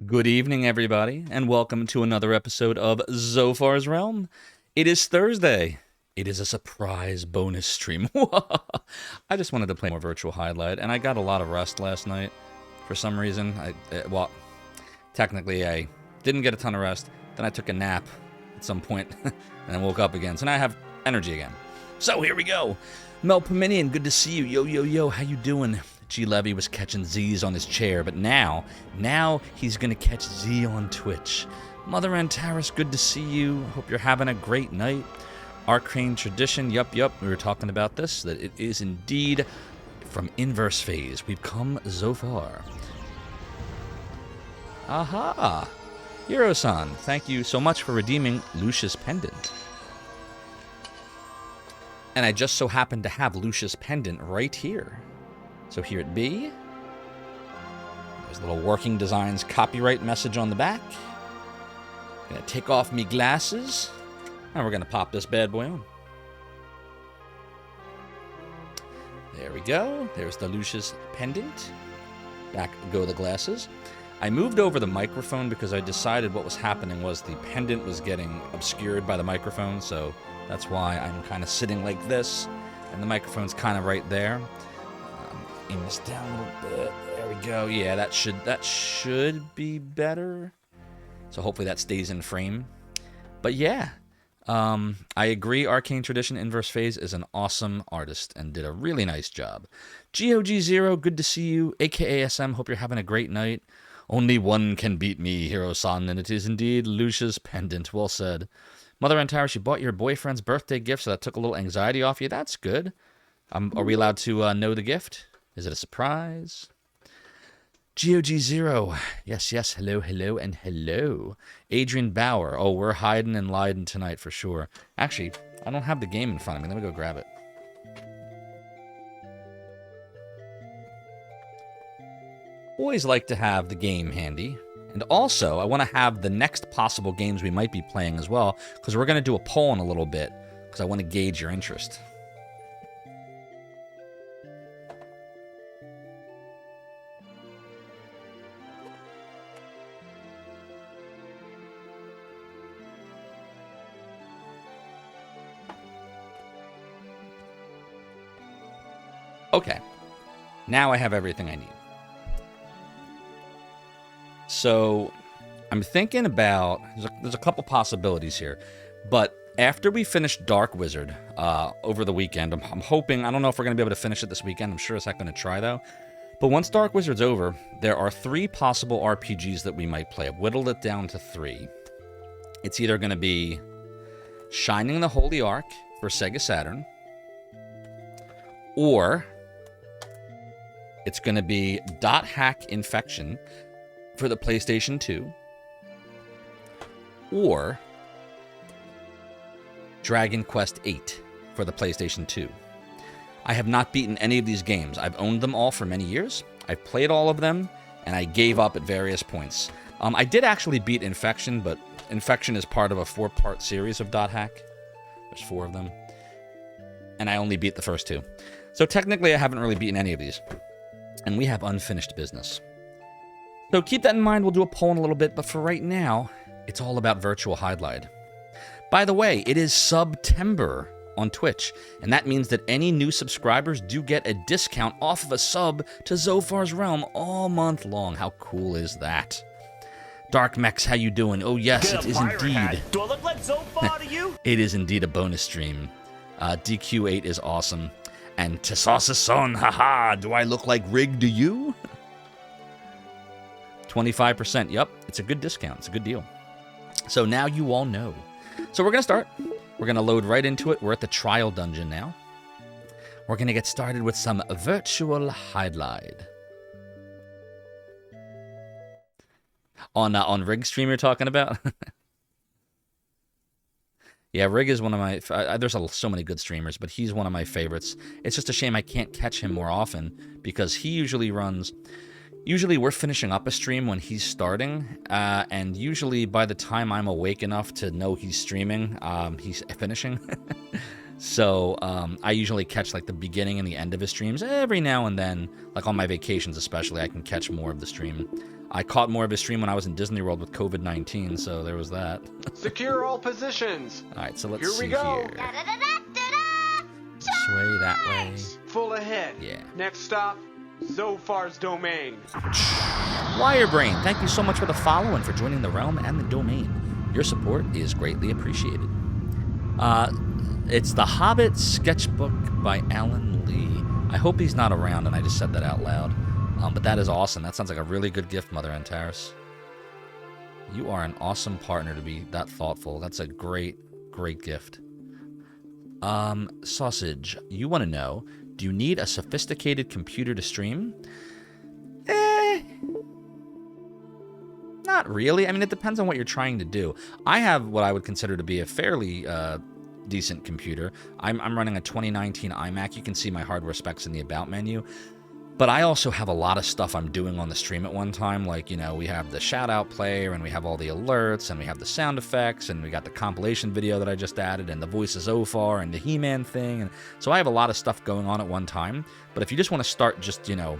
Good evening, everybody, and welcome to another episode of Zophar's Realm. It is Thursday. It is a surprise bonus stream. I just wanted to play more Virtual Hydlide, and I got a lot of rest last night. For some reason, well, technically I didn't get a ton of rest. Then I took a nap at some point, and then woke up again. So now I have energy again. So here we go. Mel Pominian, good to see you. Yo, yo, yo, how you doing? G. Levy was catching Z's on his chair, but now he's gonna catch Z on Twitch. Mother Antares, good to see you. Hope you're having a great night. Arcane Tradition, yup, we were talking about this, that it is indeed from Inverse Phase. We've come Zophar. Aha! Hiro-san, thank you so much for redeeming Lucius Pendant. And I just so happen to have Lucius Pendant right here. So here it be. There's a little Working Designs copyright message on the back. Gonna take off me glasses, and we're gonna pop this bad boy on. There we go. There's the Lucius Pendant. Back go the glasses. I moved over the microphone because I decided what was happening was the pendant was getting obscured by the microphone, so that's why I'm kind of sitting like this, and the microphone's kind of right there. Aim this down a little bit. There we go. Yeah, that should be better. So hopefully that stays in frame. But yeah, I agree. Arcane Tradition Inverse Phase is an awesome artist and did a really nice job. GOG0, good to see you. AKASM, hope you're having a great night. Only one can beat me, Hiro-san, and it is indeed Lucius Pendant. Well said. Mother Antares, you bought your boyfriend's birthday gift, so that took a little anxiety off you. That's good. Are we allowed to know the gift? Is it a surprise? GOG0. Yes, hello, and hello. Adrian Bauer. Oh, we're hiding and Leiden tonight for sure. Actually, I don't have the game in front of me. Let me go grab it. Always like to have the game handy. And also, I want to have the next possible games we might be playing as well, because we're going to do a poll in a little bit, because I want to gauge your interest. Okay, now I have everything I need. So I'm thinking about, there's a couple possibilities here, but after we finish Dark Wizard over the weekend, I'm hoping, I don't know if we're going to be able to finish it this weekend, I'm sure it's not going to try though, but once Dark Wizard's over, there are 3 possible RPGs that we might play. I've whittled it down to 3. It's either going to be Shining the Holy Ark for Sega Saturn, or it's going to be Dot Hack Infection for the PlayStation 2, or Dragon Quest VIII for the PlayStation 2. I have not beaten any of these games. I've owned them all for many years. I've played all of them, and I gave up at various points. I did actually beat Infection, but Infection is part of a 4-part series of Dot Hack. There's 4 of them. And I only beat the first 2. So technically, I haven't really beaten any of these. And we have unfinished business. So keep that in mind. We'll do a poll in a little bit, but for right now, it's all about Virtual Hydlide. By the way, it is September on Twitch, and that means that any new subscribers do get a discount off of a sub to Zophar's Realm all month long. How cool is that? Dark Mex, how you doing? Oh yes, it is indeed. Do I look like Zophar to you? It is indeed a bonus stream. DQ8 is awesome. And Tesasa-son, haha, do I look like Rig to you? 25%, yep, it's a good discount, it's a good deal. So now you all know. So we're going to start. We're going to load right into it. We're at the trial dungeon now. We're going to get started with some Virtual Hydlide. On Rig stream you're talking about? Yeah, Rig is one of my... there's so many good streamers, but he's one of my favorites. It's just a shame I can't catch him more often, because he usually runs... Usually we're finishing up a stream when he's starting, and usually by the time I'm awake enough to know he's streaming, he's finishing. So I usually catch like the beginning and the end of his streams. Every now and then, like on my vacations especially, I can catch more of the stream. I caught more of his stream when I was in Disney World with COVID-19, so there was that. Secure all positions. All right, so let's Here see we go. here. Sway that way. Full ahead. Yeah. Next stop, Zophar's domain. Wirebrain, thank you so much for the follow and for joining the realm and the domain. Your support is greatly appreciated. It's The Hobbit Sketchbook by Alan Lee. I hope he's not around and I just said that out loud. But that is awesome. That sounds like a really good gift, Mother Antares. You are an awesome partner to be that thoughtful. That's a great, great gift. Sausage, you want to know, do you need a sophisticated computer to stream? Not really. I mean, it depends on what you're trying to do. I have what I would consider to be a fairly decent computer. I'm running a 2019 iMac. You can see my hardware specs in the About menu. But I also have a lot of stuff I'm doing on the stream at one time. Like, you know, we have the shout-out player, and we have all the alerts, and we have the sound effects, and we got the compilation video that I just added, and the voice of Zophar, and the He-Man thing. And so I have a lot of stuff going on at one time. But if you just want to start just, you know,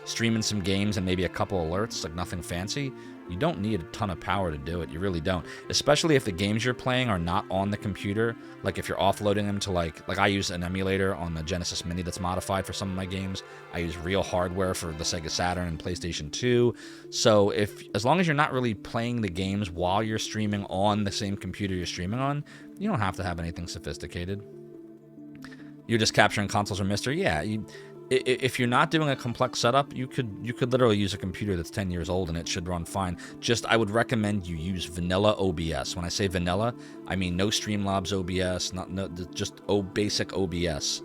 streaming some games and maybe a couple alerts, like nothing fancy, you don't need a ton of power to do it. You really don't. Especially if the games you're playing are not on the computer. Like if you're offloading them to like I use an emulator on the Genesis Mini that's modified for some of my games. I use real hardware for the Sega Saturn and PlayStation 2. So as long as you're not really playing the games while you're streaming on the same computer you're streaming on, you don't have to have anything sophisticated. You're just capturing consoles or mystery. Yeah, if you're not doing a complex setup, you could literally use a computer that's 10 years old and it should run fine. Just I would recommend you use vanilla OBS. When I say vanilla, I mean no Streamlabs OBS, just basic OBS.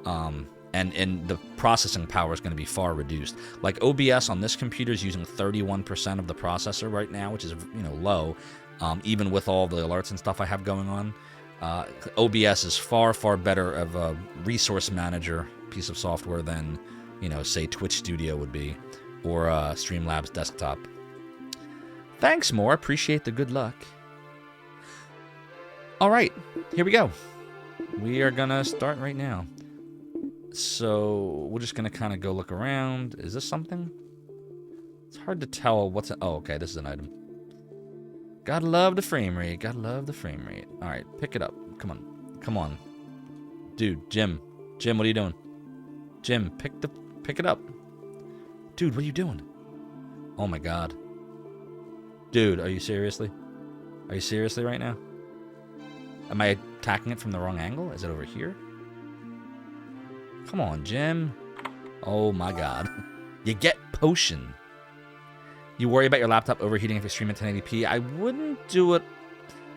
And the processing power is going to be far reduced. Like OBS on this computer is using 31% of the processor right now, which is, you know, low, even with all the alerts and stuff I have going on. OBS is far, far better of a resource manager piece of software than, you know, say Twitch Studio would be, or Streamlabs Desktop. Thanks, More. Appreciate the good luck. All right, here we go. We are gonna start right now. So we're just gonna kind of go look around. Is this something? It's hard to tell what's. Oh, okay, this is an item. Gotta love the frame rate. Gotta love the frame rate. All right, pick it up. Come on, come on, dude. Jim, what are you doing? Jim, pick it up. Dude, what are you doing? Oh my god. Dude, are you seriously? Are you seriously right now? Am I attacking it from the wrong angle? Is it over here? Come on, Jim. Oh my god. You get potion. You worry about your laptop overheating if you stream at 1080p. I wouldn't do it,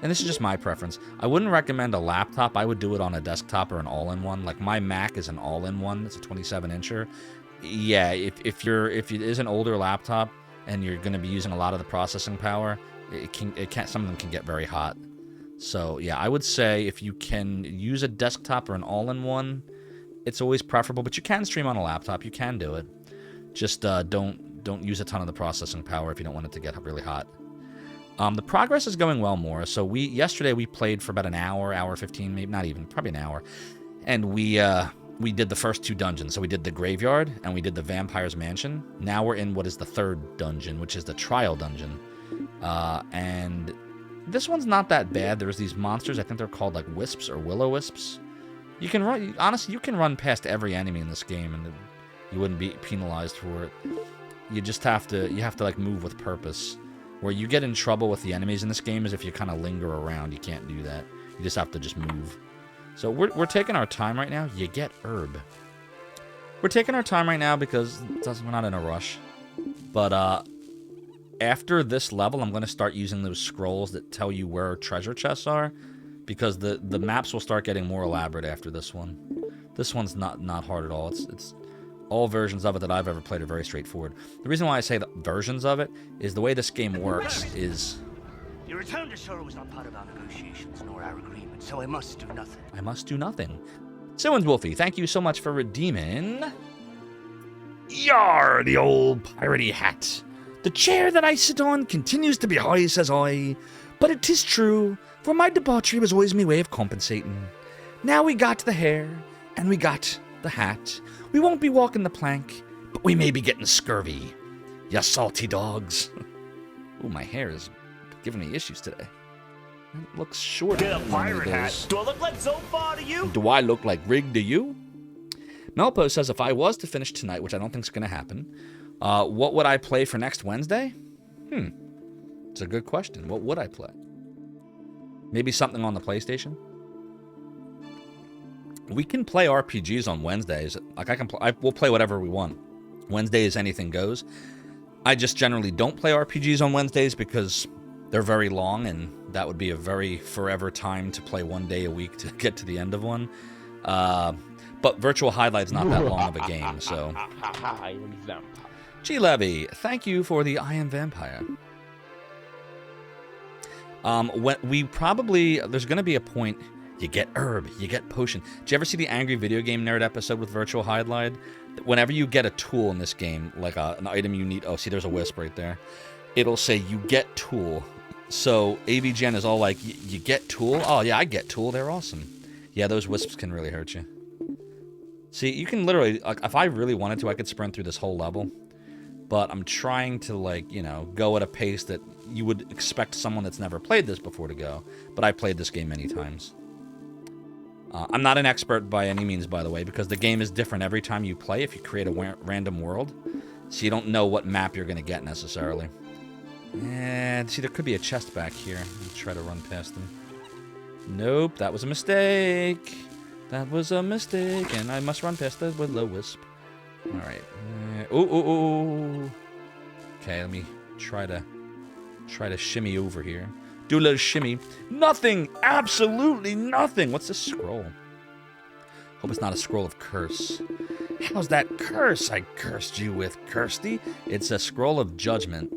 and this is just my preference. I wouldn't recommend a laptop. I would do it on a desktop or an all-in-one. Like my Mac is an all-in-one. It's a 27-incher. Yeah, if it is an older laptop and you're going to be using a lot of the processing power, some of them can get very hot. So yeah, I would say if you can use a desktop or an all-in-one, it's always preferable. But you can stream on a laptop. You can do it. Just don't use a ton of the processing power if you don't want it to get really hot. The progress is going well, more. So yesterday we played for about an hour 15, maybe not even, probably an hour, and we did the first 2 dungeons. So we did the graveyard and we did the vampire's mansion. Now we're in what is the 3rd dungeon, which is the trial dungeon, and this one's not that bad. There's these monsters. I think they're called like wisps or will-o-wisps. You can run. Honestly, you can run past every enemy in this game, and you wouldn't be penalized for it. You just have to like move with purpose. Where you get in trouble with the enemies in this game is if you kind of linger around. You can't do that. You just have to just move. So we're taking our time right now. You get herb. We're taking our time right now because we're not in a rush. But after this level, I'm going to start using those scrolls that tell you where treasure chests are, because the maps will start getting more elaborate after this one. This one's not hard at all. It's all versions of it that I've ever played are very straightforward. The reason why I say the versions of it is the way this game works is... Your return to Shore was not part of our negotiations nor our agreement, so I must do nothing. I must do nothing. Simmons Wolfie, thank you so much for redeeming... Yar, the old piratey hat. The chair that I sit on continues to be high, says I. But it is true, for my debauchery was always my way of compensating. Now we got the hair, and we got the hat. We won't be walking the plank, but we may be getting scurvy. Ya salty dogs. Ooh, my hair is giving me issues today. It looks short. Get a pirate hat. Do I look like Zophar to you? Do I look like Rig to you? Melpo says, if I was to finish tonight, which I don't think is going to happen, what would I play for next Wednesday? It's a good question. What would I play? Maybe something on the PlayStation? We can play RPGs on Wednesdays. Like we'll play whatever we want. Wednesday is anything goes. I just generally don't play RPGs on Wednesdays because they're very long, and that would be a very forever time to play one day a week to get to the end of one. But Virtual Hydlide's not that long of a game, so. I am vampire. G Levy, thank you for the I Am Vampire. When we probably, there's going to be a point, you get herb, you get potion. Did you ever see the Angry Video Game Nerd episode with Virtual Hydlide? Whenever you get a tool in this game, like an item you need, oh, see, there's a wisp right there. It'll say, you get tool. So AVGN is all like, you get tool? Oh, yeah, I get tool. They're awesome. Yeah, those wisps can really hurt you. See, you can literally, like, if I really wanted to, I could sprint through this whole level. But I'm trying to, like, you know, go at a pace that you would expect someone that's never played this before to go. But I've played this game many times. I'm not an expert by any means, by the way, because the game is different every time you play if you create a random world. So you don't know what map you're going to get necessarily. And see, there could be a chest back here. Let's try to run past them. Nope, that was a mistake. That was a mistake, and I must run past the Will-O-Wisp. All right. Ooh. Okay, let me try to shimmy over here. Do a little shimmy. Nothing. Absolutely nothing. What's this scroll? Hope it's not a scroll of curse. How's that curse I cursed you with, Kirsty? It's a scroll of judgment,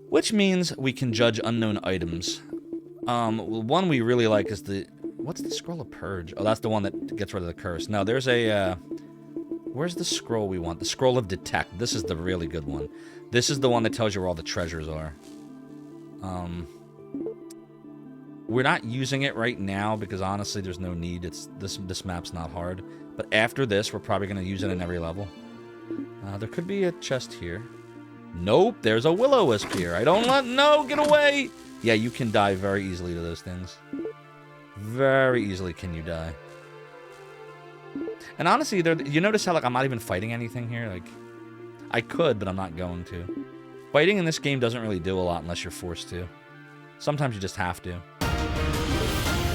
which means we can judge unknown items. One we really like is the... What's the scroll of purge? Oh, that's the one that gets rid of the curse. No, there's a... Where's the scroll we want? The scroll of detect. This is the really good one. This is the one that tells you where all the treasures are. We're not using it right now because honestly there's no need. This map's not hard. But after this, we're probably going to use it in every level. There could be a chest here. Nope, there's a Will-O-Wisp here. No, get away! Yeah, you can die very easily to those things. Very easily can you die. And honestly, you notice how, like, I'm not even fighting anything here? Like, I could, but I'm not going to. Fighting in this game doesn't really do a lot unless you're forced to. Sometimes you just have to.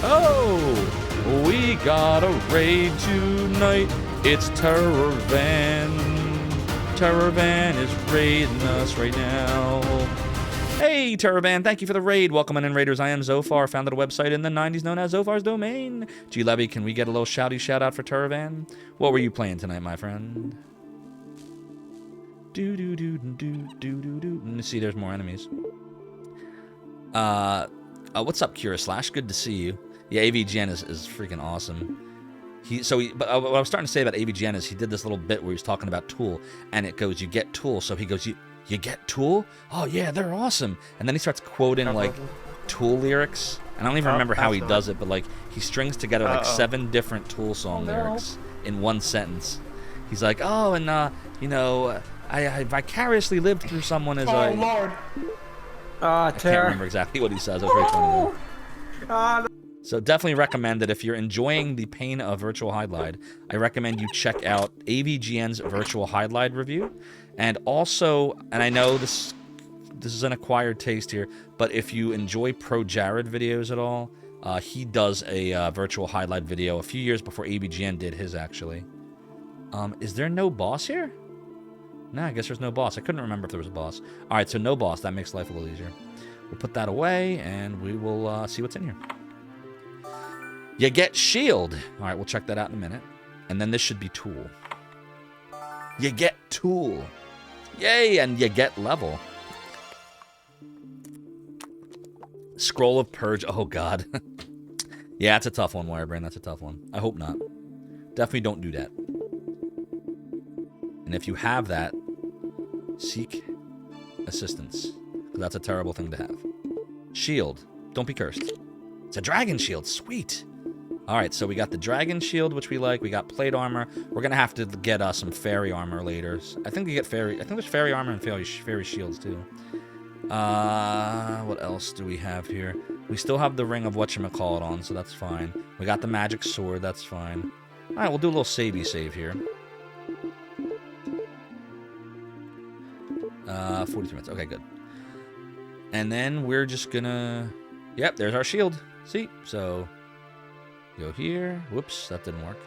Oh! We got a raid tonight. It's Terror Van. Terror Van is raiding us right now. Hey, Terror Van, thank you for the raid. Welcome in, Raiders. I am Zophar, founded a website in the 90s known as Zophar's Domain. G Levy, can we get a little shouty shout out for Terror Van? What were you playing tonight, my friend? Let me see, there's more enemies. What's up, Cura Slash? Good to see you. Yeah, AVGN is freaking awesome. But what I was starting to say about AVGN is he did this little bit where he was talking about Tool, and it goes, you get Tool. So he goes, you get Tool? Oh, yeah, they're awesome. And then he starts quoting, like, Tool lyrics. And I don't even remember how he does it, but, like, he strings together, like, 7 different Tool song lyrics in one sentence. He's like, oh, and, you know, I vicariously lived through someone as I... Lord. I can't remember exactly what he says. It was very funny, though. So definitely recommend that if you're enjoying the pain of Virtual Hydlide, I recommend you check out AVGN's Virtual Hydlide review. And also, and I know this is an acquired taste here, but if you enjoy Pro Jared videos at all, he does a Virtual Hydlide video a few years before AVGN did his, actually. Is there no boss here? No, I guess there's no boss. I couldn't remember if there was a boss. All right, so no boss. That makes life a little easier. We'll put that away, and we will see what's in here. You get shield. All right, we'll check that out in a minute. And then this should be tool. You get tool. Yay, and you get level. Scroll of Purge. Oh, God. Yeah, that's a tough one, Wirebrain. That's a tough one. I hope not. Definitely don't do that. And if you have that, seek assistance. Because that's a terrible thing to have. Shield. Don't be cursed. It's a dragon shield. Sweet. All right, so we got the dragon shield, which we like. We got plate armor. We're gonna have to get some fairy armor later. I think we get fairy. I think there's fairy armor and fairy shields too. What else do we have here? We still have the ring of whatchamacallit on, so that's fine. We got the magic sword. That's fine. All right, we'll do a little save here. 42 minutes. Okay, good. And then we're just gonna... Yep, there's our shield. See? So, go here. Whoops, that didn't work.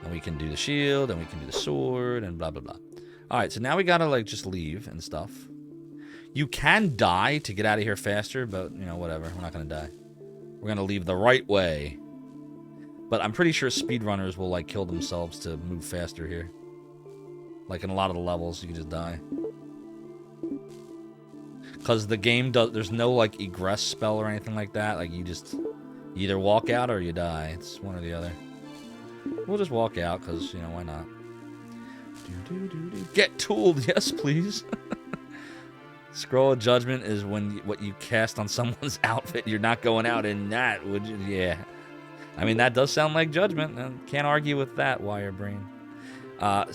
And we can do the shield, and we can do the sword, and blah, blah, blah. Alright, so now we gotta, like, just leave and stuff. You can die to get out of here faster, but, you know, whatever. We're not gonna die. We're gonna leave the right way. But I'm pretty sure speedrunners will, like, kill themselves to move faster here. Like, in a lot of the levels, you can just die. Because the game does... There's no, like, egress spell or anything like that. Like, you either walk out or you die. It's one or the other. We'll just walk out, because, you know, why not? Get tooled! Yes, please! Scroll of Judgment is when what you cast on someone's outfit. You're not going out in that, would you? Yeah. I mean, that does sound like Judgment. Can't argue with that, Wirebrain.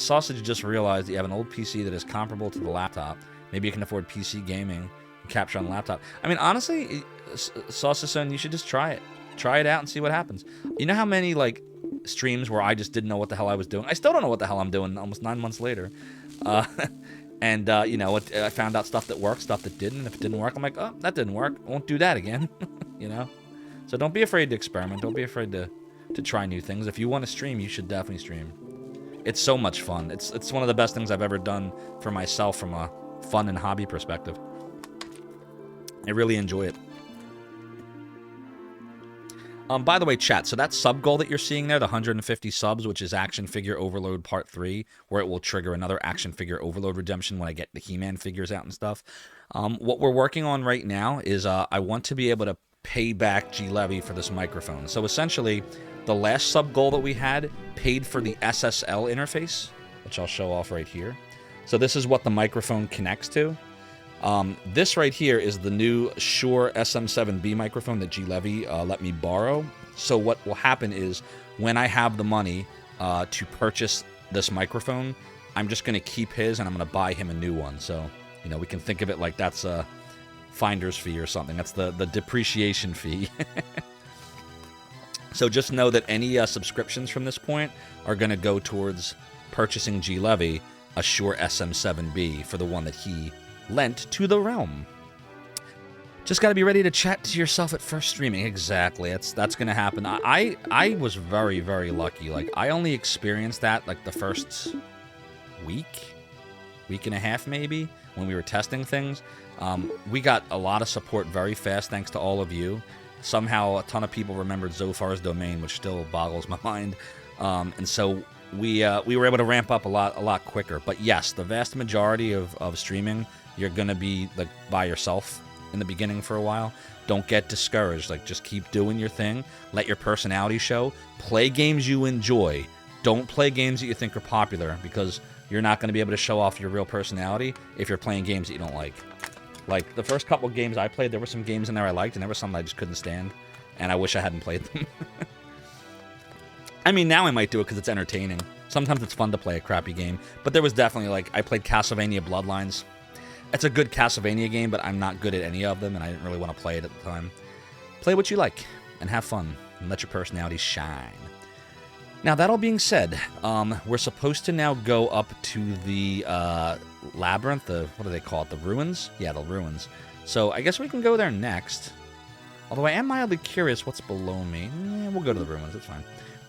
Sausage just realized that you have an old PC that is comparable to the laptop. Maybe you can afford PC gaming and capture on the laptop. I mean, honestly, Sausage Son, you should just try it. Try it out and see what happens. You know how many, like, streams where I just didn't know what the hell I was doing? I still don't know what the hell I'm doing almost 9 months later. And, you know, I found out stuff that worked, stuff that didn't. And if it didn't work, I'm like, oh, that didn't work. I won't do that again. You know? So don't be afraid to experiment. Don't be afraid to try new things. If you want to stream, you should definitely stream. It's so much fun. It's one of the best things I've ever done for myself from a fun and hobby perspective. I really enjoy it. By the way, chat, so that sub goal that you're seeing there, the 150 subs, which is Action Figure Overload Part 3, where it will trigger another Action Figure Overload redemption when I get the He-Man figures out and stuff. What we're working on right now is I want to be able to pay back G-Levy for this microphone. So essentially, the last sub goal that we had paid for the SSL interface, which I'll show off right here. So this is what the microphone connects to. This right here is the new Shure SM7B microphone that G-Levy let me borrow. So what will happen is when I have the money to purchase this microphone, I'm just going to keep his and I'm going to buy him a new one. So, you know, we can think of it like that's a finder's fee or something. That's the depreciation fee. So just know that any subscriptions from this point are going to go towards purchasing G-Levy a Shure SM7B for the one that he lent to the realm. Just got to be ready to chat to yourself at first streaming. Exactly. That's going to happen. I was very, very lucky. Like, I only experienced that, like, the first week and a half, maybe, when we were testing things. We got a lot of support very fast, thanks to all of you. Somehow, a ton of people remembered Zophar's domain, which still boggles my mind. And so we were able to ramp up a lot quicker. But yes, the vast majority of streaming, you're going to be, like, by yourself in the beginning for a while. Don't get discouraged. Like, just keep doing your thing. Let your personality show. Play games you enjoy. Don't play games that you think are popular, because you're not going to be able to show off your real personality if you're playing games that you don't like. Like, the first couple games I played, there were some games in there I liked, and there were some I just couldn't stand, and I wish I hadn't played them. I mean, now I might do it because it's entertaining. Sometimes it's fun to play a crappy game, but there was definitely, like, I played Castlevania Bloodlines. It's a good Castlevania game, but I'm not good at any of them, and I didn't really want to play it at the time. Play what you like, and have fun, and let your personality shine. Now, that all being said, we're supposed to now go up to the labyrinth, what do they call it, the ruins? Yeah, the ruins. So I guess we can go there next. Although I am mildly curious what's below me. We'll go to the ruins, it's fine.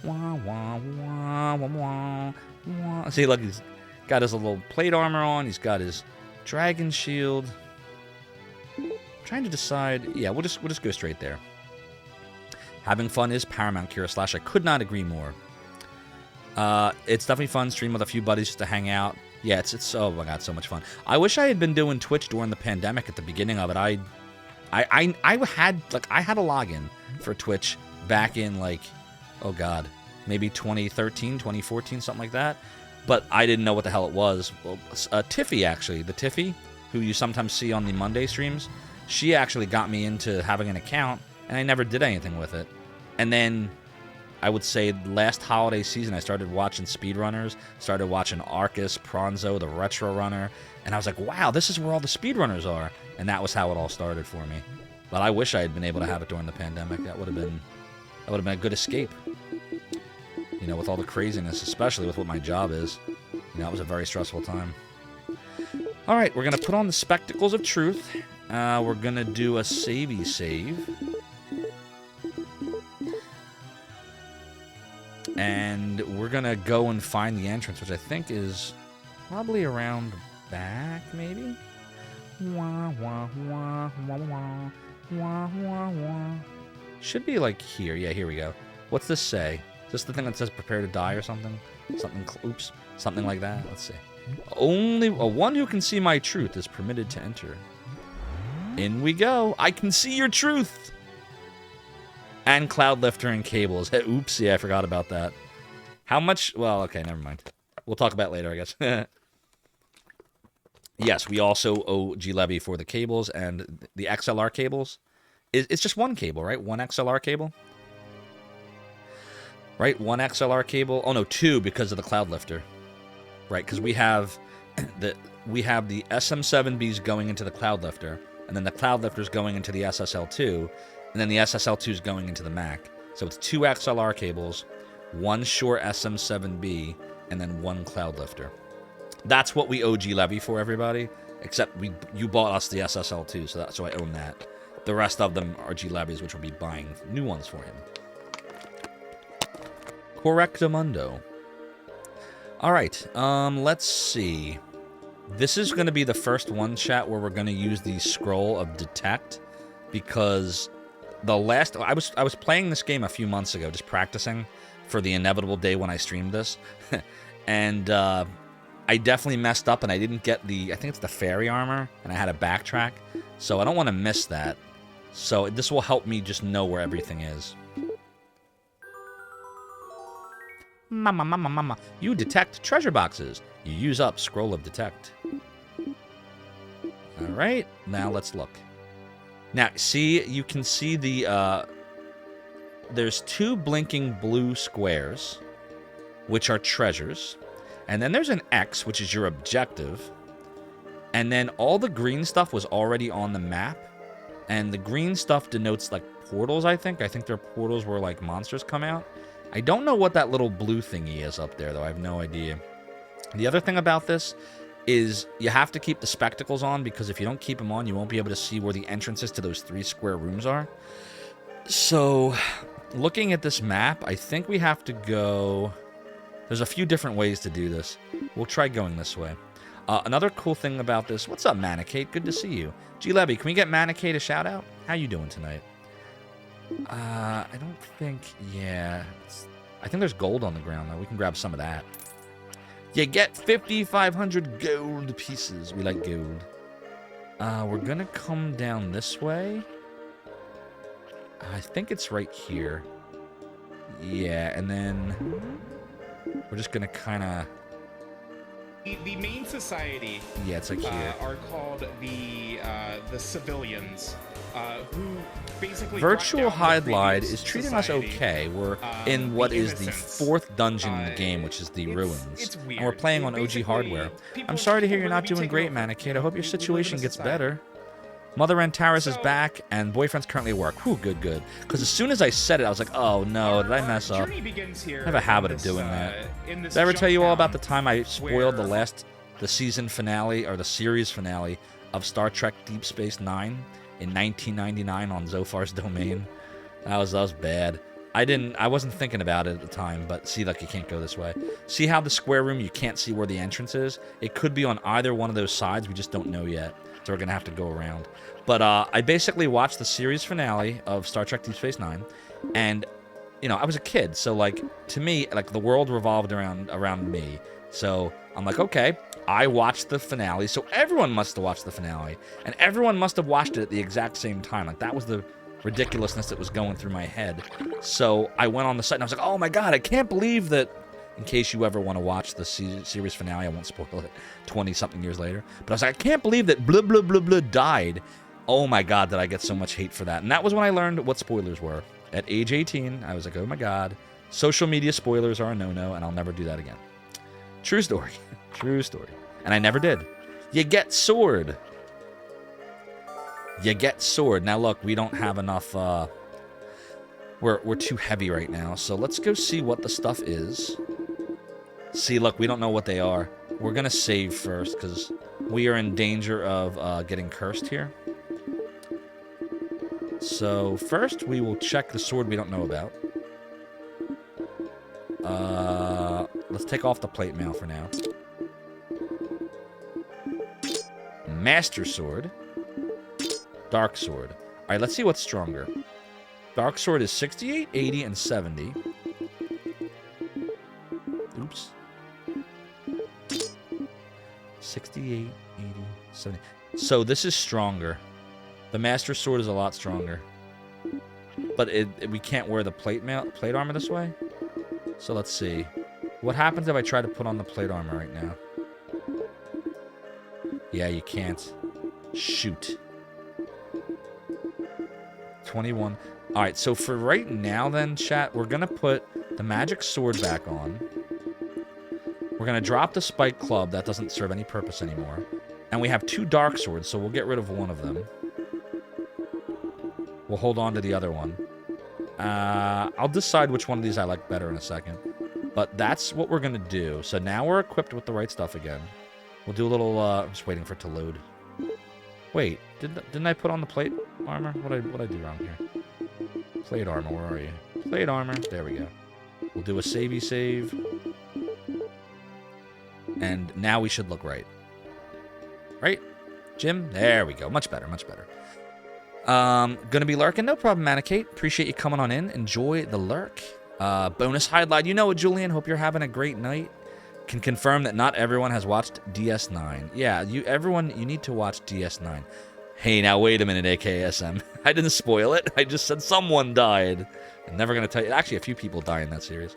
Wah, wah, wah, wah, wah, wah. See, look, he's got his little plate armor on, he's got his dragon shield. I'm trying to decide, yeah, we'll just go straight there. Having fun is paramount, Kira / I could not agree more. It's definitely fun, stream with a few buddies just to hang out. Yeah, it's oh my god, so much fun. I wish I had been doing Twitch during the pandemic at the beginning of it. I had a login for Twitch back in, like, oh god, maybe 2013, 2014, something like that. But I didn't know what the hell it was. Well, Tiffy, actually, the Tiffy, who you sometimes see on the Monday streams, she actually got me into having an account, and I never did anything with it. And then I would say last holiday season, I started watching speedrunners, started watching Arcus, Pronzo, the Retro Runner, and I was like, wow, this is where all the speedrunners are. And that was how it all started for me. But I wish I had been able to have it during the pandemic. That would have been a good escape. You know, with all the craziness, especially with what my job is. You know, it was a very stressful time. All right, we're going to put on the Spectacles of Truth. We're going to do a savey save. And we're going to go and find the entrance, which I think is probably around back, maybe? Wah, wah, wah, wah, wah, wah, wah, wah. Should be like here. Yeah, here we go. What's this say? Is this the thing that says prepare to die or something? Oops. Something like that. Let's see. Only one who can see my truth is permitted to enter. In we go. I can see your truth. And Cloud Lifter and cables. Oopsie, I forgot about that. How much? Well, okay, never mind. We'll talk about it later, I guess. Yes, we also owe G-Levy for the cables and the XLR cables. It's just one cable, right? One XLR cable? Right? One XLR cable. Oh, no, two because of the Cloud Lifter. Right, because we have the SM7Bs going into the Cloud Lifter, and then the Cloud Lifter's going into the SSL2, and then the SSL2 is going into the Mac. So it's two XLR cables, one Shure SM7B, and then one Cloud Lifter. That's what we owe G-Levy for, everybody. Except you bought us the SSL2, so I own that. The rest of them are G-Levy's, which will be buying new ones for him. Correctamundo. All right, let's see. This is going to be the first one, chat, where we're going to use the scroll of detect, because the last I was playing this game a few months ago, just practicing for the inevitable day when I streamed this, and I definitely messed up and I didn't get I think it's the fairy armor, and I had to backtrack, so I don't want to miss that. So this will help me just know where everything is. Mama. You detect treasure boxes. You use up scroll of detect. All right, now let's look. Now, see, you can see there's two blinking blue squares, which are treasures. And then there's an X, which is your objective. And then all the green stuff was already on the map. And the green stuff denotes, like, portals, I think. I think they're portals where, like, monsters come out. I don't know what that little blue thingy is up there, though. I have no idea. The other thing about this is you have to keep the spectacles on, because if you don't keep them on, you won't be able to see where the entrances to those 3 square rooms are. So, looking at this map, I think we have to go... There's a few different ways to do this. We'll try going this way. Another cool thing about this... What's up, Manicate? Good to see you. G-Levy, can we get Manicate a shout-out? How you doing tonight? I don't think... Yeah. I think there's gold on the ground, though. We can grab some of that. You get 5,500 gold pieces. We like gold. We're gonna come down this way. I think it's right here. Yeah, and then... We're just gonna kind of... The main society, yeah, it's like here, are called the civilians, who basically Virtual Hydlide is treating us okay. We're in what is the 4th dungeon in the game, which is the Ruins, and we're playing on OG hardware. I'm sorry to hear you're not doing great, Manicate. I hope your situation gets better. Mother Antares is back, and boyfriend's currently at work. Whew, good. Because as soon as I said it, I was like, oh no, did I mess up? I have a habit of doing that. Did I ever tell you all about the time I spoiled the season finale, or the series finale, of Star Trek Deep Space Nine in 1999 on Zophar's domain? That was bad. I wasn't thinking about it at the time, but see, like, you can't go this way. See how the square room, you can't see where the entrance is? It could be on either one of those sides, we just don't know yet. So we're going to have to go around. But I basically watched the series finale of Star Trek Deep Space Nine, and, you know, I was a kid, so, like, to me, like, the world revolved around me. So I'm like, okay, I watched the finale, so everyone must have watched the finale, and everyone must have watched it at the exact same time. Like, that was the ridiculousness that was going through my head. So I went on the site, and I was like, oh my god, I can't believe that... In case you ever want to watch the series finale, I won't spoil it 20-something years later. But I was like, I can't believe that blah, blah, blah, blah died. Oh my god, did I get so much hate for that. And that was when I learned what spoilers were. At age 18, I was like, oh my god, Social media spoilers are a no-no, and I'll never do that again. True story. True story. And I never did. You get sword. You get sword. Now, look, we don't have enough... We're too heavy right now, so let's go see what the stuff is. See, look, we don't know what they are. We're going to save first, because we are in danger of getting cursed here. So, first, we will check the sword we don't know about. Let's take off the plate mail for now. Master Sword. Dark Sword. Alright, let's see what's stronger. Dark Sword is 68, 80, and 70. Oops. 68, 80, 70. So this is stronger. The Master Sword is a lot stronger. But we can't wear the plate armor this way. So let's see. What happens if I try to put on the plate armor right now? Yeah, you can't. Shoot. 21. Alright, so for right now then, chat, we're going to put the magic sword back on. We're going to drop the spike club. That doesn't serve any purpose anymore. And we have 2 dark swords, so we'll get rid of one of them. We'll hold on to the other one. I'll decide which one of these I like better in a second. But that's what we're going to do. So now we're equipped with the right stuff again. We'll do a little, I'm just waiting for it to load. Wait, didn't I put on the plate armor? What'd I do wrong here? Plate armor, where are you? Plate armor, there we go. We'll do a savey save. And now we should look right. Right? Jim? There we go. Much better, much better. Gonna be lurking? No problem, Manicate. Appreciate you coming on in. Enjoy the lurk. Bonus Hydlide. You know it, Julian. Hope you're having a great night. Can confirm that not everyone has watched DS9. Yeah, you need to watch DS9. Hey, now wait a minute, AKSM. I didn't spoil it. I just said someone died. I'm never gonna tell you. Actually, a few people die in that series.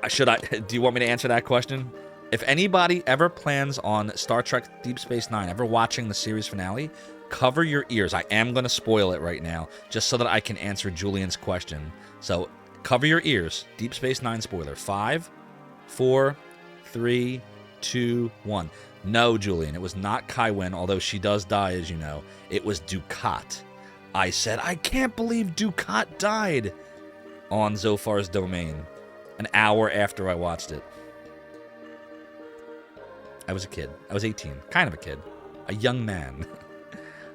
Do you want me to answer that question? If anybody ever plans on Star Trek Deep Space Nine, ever watching the series finale, cover your ears. I am going to spoil it right now, just so that I can answer Julian's question. So, cover your ears. Deep Space Nine spoiler. 5, 4, 3, 2, 1. No, Julian, it was not Kaiwin, although she does die, as you know. It was Dukat. I said, I can't believe Dukat died on Zophar's domain. An hour after I watched it. I was a kid. I was 18. Kind of a kid. A young man.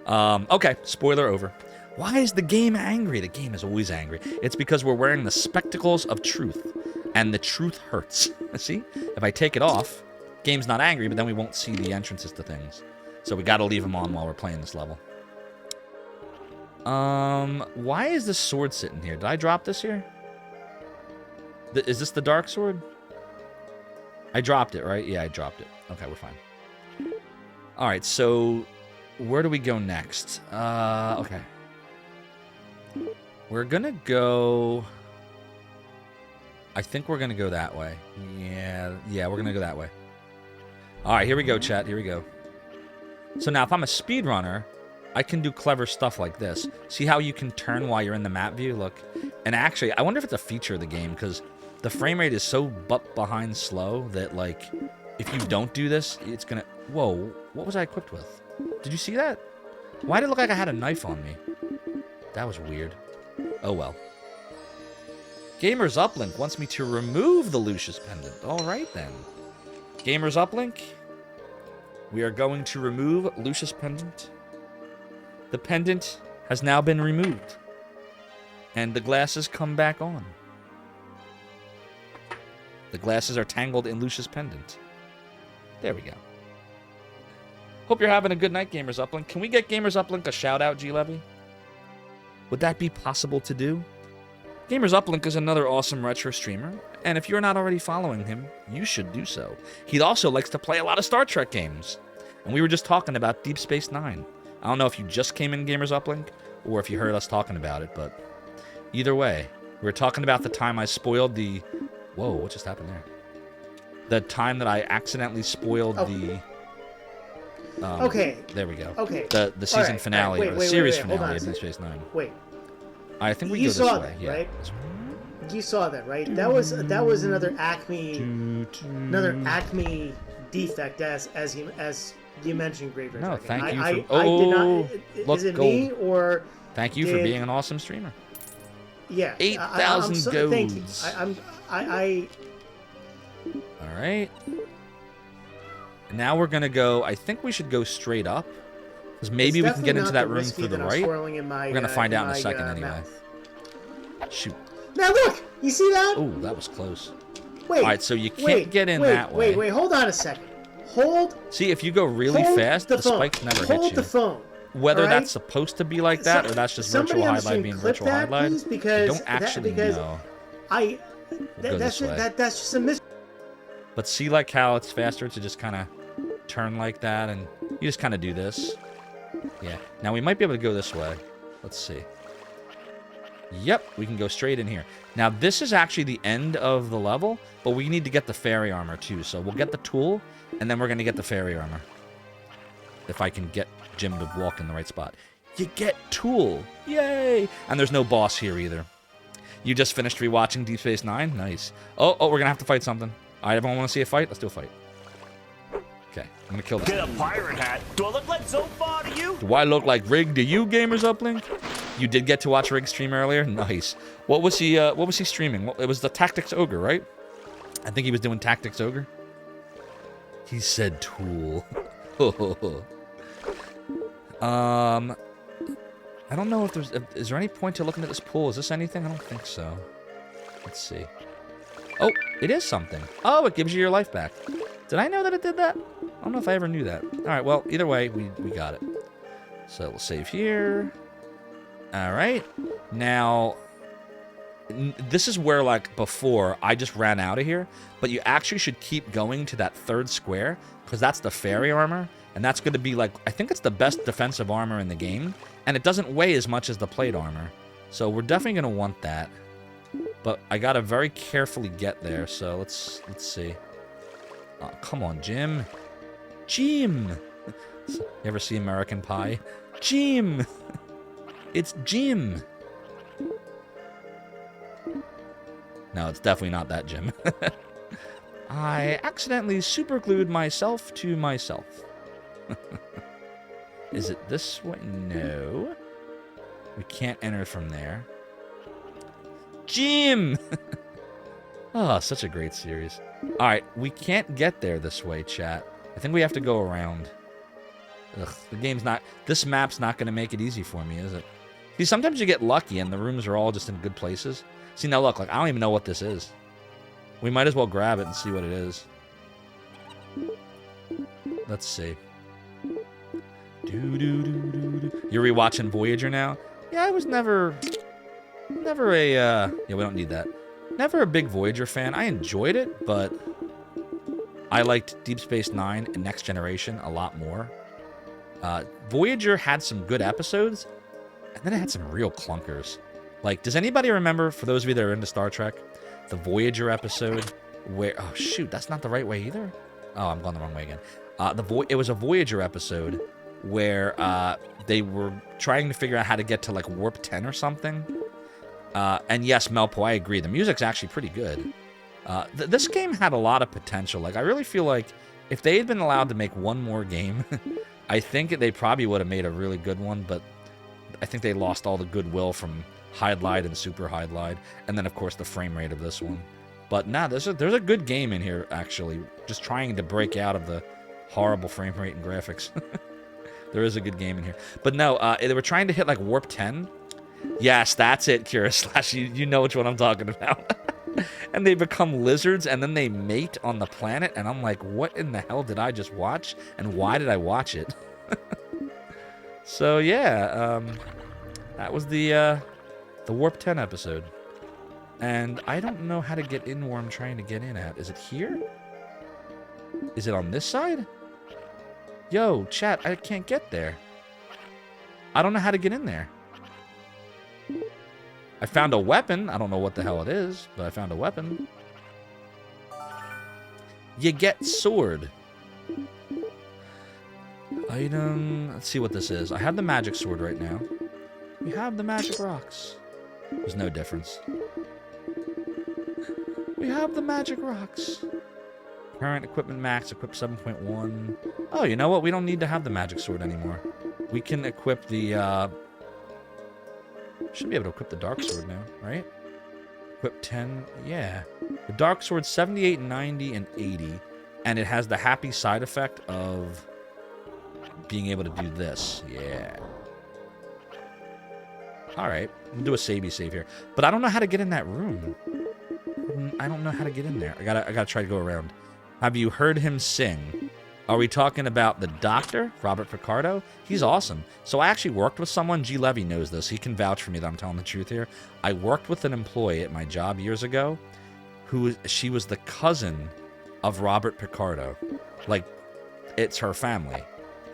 Okay, spoiler over. Why is the game angry? The game is always angry. It's because we're wearing the spectacles of truth. And the truth hurts. See? If I take it off, game's not angry, but then we won't see the entrances to things. So we gotta leave them on while we're playing this level. Why is this sword sitting here? Did I drop this here? Is this the dark sword? I dropped it, right? Yeah, I dropped it. Okay, we're fine. Alright, so where do we go next? Okay. We're gonna go... I think we're gonna go that way. Yeah, we're gonna go that way. Alright, here we go, chat. Here we go. So now, if I'm a speedrunner, I can do clever stuff like this. See how you can turn while you're in the map view? Look. And actually, I wonder if it's a feature of the game, because the frame rate is so behind slow that, like, if you don't do this, it's gonna... Whoa, what was I equipped with? Did you see that? Why did it look like I had a knife on me? That was weird. Oh, well. Gamers Uplink wants me to remove the Lucius pendant. All right, then. Gamers Uplink, we are going to remove Lucius pendant. The pendant has now been removed. And the glasses come back on. The glasses are tangled in Lucius pendant. There we go. Hope you're having a good night, Gamers Uplink. Can we get Gamers Uplink a shout-out, G-Levy? Would that be possible to do? Gamers Uplink is another awesome retro streamer, and if you're not already following him, you should do so. He also likes to play a lot of Star Trek games. And we were just talking about Deep Space Nine. I don't know if you just came in, Gamers Uplink, or if you heard us talking about it, but either way, we were talking about the time I spoiled the... Whoa, what just happened there? The time that I accidentally spoiled the... okay. There we go. Okay. The season finale, or the series finale Hold on of Deep Space Nine. Wait. I think we You go this saw way. that, Yeah. right? you saw that, right? That was another Acme defect as you mentioned, Graveyard No, Dragon. thank you I for... did not. Look, Is it gold. me or? Thank you for being an awesome streamer. Yeah, 8,000 Thank you. golds. All right. Now we're gonna go. I think we should go straight up, because maybe we can get into that room through the right. We're gonna find out in a second anyway. Shoot. Now look, you see that? Oh, that was close. Wait. All right, so you can't get in that way. Wait. Hold on a second. See, if you go really fast, the spikes never hit you. Hold the phone. Whether that's supposed to be like that, or that's just virtual Hydlide being virtual Hydlide, I don't actually know. That's just a mystery. But see, like how it's faster to just kind of turn like that, and you just kind of do this. Yeah. Now we might be able to go this way. Let's see. Yep, we can go straight in here. Now this is actually the end of the level, but we need to get the fairy armor too. So we'll get the tool, and then we're gonna get the fairy armor. If I can get Jim to walk in the right spot. You get tool. Yay! And there's no boss here either. You just finished rewatching Deep Space Nine? Nice. Oh, we're gonna have to fight something. All right, everyone want to see a fight? Let's do a fight. Okay, I'm gonna kill that. Get a pirate hat. Do I look like Zophar to you? Do I look like Rig to you, Gamers Uplink? You did get to watch Rig stream earlier? Nice. What was he streaming? Well, it was the Tactics Ogre, right? I think he was doing Tactics Ogre. He said tool. I don't know if there's... Is there any point to looking at this pool? Is this anything? I don't think so. Let's see. Oh, it is something. Oh, it gives you your life back. Did I know that it did that? I don't know if I ever knew that. All right, well, either way, we got it. So we'll save here. All right. Now, this is where, like, before, I just ran out of here. But you actually should keep going to that third square, because that's the fairy armor. And that's going to be, like, I think it's the best defensive armor in the game. And it doesn't weigh as much as the plate armor. So we're definitely going to want that. But I got to very carefully get there. So let's see. Oh, come on, Jim. Jim! You ever see American Pie? Jim! It's Jim! No, it's definitely not that Jim. I accidentally superglued myself to myself. Is it this way? No. We can't enter from there. Jim! Oh, such a great series. Alright, we can't get there this way, chat. I think we have to go around. Ugh, the game's not... This map's not going to make it easy for me, is it? See, sometimes you get lucky and the rooms are all just in good places. See, now look, like, I don't even know what this is. We might as well grab it and see what it is. Let's see. You're rewatching Voyager now? Yeah, I was never a, yeah, we don't need that. Never a big Voyager fan. I enjoyed it, but I liked Deep Space Nine and Next Generation a lot more. Voyager had some good episodes, and then it had some real clunkers. Like, does anybody remember, for those of you that are into Star Trek, the Voyager episode where... Oh, shoot, that's not the right way either? Oh, I'm going the wrong way again. It was a Voyager episode where they were trying to figure out how to get to, like, Warp 10 or something. And yes, Melpo, I agree. The music's actually pretty good. This game had a lot of potential. Like, I really feel like if they had been allowed to make one more game, I think they probably would have made a really good one, but I think they lost all the goodwill from Hydlide and Super Hydlide, and then, of course, the frame rate of this one. But nah, there's a good game in here, actually. Just trying to break out of the horrible frame rate and graphics. There is a good game in here. But no, they were trying to hit, like, Warp 10. Yes, that's it, Kira Slash. You know which one I'm talking about. And they become lizards, and then they mate on the planet, and I'm like, what in the hell did I just watch? And why did I watch it? So, yeah, that was the Warp 10 episode. And I don't know how to get in where I'm trying to get in at. Is it here? Is it on this side? Yo, chat, I can't get there. I don't know how to get in there. I found a weapon. I don't know what the hell it is, but I found a weapon. You get sword. Item. Let's see what this is. I have the magic sword right now. We have the magic rocks. There's no difference. We have the magic rocks. Current equipment max, equip 7.1. Oh, you know what? We don't need to have the magic sword anymore. We can equip the, should be able to equip the dark sword now, right? Equip 10, yeah. The dark sword 78, 90, and 80. And it has the happy side effect of being able to do this. Yeah. Alright, we'll do a savey save here. But I don't know how to get in that room. I don't know how to get in there. I gotta try to go around. Have you heard him sing? Are we talking about the doctor, Robert Picardo? He's awesome. So I actually worked with someone. G. Levy knows this. He can vouch for me that I'm telling the truth here. I worked with an employee at my job years ago she was the cousin of Robert Picardo. Like, it's her family.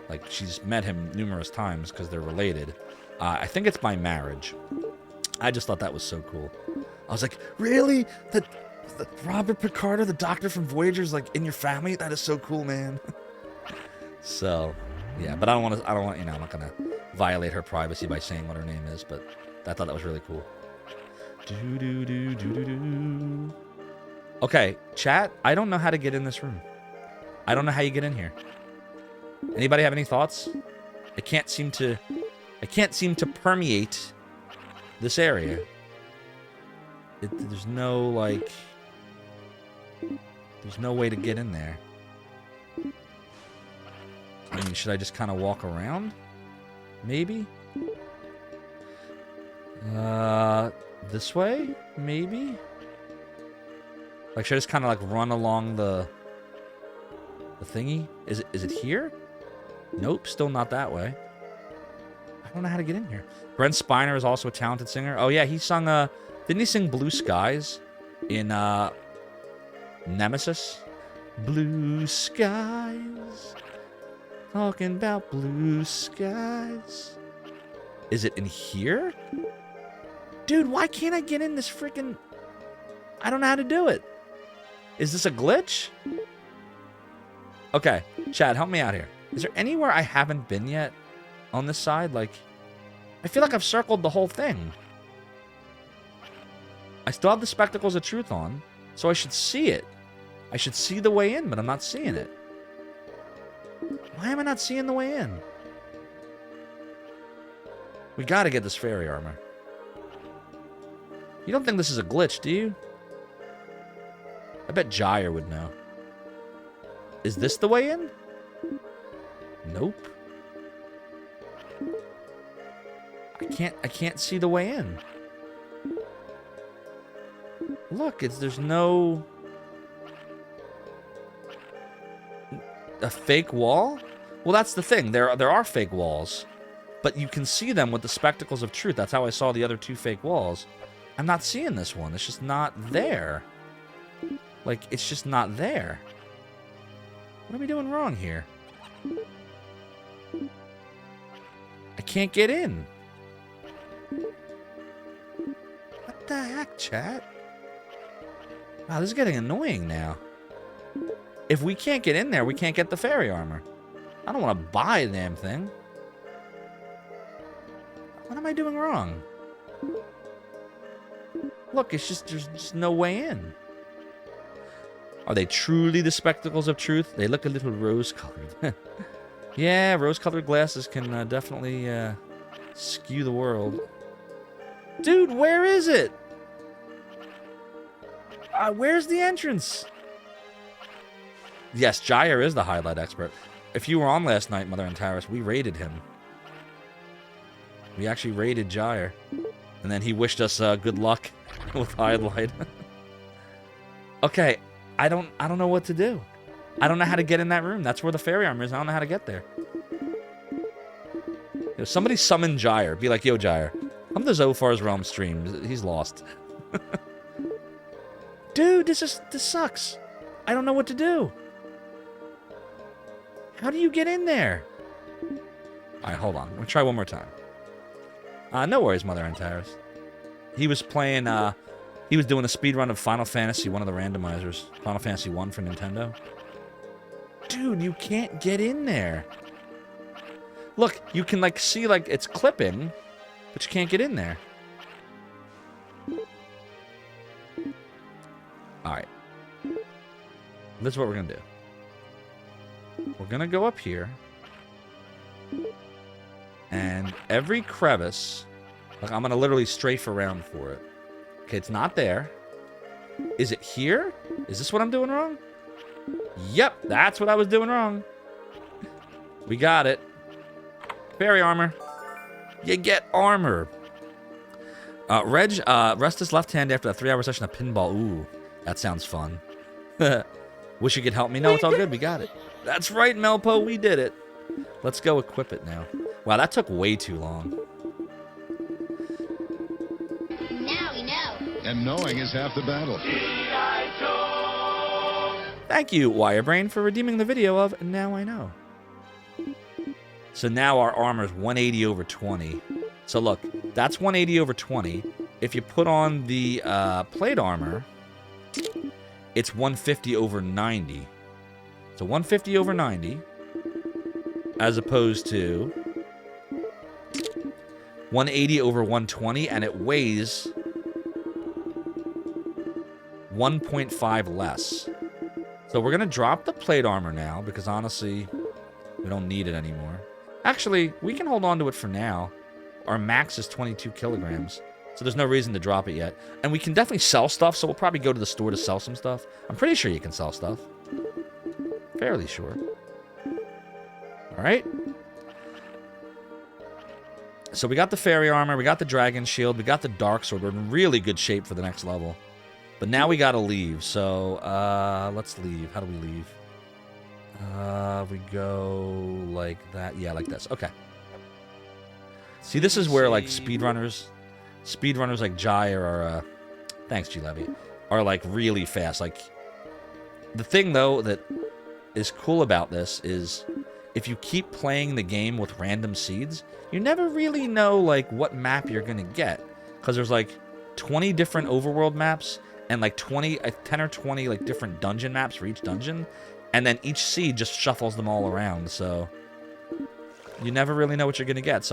Like, she's met him numerous times because they're related. I think it's by marriage. I just thought that was so cool. I was like, really? That Robert Picardo, the doctor from Voyager, is like in your family? That is so cool, man. So, yeah, but I don't want, you know, I'm not gonna violate her privacy by saying what her name is, but I thought that was really cool. Okay, chat, I don't know how to get in this room. I don't know how you get in here. Anybody have any thoughts? I can't seem to permeate this area. There's no, like, there's no way to get in there. I mean, should I just kind of walk around? Maybe? This way? Maybe? Like, should I just kind of, like, run along the thingy? Is it here? Nope, still not that way. I don't know how to get in here. Brent Spiner is also a talented singer. Oh, yeah, he sung, didn't he sing Blue Skies in, Nemesis? Blue skies. Talking about blue skies. Is it in here? Dude, why can't I get in this freaking... I don't know how to do it. Is this a glitch? Okay, Chad, help me out here. Is there anywhere I haven't been yet on this side? Like, I feel like I've circled the whole thing. I still have the Spectacles of Truth on, so I should see it. I should see the way in, but I'm not seeing it. Why am I not seeing the way in? We gotta get this fairy armor. You don't think this is a glitch, do you? I bet Gyre would know. Is this the way in? Nope. I can't see the way in. Look, there's no... A fake wall? Well, that's the thing. There are fake walls. But you can see them with the Spectacles of Truth. That's how I saw the other two fake walls. I'm not seeing this one. It's just not there. Like, it's just not there. What are we doing wrong here? I can't get in. What the heck, chat? Wow, this is getting annoying now. If we can't get in there, we can't get the fairy armor. I don't want to buy the damn thing. What am I doing wrong? Look, it's just, there's just no way in. Are they truly the Spectacles of Truth? They look a little rose-colored. Yeah, rose-colored glasses can definitely skew the world. Dude, where is it? Where's the entrance? Yes, Gyre is the Hydlide expert. If you were on last night, Mother and Taris, we raided him. We actually raided Gyre. And then he wished us good luck with Hydlide. Okay, I don't know what to do. I don't know how to get in that room. That's where the fairy armor is. I don't know how to get there. Yo, somebody summon Gyre. Be like, yo, Gyre, come to Zophar's Realm stream. He's lost. Dude, this sucks. I don't know what to do. How do you get in there? Alright, hold on. We'll try one more time. No worries, Mother Antares. He was playing, he was doing a speedrun of Final Fantasy, one of the randomizers. Final Fantasy 1 for Nintendo. Dude, you can't get in there. Look, you can, like, see, like, it's clipping, but you can't get in there. All right. This is what we're going to do. We're going to go up here. And every crevice, like I'm going to literally strafe around for it. Okay, it's not there. Is it here? Is this what I'm doing wrong? Yep, that's what I was doing wrong. We got it. Fairy armor. You get armor. Reg, rest his left hand after a 3-hour session of pinball. Ooh, that sounds fun. Wish you could help me. No, it's all good. We got it. That's right, Melpo. We did it. Let's go equip it now. Wow, that took way too long. Now we know. And knowing is half the battle. Thank you, Wirebrain, for redeeming the video of Now I Know. So now our armor is 180 over 20. So look, that's 180 over 20. If you put on the plate armor, it's 150 over 90. So 150 over 90, as opposed to 180 over 120, and it weighs 1.5 less. So we're going to drop the plate armor now, because honestly, we don't need it anymore. Actually, we can hold on to it for now. Our max is 22 kilograms, so there's no reason to drop it yet. And we can definitely sell stuff, so we'll probably go to the store to sell some stuff. I'm pretty sure you can sell stuff. Fairly sure. All right. So we got the fairy armor, we got the dragon shield, we got the dark sword. We're in really good shape for the next level. But now we got to leave, so let's leave. How do we leave? We go like that. Yeah, like this. Okay. See, this is where, like, speedrunners like Jai or, thanks, G-Levy, are, like, really fast. Like, the thing, though, that is cool about this is if you keep playing the game with random seeds, you never really know, like, what map you're going to get. Because there's, like, 20 different overworld maps and, like, 10 or 20, like, different dungeon maps for each dungeon. And then each seed just shuffles them all around, so you never really know what you're going to get.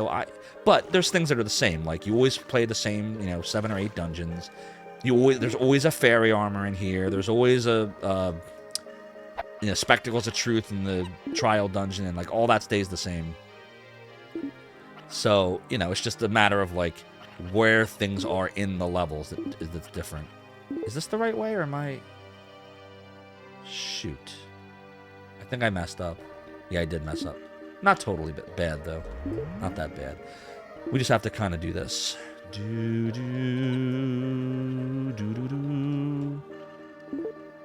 But there's things that are the same. Like, you always play the same, 7 or 8 dungeons. There's always a fairy armor in here. There's always a Spectacles of Truth in the trial dungeon, and, like, all that stays the same. So, it's just a matter of, like, where things are in the levels that's different. Is this the right way, or am I... Shoot. I think I messed up. Yeah, I did mess up. Not totally bad, though. Not that bad. We just have to kind of do this.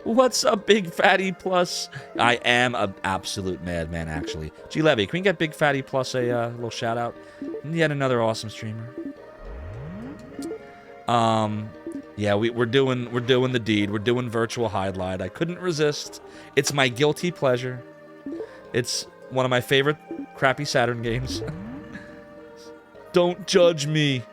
What's up, Big Fatty Plus? I am an absolute madman, actually. G Levy, can we get Big Fatty Plus a little shout out? Yet another awesome streamer. Yeah, we're doing the deed. We're doing virtual Hydlide. I couldn't resist. It's my guilty pleasure. It's one of my favorite crappy Saturn games. Don't judge me.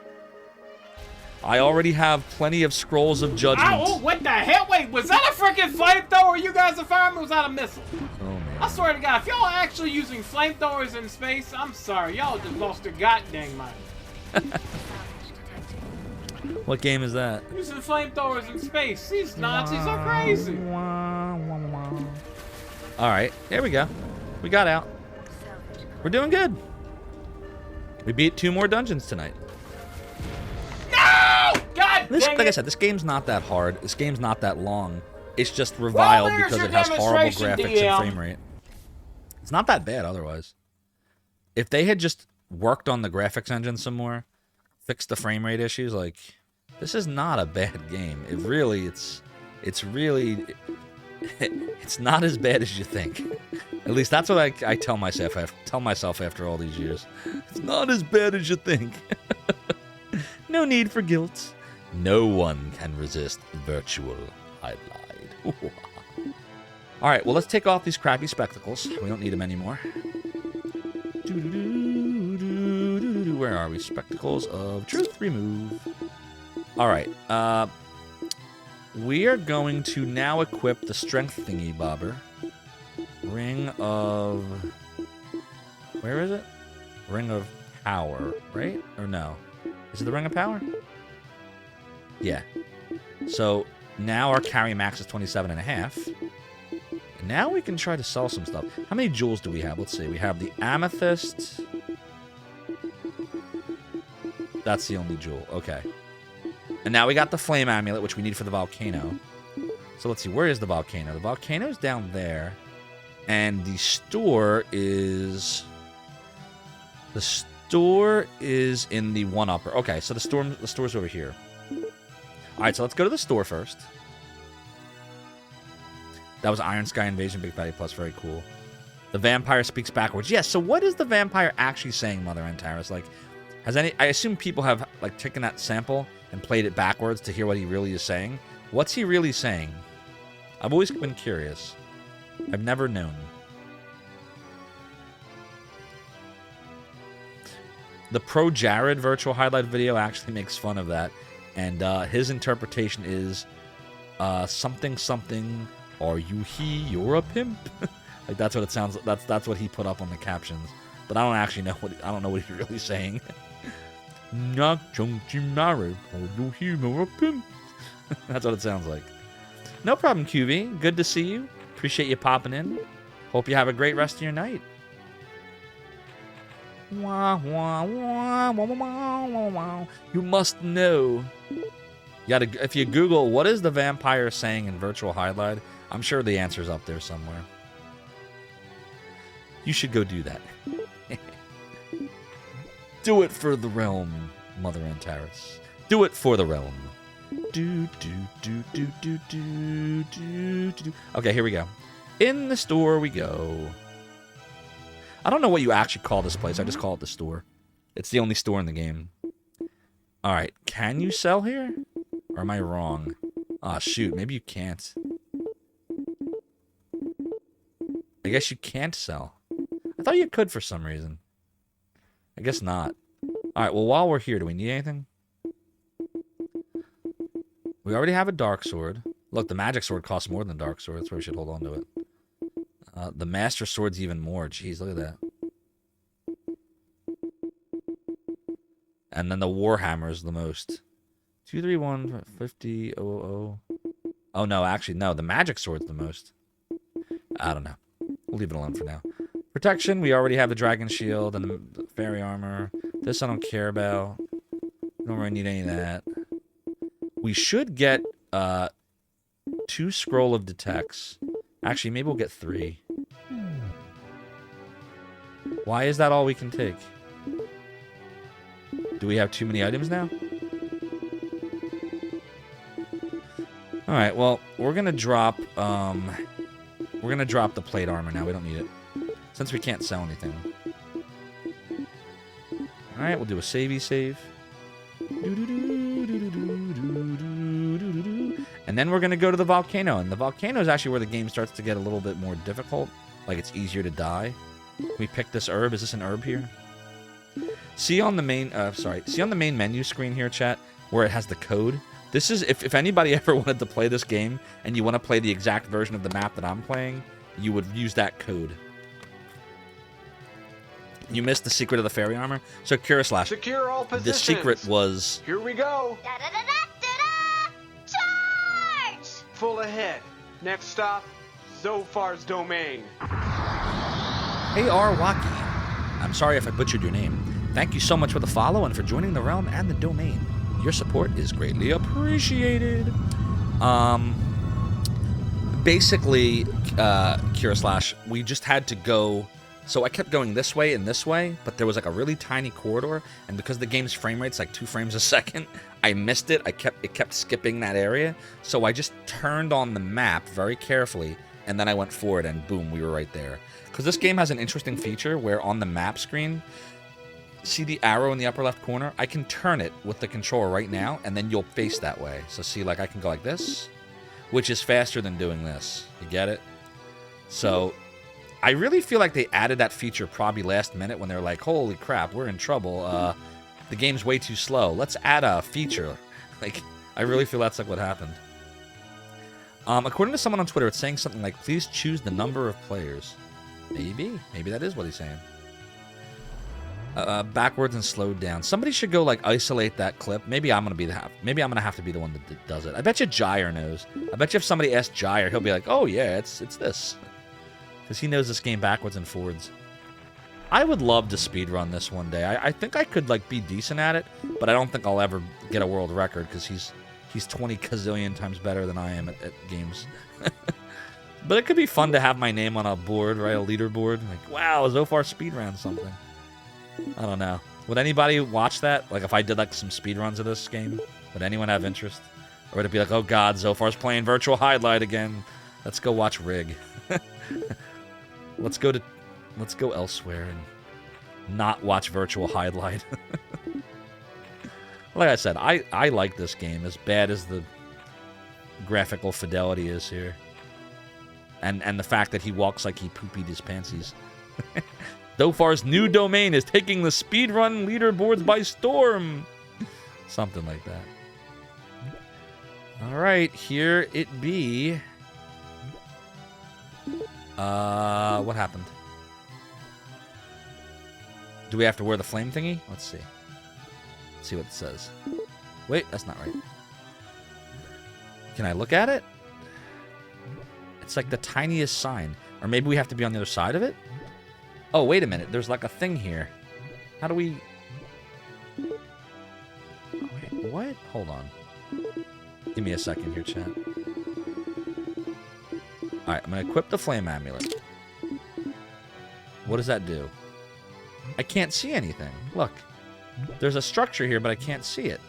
I already have plenty of scrolls of judgment. Oh, what the hell? Wait, was that a freaking flamethrower you guys are firing, or was that a missile? Oh, man. I swear to God, if y'all are actually using flamethrowers in space, I'm sorry. Y'all just lost your goddamn mind. What game is that? Using flamethrowers in space. These Nazis are crazy. Alright, there we go. We got out. We're doing good. We beat 2 more dungeons tonight. No! God dang Like I it. said, this game's not that hard. This game's not that long. It's just reviled Well, there's because your it has horrible demonstration, graphics DM. and frame rate. It's not that bad otherwise. If they had just worked on the graphics engine some more, fixed the frame rate issues, like, this is not a bad game. It's not as bad as you think. At least that's what I tell myself. After all these years. It's not as bad as you think. No need for guilt. No one can resist virtual Hydlide. All right, well, let's take off these crappy spectacles. We don't need them anymore. Where are we? Spectacles of Truth remove. All right. We are going to now equip the strength thingy bobber. Ring of... Where is it? Ring of Power, right? Or no? Is it the Ring of Power? Yeah. So, Now our carry max is 27.5. Now we can try to sell some stuff. How many jewels do we have? Let's see. We have the amethyst. That's the only jewel. Okay. And now we got the flame amulet, which we need for the volcano. So let's see. Where is the volcano? The volcano is down there. And the store is... The store is in the one-upper. Okay, so the store's over here. All right, so let's go to the store first. That was Iron Sky Invasion, Big Fatty Plus. Very cool. The vampire speaks backwards. Yes, so what is the vampire actually saying, Mother Antares? Like, I assume people have, like, taken that sample and played it backwards to hear what he really is saying. What's he really saying? I've always been curious. I've never known. The Pro Jared virtual highlight video actually makes fun of that. And his interpretation is something, are you he, you're a pimp? Like, that's what it sounds like. That's what he put up on the captions. But I don't actually know I don't know what he's really saying. Not junky married, are you he, you're a pimp? That's what it sounds like. No problem, QV. Good to see you. Appreciate you popping in. Hope you have a great rest of your night. Wah, wah, wah, wah, wah, wah, wah. You must know. If you Google what is the vampire saying in virtual highlight, I'm sure the answer's up there somewhere. You should go do that. Do it for the realm, Mother Antares. Do it for the realm. Do. Okay, here we go. In the store we go. I don't know what you actually call this place. I just call it the store. It's the only store in the game. All right, can you sell here? Or am I wrong? Ah, shoot, maybe you can't. I guess you can't sell. I thought you could for some reason. I guess not. All right, well, while we're here, do we need anything? We already have a dark sword. Look, the magic sword costs more than dark sword. That's why we should hold on to it. The master sword's even more. Jeez, look at that. And then the warhammer is the most. 231 50 000. Oh no, actually no. The magic sword's the most. I don't know. We'll leave it alone for now. Protection. We already have the dragon shield and the fairy armor. This I don't care about. Don't really need any of that. We should get 2 scroll of detects. Actually, maybe we'll get 3. Why is that all we can take? Do we have too many items now? All right, well, we're gonna drop the plate armor now. We don't need it since we can't sell anything. All right, we'll do a savey save. And then we're gonna go to the volcano, and the volcano is actually where the game starts to get a little bit more difficult. Like, it's easier to die. Can we pick this herb? Is this an herb here? See on the main menu screen here, chat, where it has the code. This is, if anybody ever wanted to play this game and you want to play the exact version of the map that I'm playing, you would use that code. You missed the secret of the fairy armor. So Slash, Secure all positions. the secret was... Here we go. Charge! Full ahead. Next stop, Zophar's domain. Hey, Waki. I'm sorry if I butchered your name. Thank you so much for the follow and for joining the realm and the domain. Your support is greatly appreciated. Basically, Slash, we just had to go... So I kept going this way and this way, but there was like a really tiny corridor, and because the game's frame rate's like 2 frames a second, I missed it. It kept skipping that area, so I just turned on the map very carefully, and then I went forward, and boom, we were right there. Because this game has an interesting feature where on the map screen, see the arrow in the upper left corner? I can turn it with the controller right now, and then you'll face that way. So see, like, I can go like this, which is faster than doing this. You get it? So I really feel like they added that feature probably last minute when they're like, holy crap, we're in trouble. The game's way too slow. Let's add a feature. Like, I really feel that's like what happened. According to someone on Twitter, it's saying something like, please choose the number of players. Maybe that is what he's saying. Backwards and slowed down. Somebody should go like isolate that clip. Maybe I'm gonna have to be the one that does it. I bet you Gyre knows. I bet you if somebody asks Gyre, he'll be like, "Oh yeah, it's this," because he knows this game backwards and forwards. I would love to speedrun this one day. I think I could like be decent at it, but I don't think I'll ever get a world record because he's 20 gazillion times better than I am at games. But it could be fun to have my name on a board, right? A leaderboard. Like, wow, Zophar speedran something. I don't know. Would anybody watch that? Like, if I did like some speedruns of this game, would anyone have interest? Or would it be like, oh god, Zophar's playing virtual Hydlide again. Let's go watch Rig. Let's go elsewhere and not watch virtual Hydlide. Like I said, I like this game as bad as the graphical fidelity is here. And the fact that he walks like he poopied his pantsies. Zophar's new domain is taking the speedrun leaderboards by storm. Something like that. Alright, here it be. What happened? Do we have to wear the flame thingy? Let's see. Let's see what it says. Wait, that's not right. Can I look at it? It's like the tiniest sign. Or maybe we have to be on the other side of it? Oh, wait a minute. There's like a thing here. How do we... Wait, what? Hold on. Give me a second here, chat. Alright, I'm going to equip the flame amulet. What does that do? I can't see anything. Look. There's a structure here, but I can't see it.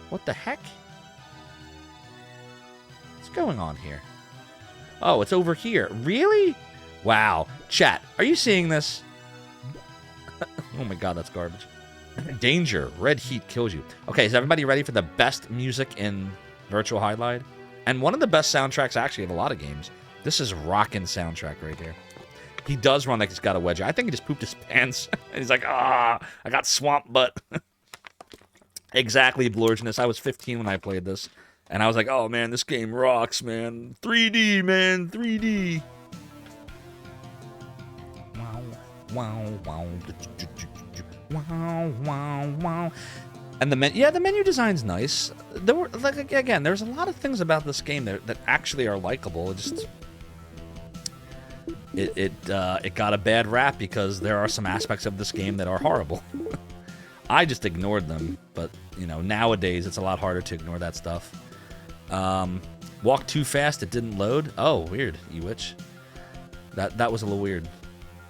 What the heck? What's going on here? Oh, it's over here. Really? Wow. Chat, are you seeing this? Oh my god, that's garbage. Danger. Red heat kills you. Okay, is everybody ready for the best music in Virtual Hydlide? And one of the best soundtracks, actually, of a lot of games. This is rockin' soundtrack right here. He does run like he's got a wedgie. I think he just pooped his pants. And he's like, I got swamp butt. Exactly, Blorginus. I was 15 when I played this. And I was like, oh, man, this game rocks, man. 3D, man. 3D. Wow, wow, wow. Wow, wow, wow. And the menu design's nice. There were, like, again, there's a lot of things about this game that actually are likable. It got a bad rap because there are some aspects of this game that are horrible. I just ignored them, but you know, nowadays it's a lot harder to ignore that stuff. Walk too fast, it didn't load. Oh, weird, Ewitch. That was a little weird.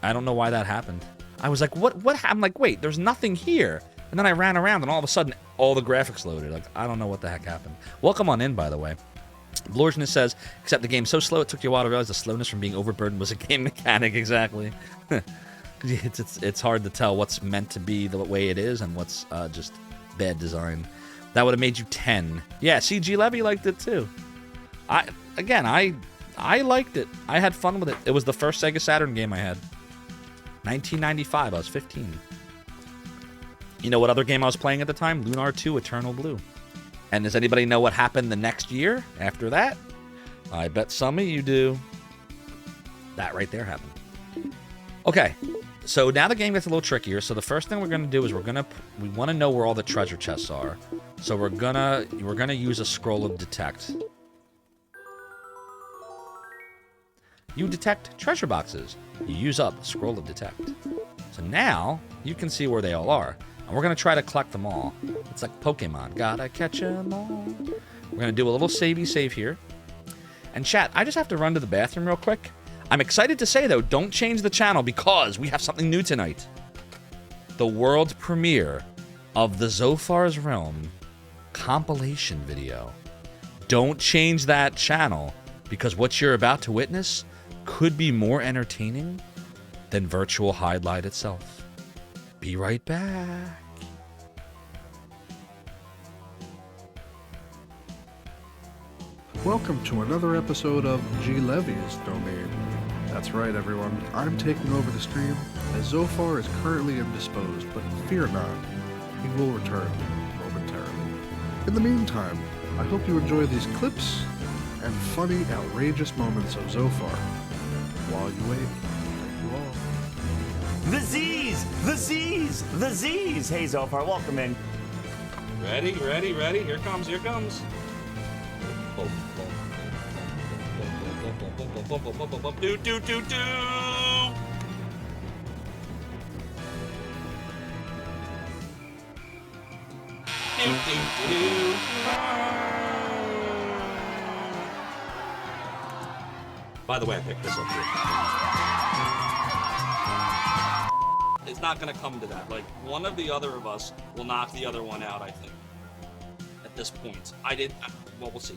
I don't know why that happened. I was like, what happened? I'm like, wait, there's nothing here. And then I ran around and all of a sudden all the graphics loaded. Like, I don't know what the heck happened. Welcome on in, by the way. Blorginus says, except the game's so slow it took you a while to realize the slowness from being overburdened was a game mechanic. Exactly. It's hard to tell what's meant to be the way it is and what's just bad design. That would have made you 10. Yeah, CG Levy liked it too. I liked it. I had fun with it. It was the first Sega Saturn game I had. 1995. I was 15. You know what other game I was playing at the time? Lunar 2 Eternal Blue. And does anybody know what happened the next year after that? I bet some of you do. That right there happened. Okay, so now the game gets a little trickier. So the first thing we're gonna do is we want to know where all the treasure chests are. So we're gonna use a scroll of detect. You detect treasure boxes. You use up scroll of detect. So now you can see where they all are. And we're going to try to collect them all. It's like Pokemon. Gotta catch them all. We're going to do a little save here. And chat, I just have to run to the bathroom real quick. I'm excited to say, though, don't change the channel because we have something new tonight. The world premiere of the Zophar's Realm compilation video. Don't change that channel because what you're about to witness could be more entertaining than Virtual Hydlide itself. Be right back. Welcome to another episode of G. Levy's Domain. That's right, everyone. I'm taking over the stream as Zophar is currently indisposed, but fear not, he will return momentarily. In the meantime, I hope you enjoy these clips and funny, outrageous moments of Zophar. While you wait, thank you all. The Z's! The Z's! The Z's! Hey, Zophar, welcome in. Ready, ready, ready. Here comes, here comes. Do, do, do, do. Do, do, do. By the way, I picked this up here. It's not gonna come to that. Like, one of the other of us will knock the other one out, I think. At this point. Well, we'll see.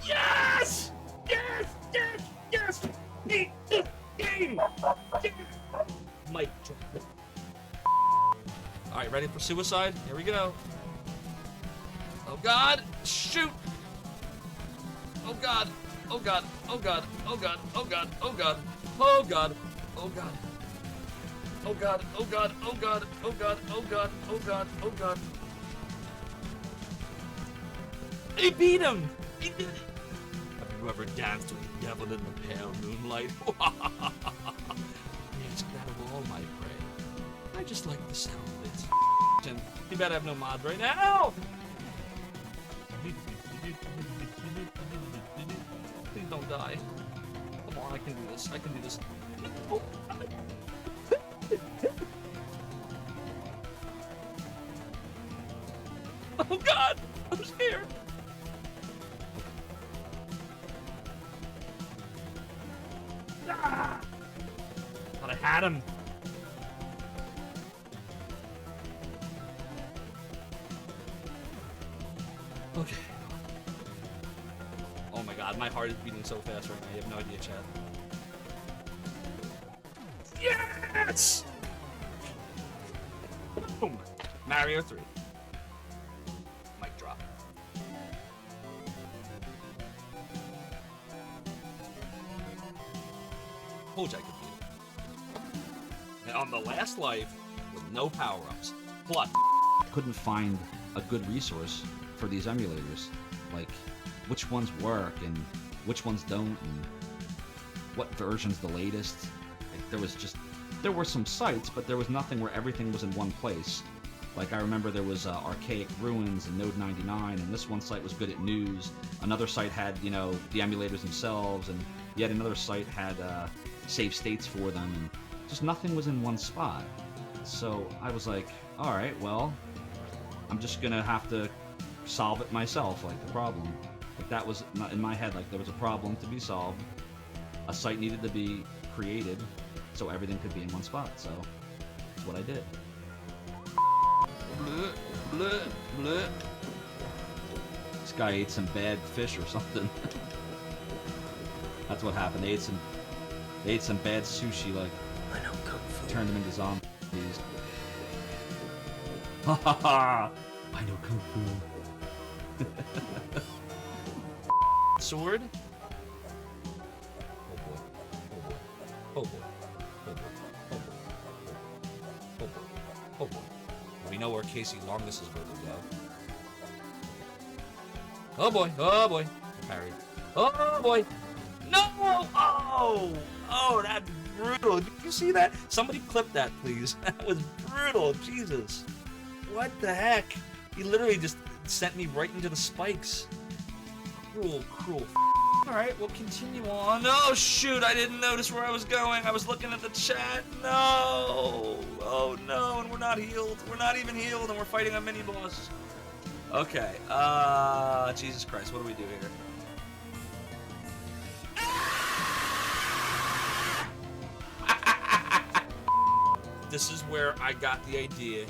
Yes! Yes! Yes! Yes! Beat this game! Mic drop. Alright, ready for suicide? Here we go. Oh god! Shoot! Oh god! Oh god! Oh god! Oh god! Oh god! Oh god! Oh god! Oh god! Oh god! Oh god! Oh god! Oh god! Oh god! Oh god! Oh god! He beat him! He did it! Have you ever danced with the devil in the pale moonlight? Yes, that of all my prey. I just like the sound of it. You better have no mod right now! Please don't die. Come on, I can do this. I can do this. Oh. Oh god! I'm scared! Ah! Thought I had him. Okay. Oh my god, my heart is beating so fast right now. You have no idea, Chad. Yes! Boom. Mario 3. Mic drop. Told you I could beat it. And on the last life, with no power-ups. Plus, couldn't find a good resource for these emulators. Like, which ones work and which ones don't, and what version's the latest. Like, there were some sites, but there was nothing where everything was in one place. Like, I remember there was Archaic Ruins and Node 99, and this one site was good at news. Another site had, you know, the emulators themselves, and yet another site had save states for them, and just nothing was in one spot. So I was like, alright, well, I'm just gonna have to solve it myself, like the problem. Like, that was not in my head, like there was a problem to be solved. A site needed to be created so everything could be in one spot, so that's what I did. Bleh, bleh, bleh. This guy ate some bad fish or something. That's what happened. They ate some bad sushi, like, I know kung fu. turned them into zombies. Ha ha ha! I know kung fu. Sword? Oh boy. Oh boy. Oh boy. Oh boy. Oh boy. Oh boy. Oh boy. Oh boy. We know where Casey Longus is going to go. Oh boy. Oh boy. Parry. Oh boy. No! Oh! Oh, that's brutal. Did you see that? Somebody clip that, please. That was brutal. Jesus. What the heck? He literally just sent me right into the spikes. Cruel, cruel. Alright, we'll continue on. Oh, shoot, I didn't notice where I was going. I was looking at the chat. No! Oh, no, and we're not healed. We're not even healed, and we're fighting a mini-boss. Okay, Jesus Christ, what do we do here? This is where I got the idea.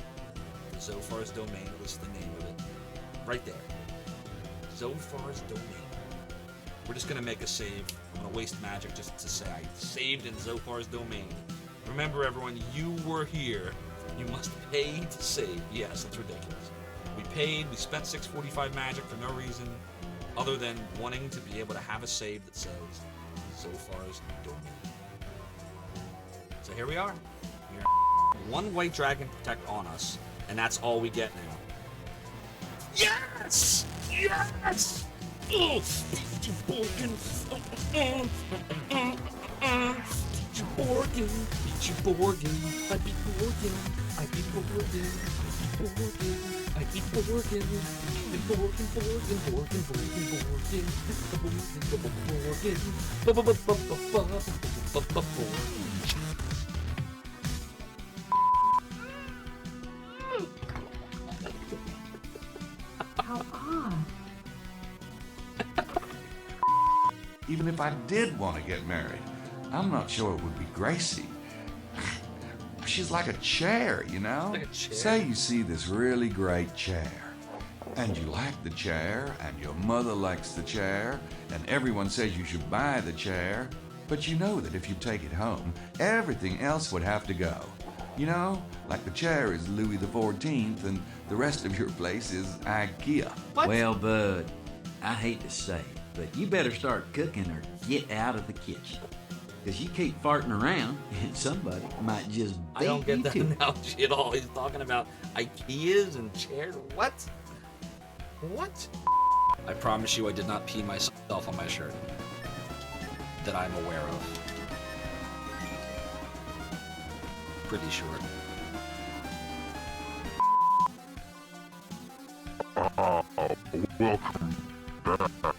Zophar's Domain was the name of it. Right there. Zophar's Domain. We're just gonna make a save. I'm gonna waste magic just to say I saved in Zophar's Domain. Remember, everyone, you were here. You must pay to save. Yes, that's ridiculous. We paid, we spent 645 magic for no reason other than wanting to be able to have a save that says Zophar's Domain. So here we are. We're in one white dragon protect on us, and that's all we get now. Yes! Yes! Oh, Peachy Borgin. Peachy Borgin. Peachy Borgin. I beat Borgin. I beat Borgin. Borgin. I beat Borgin. Borgin, Borgin, Borgin, Borgin, Borgin. Borgin. How odd. Even if I did want to get married, I'm not sure it would be Gracie. She's like a chair, you know? Like a chair? Say you see this really great chair, and you like the chair, and your mother likes the chair, and everyone says you should buy the chair, but you know that if you take it home, everything else would have to go. You know, like the chair is Louis XIV, and the rest of your place is IKEA. What? Well, Bud, I hate to say it, but you better start cooking or get out of the kitchen. Because you keep farting around, and somebody might just beat I don't get you that to it. analogy at all. He's talking about IKEAs and chairs. What? What? I promise you I did not pee myself on my shirt. That I'm aware of. Pretty sure. Welcome back.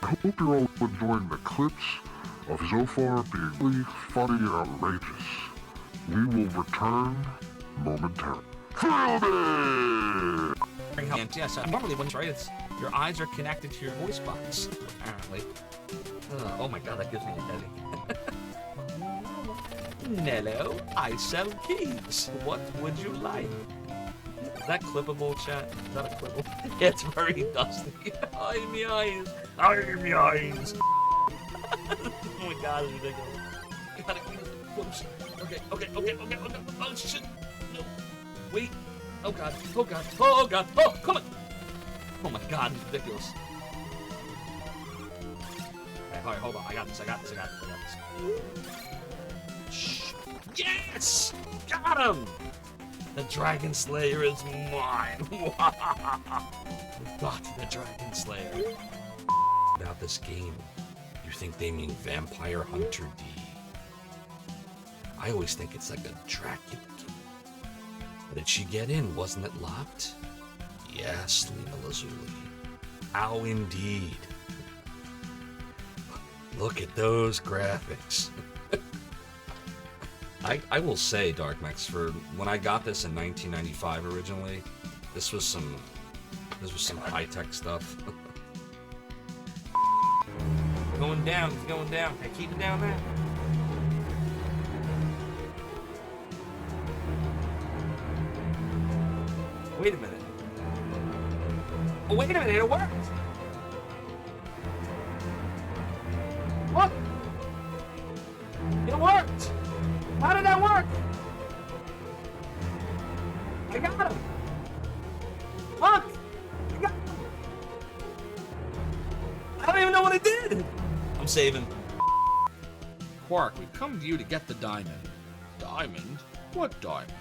I hope you're all enjoying the clips of Zophar being really funny and outrageous. We will return momentarily. Yes, normally when right, it's your eyes are connected to your voice box, apparently. Oh my god, that gives me a headache. Nello, I sell keys. What would you like? Is that clippable, chat? Is that a clippable? Yeah, it's very dusty. Eye in my eyes. Eye in my eyes. Oh my god, it's ridiculous. You gotta get close. Okay. Oh shit. No. Wait. Oh god. Oh god. Oh god. Oh, come on. Oh my god, it's ridiculous. Okay, alright, hold on. I got this. Shh. Yes! Got him! The Dragon Slayer is mine. Got the Dragon Slayer. About this game, you think they mean Vampire Hunter D? I always think it's like a Dracula game. Did she get in? Wasn't it locked? Yes, Lena Lazuli. How indeed. Look at those graphics. I will say, Darkmex, for when I got this in 1995 originally, this was some high-tech stuff. Going down, it's going down. Can I keep it down there? Wait a minute. Oh, wait a minute, it worked! Look! It worked! How did that work? I got him! Look! I got him! I don't even know what I did! I'm saving. Quark, we've come to you to get the diamond. Diamond? What diamond?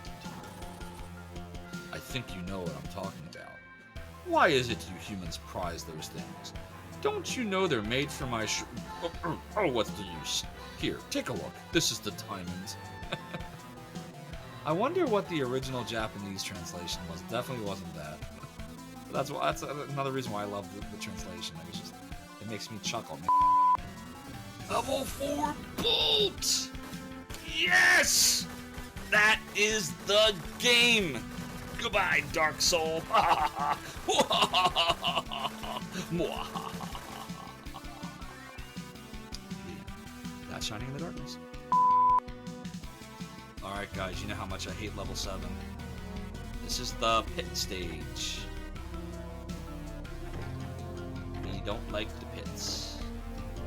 I think you know what I'm talking about. Why is it you humans prize those things? Don't you know they're made for my Oh, what's the use? Here, take a look. This is the diamond. I wonder what the original Japanese translation was. Definitely wasn't that. That's another reason why I love the translation. It makes me chuckle. Level 4 bolt! Yes! That is the game! Goodbye, Dark Soul! That's shining in the darkness. Alright guys, you know how much I hate level 7. This is the pit stage. We don't like the pits.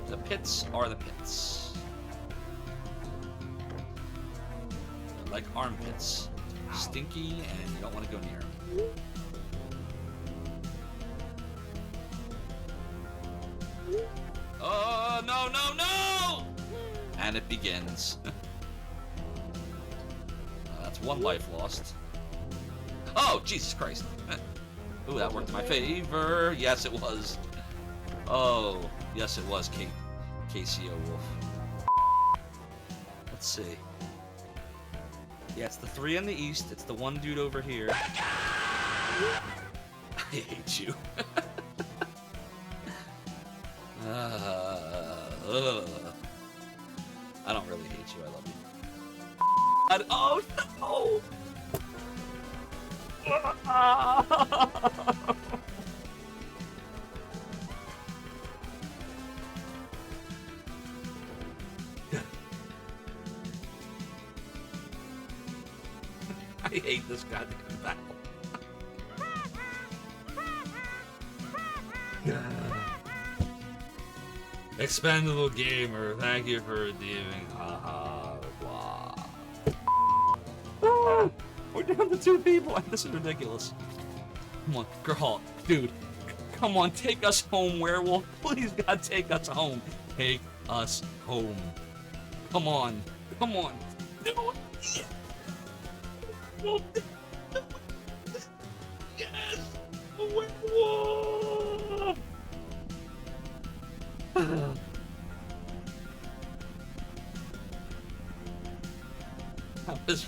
The pits are the pits. They're like armpits. Stinky, and you don't want to go near them. Oh! No, no, no! And it begins. That's one life lost. Oh, Jesus Christ. Ooh, that worked in my favor. Yes, it was. Oh, yes, it was, KCO Wolf. Let's see. Yeah, it's the 3 in the east. It's the one dude over here. I hate you. I don't really hate you. I love you. Oh, no! I hate this goddamn battle. Expendable gamer, thank you for redeeming. Blah. Ah, we're down to 2 people. This is ridiculous. Come on, girl, dude. Come on, take us home, werewolf. Please, God, take us home. Take us home. Come on. Come on. No. Yes! A werewolf! How is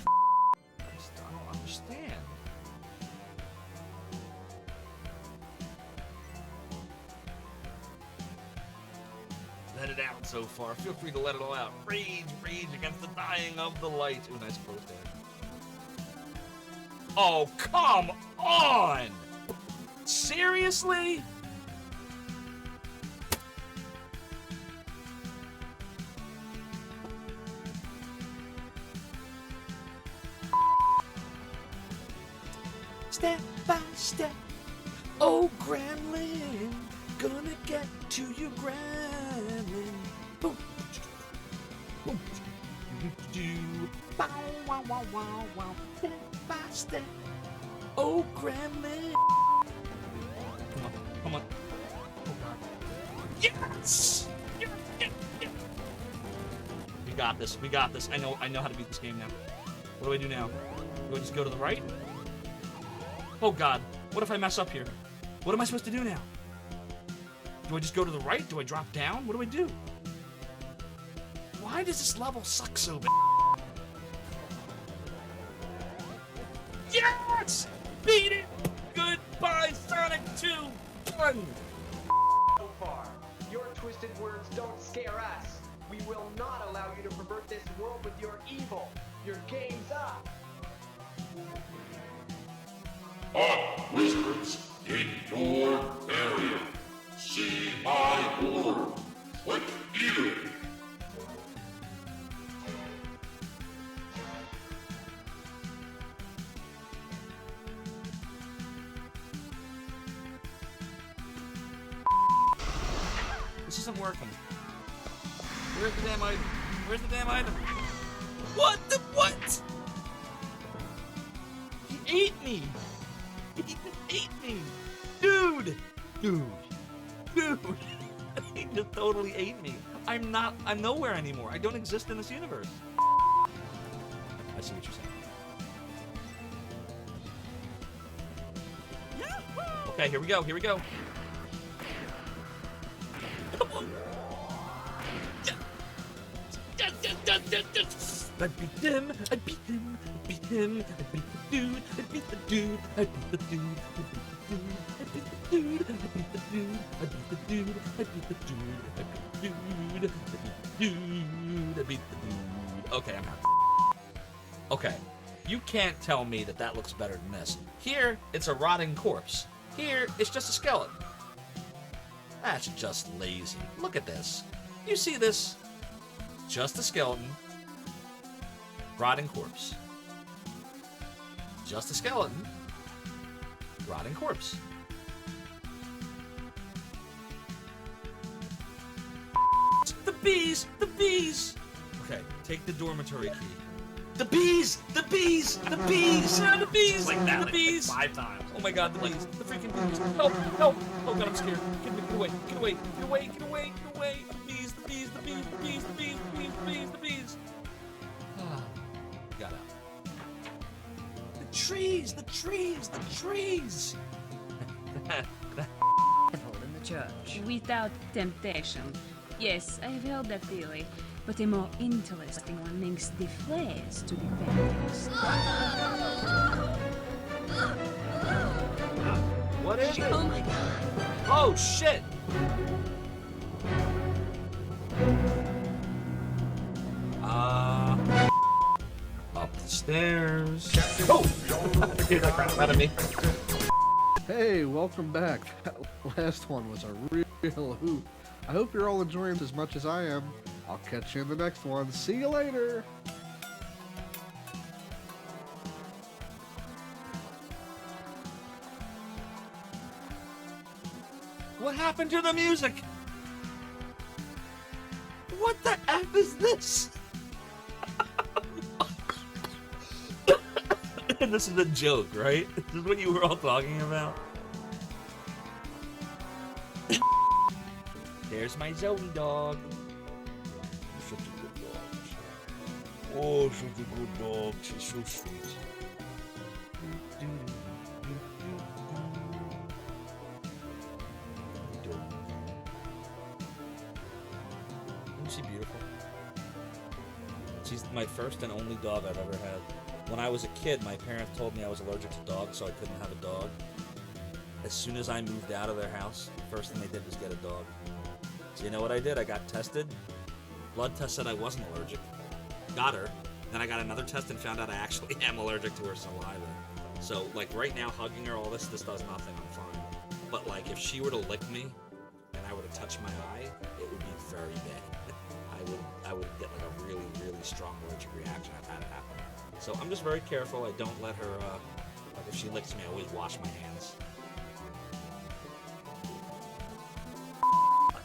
I don't understand. Let it out so far. Feel free to let it all out. Rage against the dying of the light. Ooh, nice close there. Oh, come on! Seriously? Step by step, oh gremlin, gonna get to you, gremlin. Boom, boom, do, bow, wow, wow, wow, wow. Step by step, oh gremlin. Come on. Oh God. Yes! Yes! We got this. I know how to beat this game now. What do I do now? Do I just go to the right? Oh God, what if I mess up here? What am I supposed to do now? Do I just go to the right? Do I drop down? What do I do? Why does this level suck so bad? Yes! Beat it! Goodbye, Sonic 2! Fun! So far, your twisted words don't scare us. We will not allow you to pervert this world with your evil. Your game's up. Wizards in your area. See my board. Click here. This isn't working. Where's the damn item? Where's the damn item? What the what? He ate me! He ate me! Dude! He just totally ate me. I'm nowhere anymore. I don't exist in this universe. I see what you're saying. Okay, here we go. Come on. Yes. I beat him. I beat the dude. I beat the dude. I beat the dude. I beat the dude. I beat the dude. I beat the dude. I beat the dude. I beat the dude. I beat the dude. I beat the dude. Okay, I'm happy. Okay, you can't tell me that looks better than this. Here, it's a rotting corpse. Here, it's just a skeleton. That's just lazy. Look at this. You see this? Just a skeleton. Rotting corpse. Just a skeleton. Rotting corpse. The bees! The bees! Okay, take the dormitory key. The bees! The bees! The bees! The bees! Like that, the bees! like 5 times. Oh my God, the bees! The freaking bees! Help! Help! Oh God, I'm scared! Get away! Get away! Get away! Get away! Get away! The bees! The the bees, the bees, the bees, the bees, the bees, the bees. Got out. The trees, the trees, the trees. Devil in the church. Without temptation. Yes, I have heard that theory, but a more interesting one links the flares to the vampires. What is it? Oh my god. Oh shit! Up the stairs. Oh! Get that crap out of me. Hey, welcome back. That last one was a real hoot. I hope you're all enjoying it as much as I am. I'll catch you in the next one. See you later. What happened to the music? What the F is this? And this is a joke, right? This is what you were all talking about? There's my Zoe dog. Such a good dog. Oh, such a good dog. She's so sweet. Isn't she beautiful? She's my first and only dog I've ever had. When I was a kid, my parents told me I was allergic to dogs, so I couldn't have a dog. As soon as I moved out of their house, the first thing they did was get a dog. So you know what I did? I got tested. Blood test said I wasn't allergic. Got her. Then I got another test and found out I actually am allergic to her saliva. So, like, right now, hugging her, all this does nothing. I'm fine. But, like, if she were to lick me and I were to touch my eye, it would be very bad. I would get, like, a really, really strong allergic reaction. I've had it happen. So I'm just very careful. I don't let her, like, if she licks me, I always wash my hands.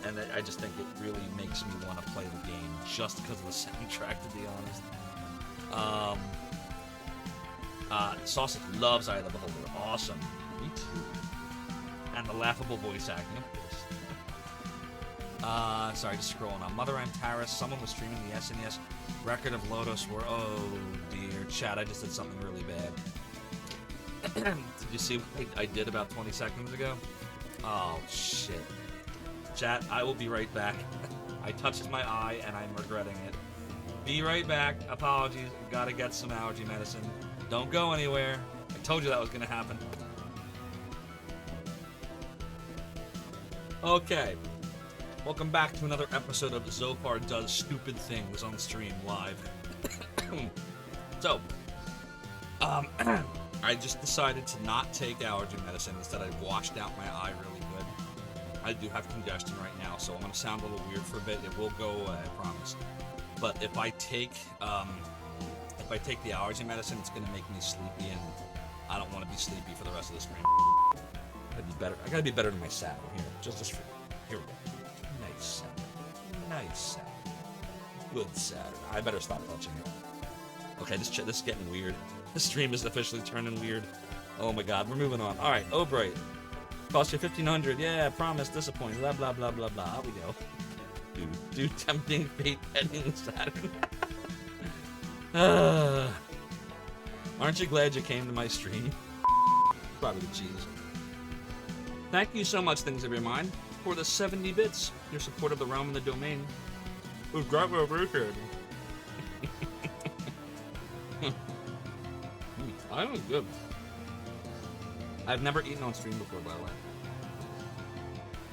And I just think it really makes me want to play the game just because of the soundtrack, to be honest. Sausage loves Eye of the Beholder. Awesome. Me too. And the laughable voice acting, of course. Sorry, just scrolling on. Mother, I'm Taris. Someone was streaming the SNES record of Lotus where, oh dear, chat, I just did something really bad. Did you see what I did about 20 seconds ago? Oh, shit. Chat, I will be right back. I touched my eye and I'm regretting it. Be right back. Apologies. Gotta get some allergy medicine. Don't go anywhere. I told you that was gonna happen. Okay. Welcome back to another episode of Zophar Does Stupid Things on stream live. So, I just decided to not take allergy medicine. Instead, I washed out my eye really good. I do have congestion right now, so I'm going to sound a little weird for a bit. It will go away, I promise. But if I take the allergy medicine, it's going to make me sleepy, and I don't want to be sleepy for the rest of the stream. I gotta be better than my Saturn here. Just for here we go. Nice Saturn. Nice Saturn. Good Saturn. I better stop touching it. Okay, this is getting weird. The stream is officially turning weird. Oh my god, we're moving on. Alright, oh bright. Cost you 1,500. Yeah, promise, disappointing. Blah, blah, blah, blah, blah. Out we go. Do tempting fate pending Saturn. Aren't you glad you came to my stream? Probably the cheese. Thank you so much, Things of Your Mind, for the 70 bits. Your support of the realm and the domain. Who's got over here? That was good. I've never eaten on stream before, by the way.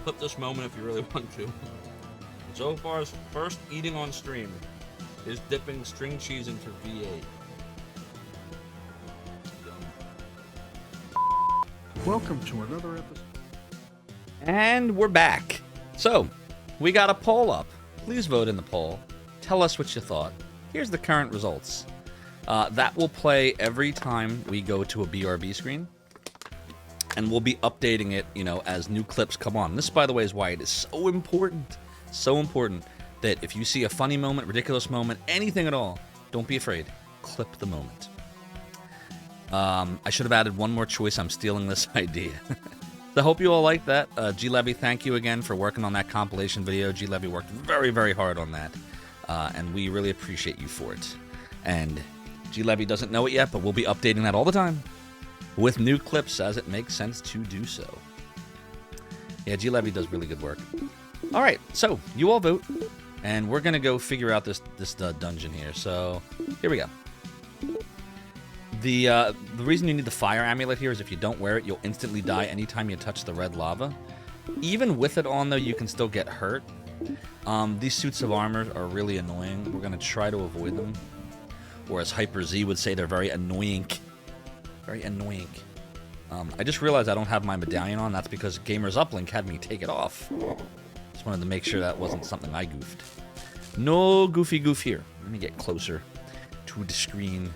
Clip this moment if you really want to. Zophar's first eating on stream is dipping string cheese into V8. Welcome to another episode. And we're back. So, we got a poll up. Please vote in the poll. Tell us what you thought. Here's the current results. That will play every time we go to a BRB screen. And we'll be updating it, as new clips come on. This, by the way, is why it is so important that if you see a funny moment, ridiculous moment, anything at all, don't be afraid. Clip the moment. I should have added one more choice. I'm stealing this idea. I hope you all like that. G Levy, thank you again for working on that compilation video. G Levy worked very, very hard on that, and we really appreciate you for it. And G Levy doesn't know it yet, but we'll be updating that all the time with new clips as it makes sense to do so. Yeah, G Levy does really good work. All right, so you all vote, and we're gonna go figure out this dungeon here. So here we go. The reason you need the fire amulet here is if you don't wear it, you'll instantly die anytime you touch the red lava. Even with it on, though, you can still get hurt. These suits of armor are really annoying. We're going to try to avoid them. Or as Hyper Z would say, they're very annoying. Very annoying. I just realized I don't have my medallion on. That's because Gamers Uplink had me take it off. Just wanted to make sure that wasn't something I goofed. No goofy goof here. Let me get closer to the screen.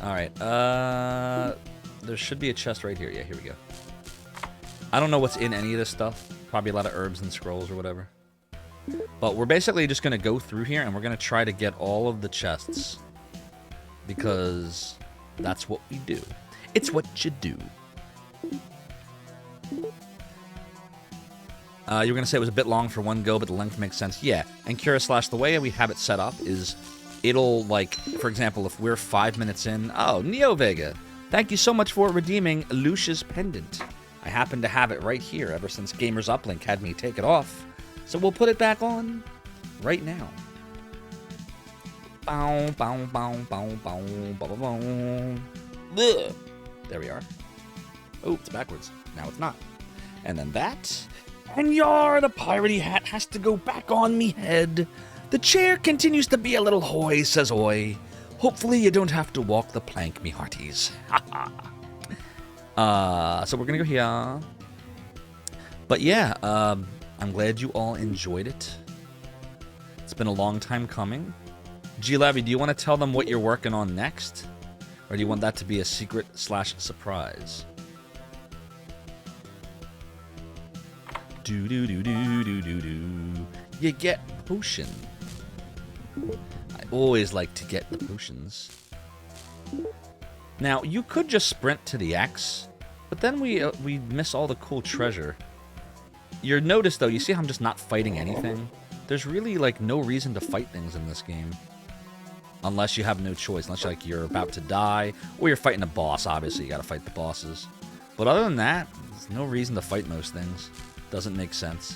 Alright, there should be a chest right here. Yeah, here we go. I don't know what's in any of this stuff. Probably a lot of herbs and scrolls or whatever. But we're basically just going to go through here and we're going to try to get all of the chests. Because that's what we do. It's what you do. You were going to say it was a bit long for one go, but the length makes sense. Yeah, and Cura/, the way we have it set up is... It'll, like, for example, if we're 5 minutes in... Oh, Neo Vega, thank you so much for redeeming Lucia's pendant. I happen to have it right here ever since Gamers Uplink had me take it off. So we'll put it back on right now. Bow, bow, bow, bow, bow, bow, bow. Ugh. There we are. Oh, it's backwards. Now it's not. And then that. And yar, the piratey hat has to go back on me head. The chair continues to be a little hoy, says Oi. Hopefully you don't have to walk the plank, me hearties. So we're gonna go here. But yeah, I'm glad you all enjoyed it. It's been a long time coming. G Levy, do you want to tell them what you're working on next? Or do you want that to be a secret/surprise? Do do do do do do do. You get potion. I always like to get the potions. Now, you could just sprint to the X, but then we miss all the cool treasure. You'll notice, though, you see how I'm just not fighting anything? There's really, like, no reason to fight things in this game. Unless you have no choice. Unless, like, you're about to die, or you're fighting a boss, obviously. You gotta fight the bosses. But other than that, there's no reason to fight most things. Doesn't make sense.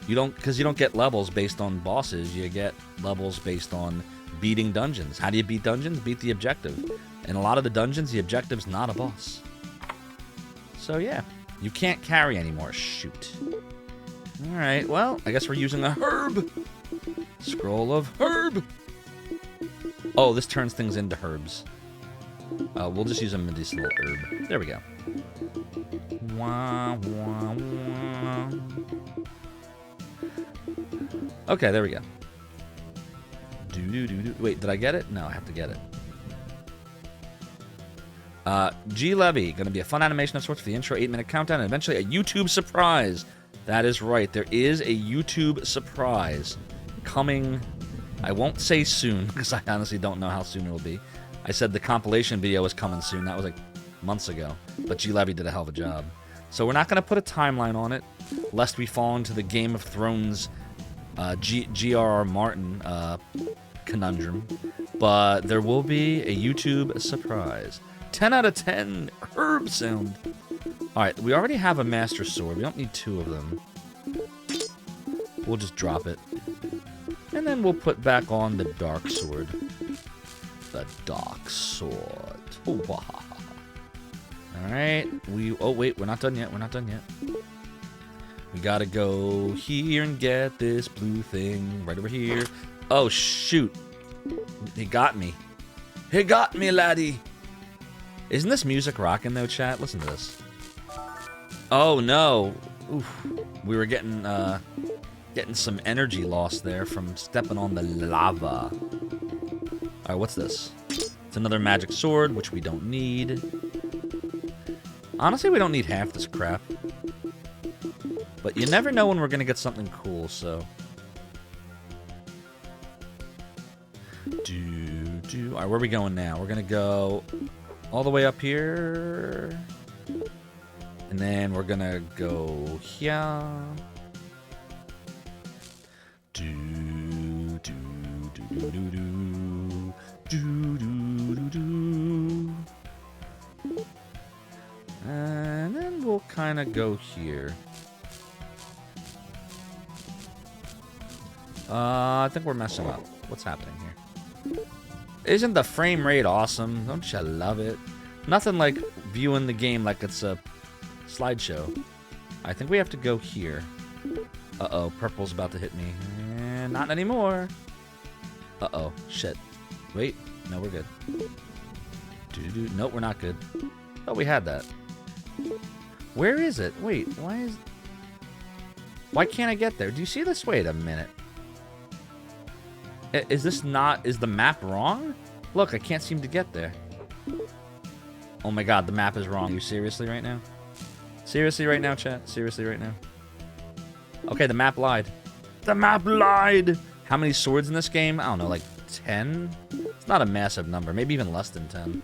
Because you don't get levels based on bosses, you get levels based on beating dungeons. How do you beat dungeons? Beat the objective. In a lot of the dungeons, the objective's not a boss. So yeah, you can't carry anymore. Shoot. Alright, well, I guess we're using a herb. Scroll of herb. Oh, this turns things into herbs. We'll just use a medicinal herb. There we go. Wah, wah, wah. Okay, there we go. Wait, did I get it? No, I have to get it. G Levy, gonna be a fun animation of sorts for the intro, 8-minute countdown, and eventually a YouTube surprise. That is right, there is a YouTube surprise coming. I won't say soon, because I honestly don't know how soon it will be. I said the compilation video was coming soon. That was like months ago. But G Levy did a hell of a job. So we're not gonna put a timeline on it, lest we fall into the Game of Thrones G.R.R. Martin conundrum, but there will be a YouTube surprise. 10 out of 10 herb sound. Alright, we already have a Master Sword. We don't need 2 of them. We'll just drop it. And then we'll put back on the Dark Sword. The Dark Sword. Alright, oh wait, we're not done yet. We're not done yet. We gotta go here and get this blue thing right over here. Oh, shoot. He got me. He got me, laddie. Isn't this music rocking, though, chat? Listen to this. Oh, no. Oof. We were getting some energy loss there from stepping on the lava. All right, what's this? It's another magic sword, which we don't need. Honestly, we don't need half this crap. But you never know when we're going to get something cool, so... Alright, where are we going now? We're going to go all the way up here. And then we're gonna go here. Do do do do do do do do do do. And then we'll kind of go here. I think we're messing up. What's happening here? Isn't the frame rate awesome? Don't you love it? Nothing like viewing the game like it's a slideshow. I think we have to go here. Uh-oh, purple's about to hit me. And not anymore. Uh-oh, shit. Wait, no, we're good. Nope, we're not good. Oh, we had that. Where is it? Wait, why can't I get there? Do you see this? Wait a minute. Is the map wrong? Look, I can't seem to get there. Oh my god, the map is wrong. You seriously right now? Seriously right now, chat? Seriously right now? Okay, the map lied. The map lied! How many swords in this game? I don't know, like 10? It's not a massive number. Maybe even less than 10.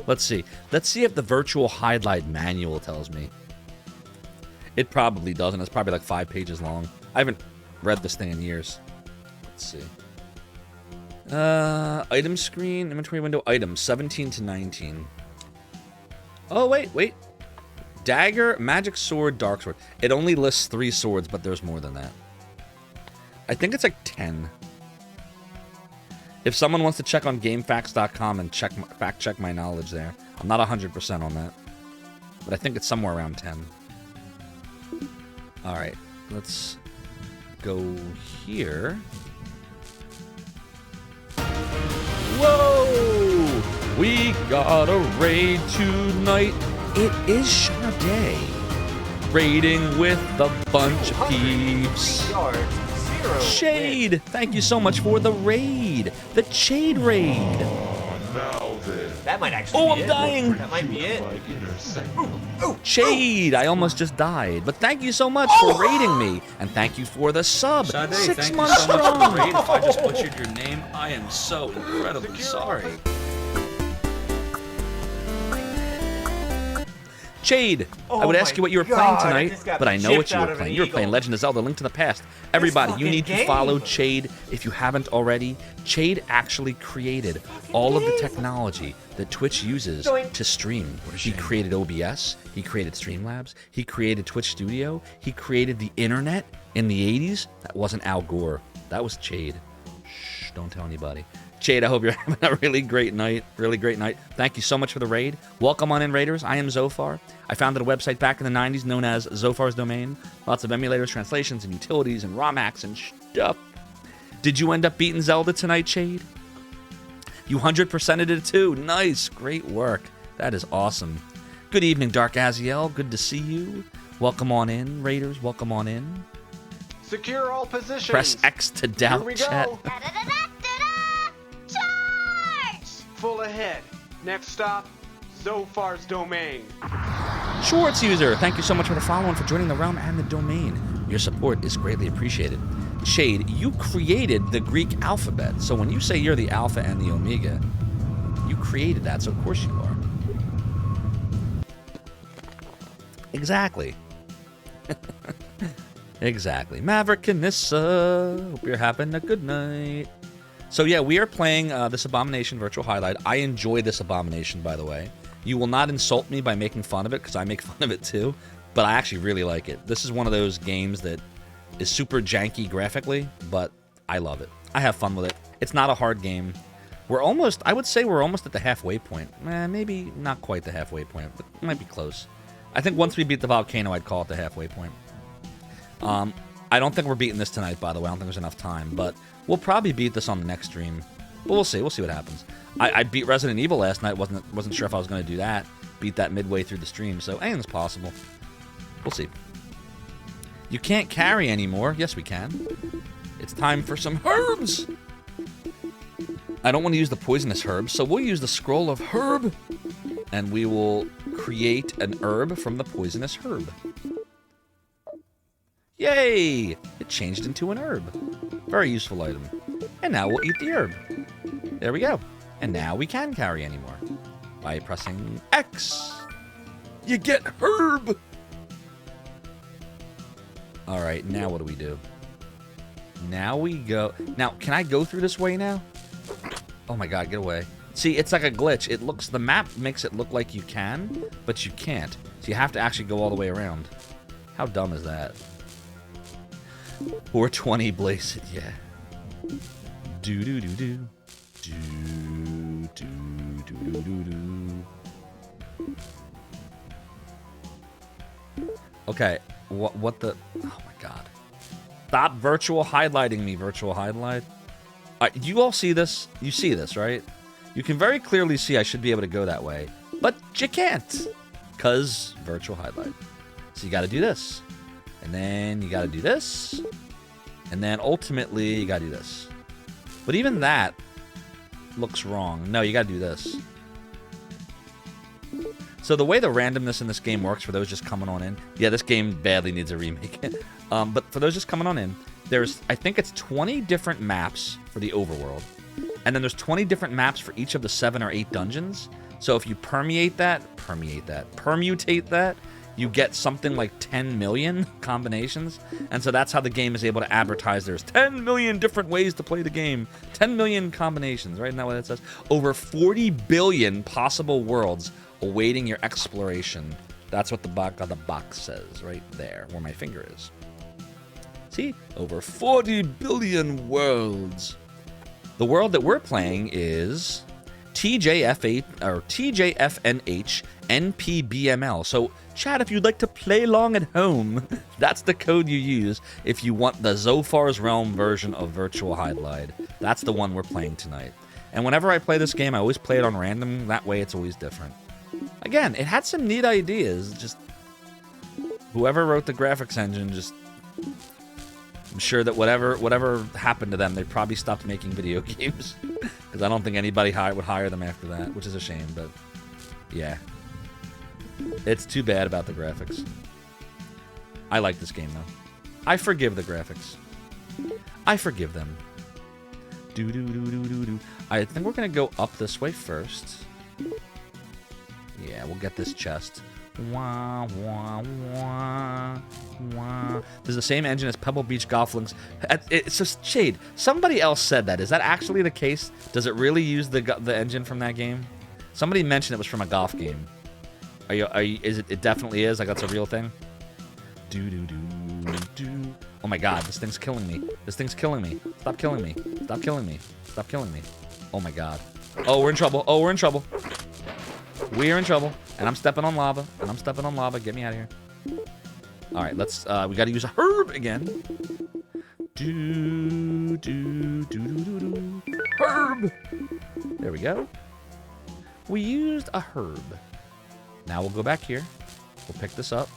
Let's see. Let's see if the virtual Hydlide manual tells me. It probably doesn't. It's probably like 5 pages long. I haven't read this thing in years. Let's see. Item screen, inventory window, items, 17 to 19. Oh, wait. Dagger, magic sword, dark sword. It only lists 3 swords, but there's more than that. I think it's like 10. If someone wants to check on GameFAQs.com and fact check my knowledge there, I'm not 100% on that, but I think it's somewhere around 10. All right, let's go here. Whoa! We got a raid tonight. It is Sade. Raiding with a bunch of peeps. Shade! Thank you so much for the raid. The Shade raid. That might actually be I'm it. Dying. That might be it. Shade! I almost just died. But thank you so much for raiding me. And thank you for the sub. Sade, 6 thank months you so strong. much for the raid. If I just butchered your name, I am so incredibly sorry. Shade, I would ask you what you were playing tonight, but I know what you were playing. You were playing Legend of Zelda: Link to the Past. Everybody, you need to follow Shade if you haven't already. Shade actually created all of the technology that Twitch uses to stream. He created OBS, he created Streamlabs, he created Twitch Studio, he created the internet in the 80s. That wasn't Al Gore, that was Shade. Shh, don't tell anybody. Shade, I hope you're having a really great night. Thank you so much for the raid. Welcome on in, Raiders. I am Zophar. I founded a website back in the 90s known as Zophar's Domain. Lots of emulators, translations, and utilities, and ROM hacks and stuff. Did you end up beating Zelda tonight, Shade? You 100%ed it too. Nice. Great work. That is awesome. Good evening, Dark Aziel. Good to see you. Welcome on in, Raiders. Welcome on in. Secure all positions. Press X to doubt Here we chat. go. Full ahead. Next stop, Zophar's Domain. Schwartz user, thank you so much for the follow and for joining the realm and the domain. Your support is greatly appreciated. Shade, you created the Greek alphabet, so when you say you're the Alpha and the Omega, you created that, so of course you are. Exactly. Exactly. Maverick and Nissa, hope you're having a good night. So yeah, we are playing this Abomination Virtual Hydlide. I enjoy this Abomination, by the way. You will not insult me by making fun of it, because I make fun of it too, but I actually really like it. This is one of those games that is super janky graphically, but I love it. I have fun with it. It's not a hard game. I would say we're almost at the halfway point. Maybe not quite the halfway point, but it might be close. I think once we beat the volcano, I'd call it the halfway point. I don't think we're beating this tonight, by the way. I don't think there's enough time, but we'll probably beat this on the next stream. But we'll see. We'll see what happens. I beat Resident Evil last night. Wasn't sure if I was going to do that. Beat that midway through the stream, so anything's possible. We'll see. You can't carry anymore. Yes, we can. It's time for some herbs. I don't want to use the poisonous herb, so we'll use the scroll of herb, and we will create an herb from the poisonous herb. Yay! It changed into an herb. Very useful item. And now we'll eat the herb. There we go. And now we can carry anymore by pressing X. You get herb! Alright, now what do we do? Now we go... Now, can I go through this way now? Oh my god, get away. See, it's like a glitch. It looks... The map makes it look like you can, but you can't. So you have to actually go all the way around. How dumb is that? 420 blaze it, yeah. Do-do-do-do. Do-do-do-do-do. Okay, what the... Oh my god. Stop virtual highlighting me, virtual highlight. You all see this? You see this, right? You can very clearly see I should be able to go that way, but you can't, because virtual highlight. So you got to do this, and then you got to do this, and then ultimately you got to do this. But even that looks wrong. No, you got to do this. So the way the randomness in this game works, for those just coming on in, yeah, this game badly needs a remake. But for those just coming on in, there's, I think it's 20 different maps for the overworld. And then there's 20 different maps for each of the 7 or 8 dungeons. So if you permutate that, you get something like 10 million combinations. And so that's how the game is able to advertise there's 10 million different ways to play the game. 10 million combinations, right? Isn't that what it says? Over 40 billion possible worlds awaiting your exploration. That's what the back of the box says, right there, where my finger is. See? Over 40 billion worlds. The world that we're playing is TJF8 or TJFNH NPBML. So, chat, if you'd like to play along at home, that's the code you use if you want the Zophar's Realm version of Virtual Hydlide. That's the one we're playing tonight. And whenever I play this game, I always play it on random. That way, it's always different. Again, it had some neat ideas. Just whoever wrote the graphics engine, just I'm sure that whatever happened to them, they probably stopped making video games because I don't think anybody would hire them after that, which is a shame. But yeah, it's too bad about the graphics. I like this game though. I forgive the graphics. I forgive them. Do do do do do do. I think we're gonna go up this way first. Yeah, we'll get this chest. Wah, wah, wah, wah. This is the same engine as Pebble Beach Golf Links. It's just Shade. Somebody else said that. Is that actually the case? Does it really use the engine from that game? Somebody mentioned it was from a golf game. Are you? Is it? It definitely is. Like that's a real thing. Do do do do. Oh my God! This thing's killing me. This thing's killing me. Stop killing me. Stop killing me. Stop killing me. Oh my God. Oh, we're in trouble. Oh, we're in trouble. We're in trouble. And I'm stepping on lava. And I'm stepping on lava. Get me out of here. Alright, let's we gotta use a herb again. Do do do do do do. Herb! There we go. We used a herb. Now we'll go back here. We'll pick this up.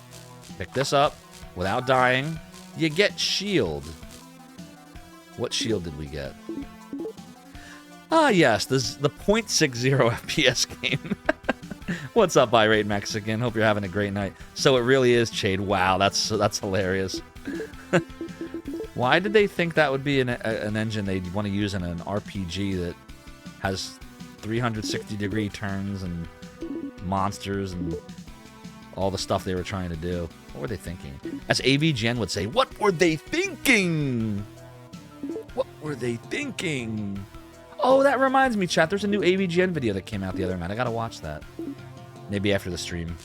Pick this up without dying. You get shield. What shield did we get? Ah, yes, this is the 0.60 FPS game. What's up, Irate Mexican? Hope you're having a great night. So it really is Chade. Wow, that's hilarious. Why did they think that would be an engine they'd want to use in an RPG that has 360-degree turns and monsters and all the stuff they were trying to do? What were they thinking? As AVGN would say, what were they thinking? What were they thinking? Oh, that reminds me, chat. There's a new AVGN video that came out the other night. I gotta watch that. Maybe after the stream.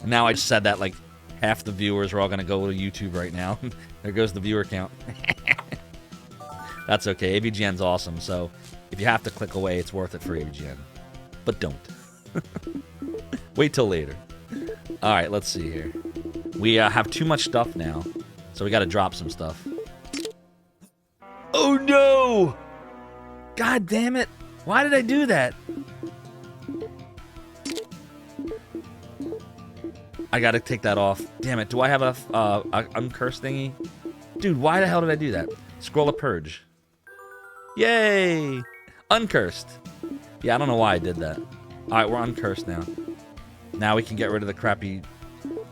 Now I just said that, like, half the viewers are all gonna go to YouTube right now. There goes the viewer count. That's okay. AVGN's awesome, so if you have to click away, it's worth it for AVGN. But don't. Wait till later. Alright, let's see here. We have too much stuff now, so we gotta drop some stuff. Oh no! God damn it! Why did I do that? I gotta take that off. Damn it! Do I have a uncurse thingy? Dude, why the hell did I do that? Scroll a purge. Yay! Uncursed. Yeah, I don't know why I did that. All right, we're uncursed now. Now we can get rid of the crappy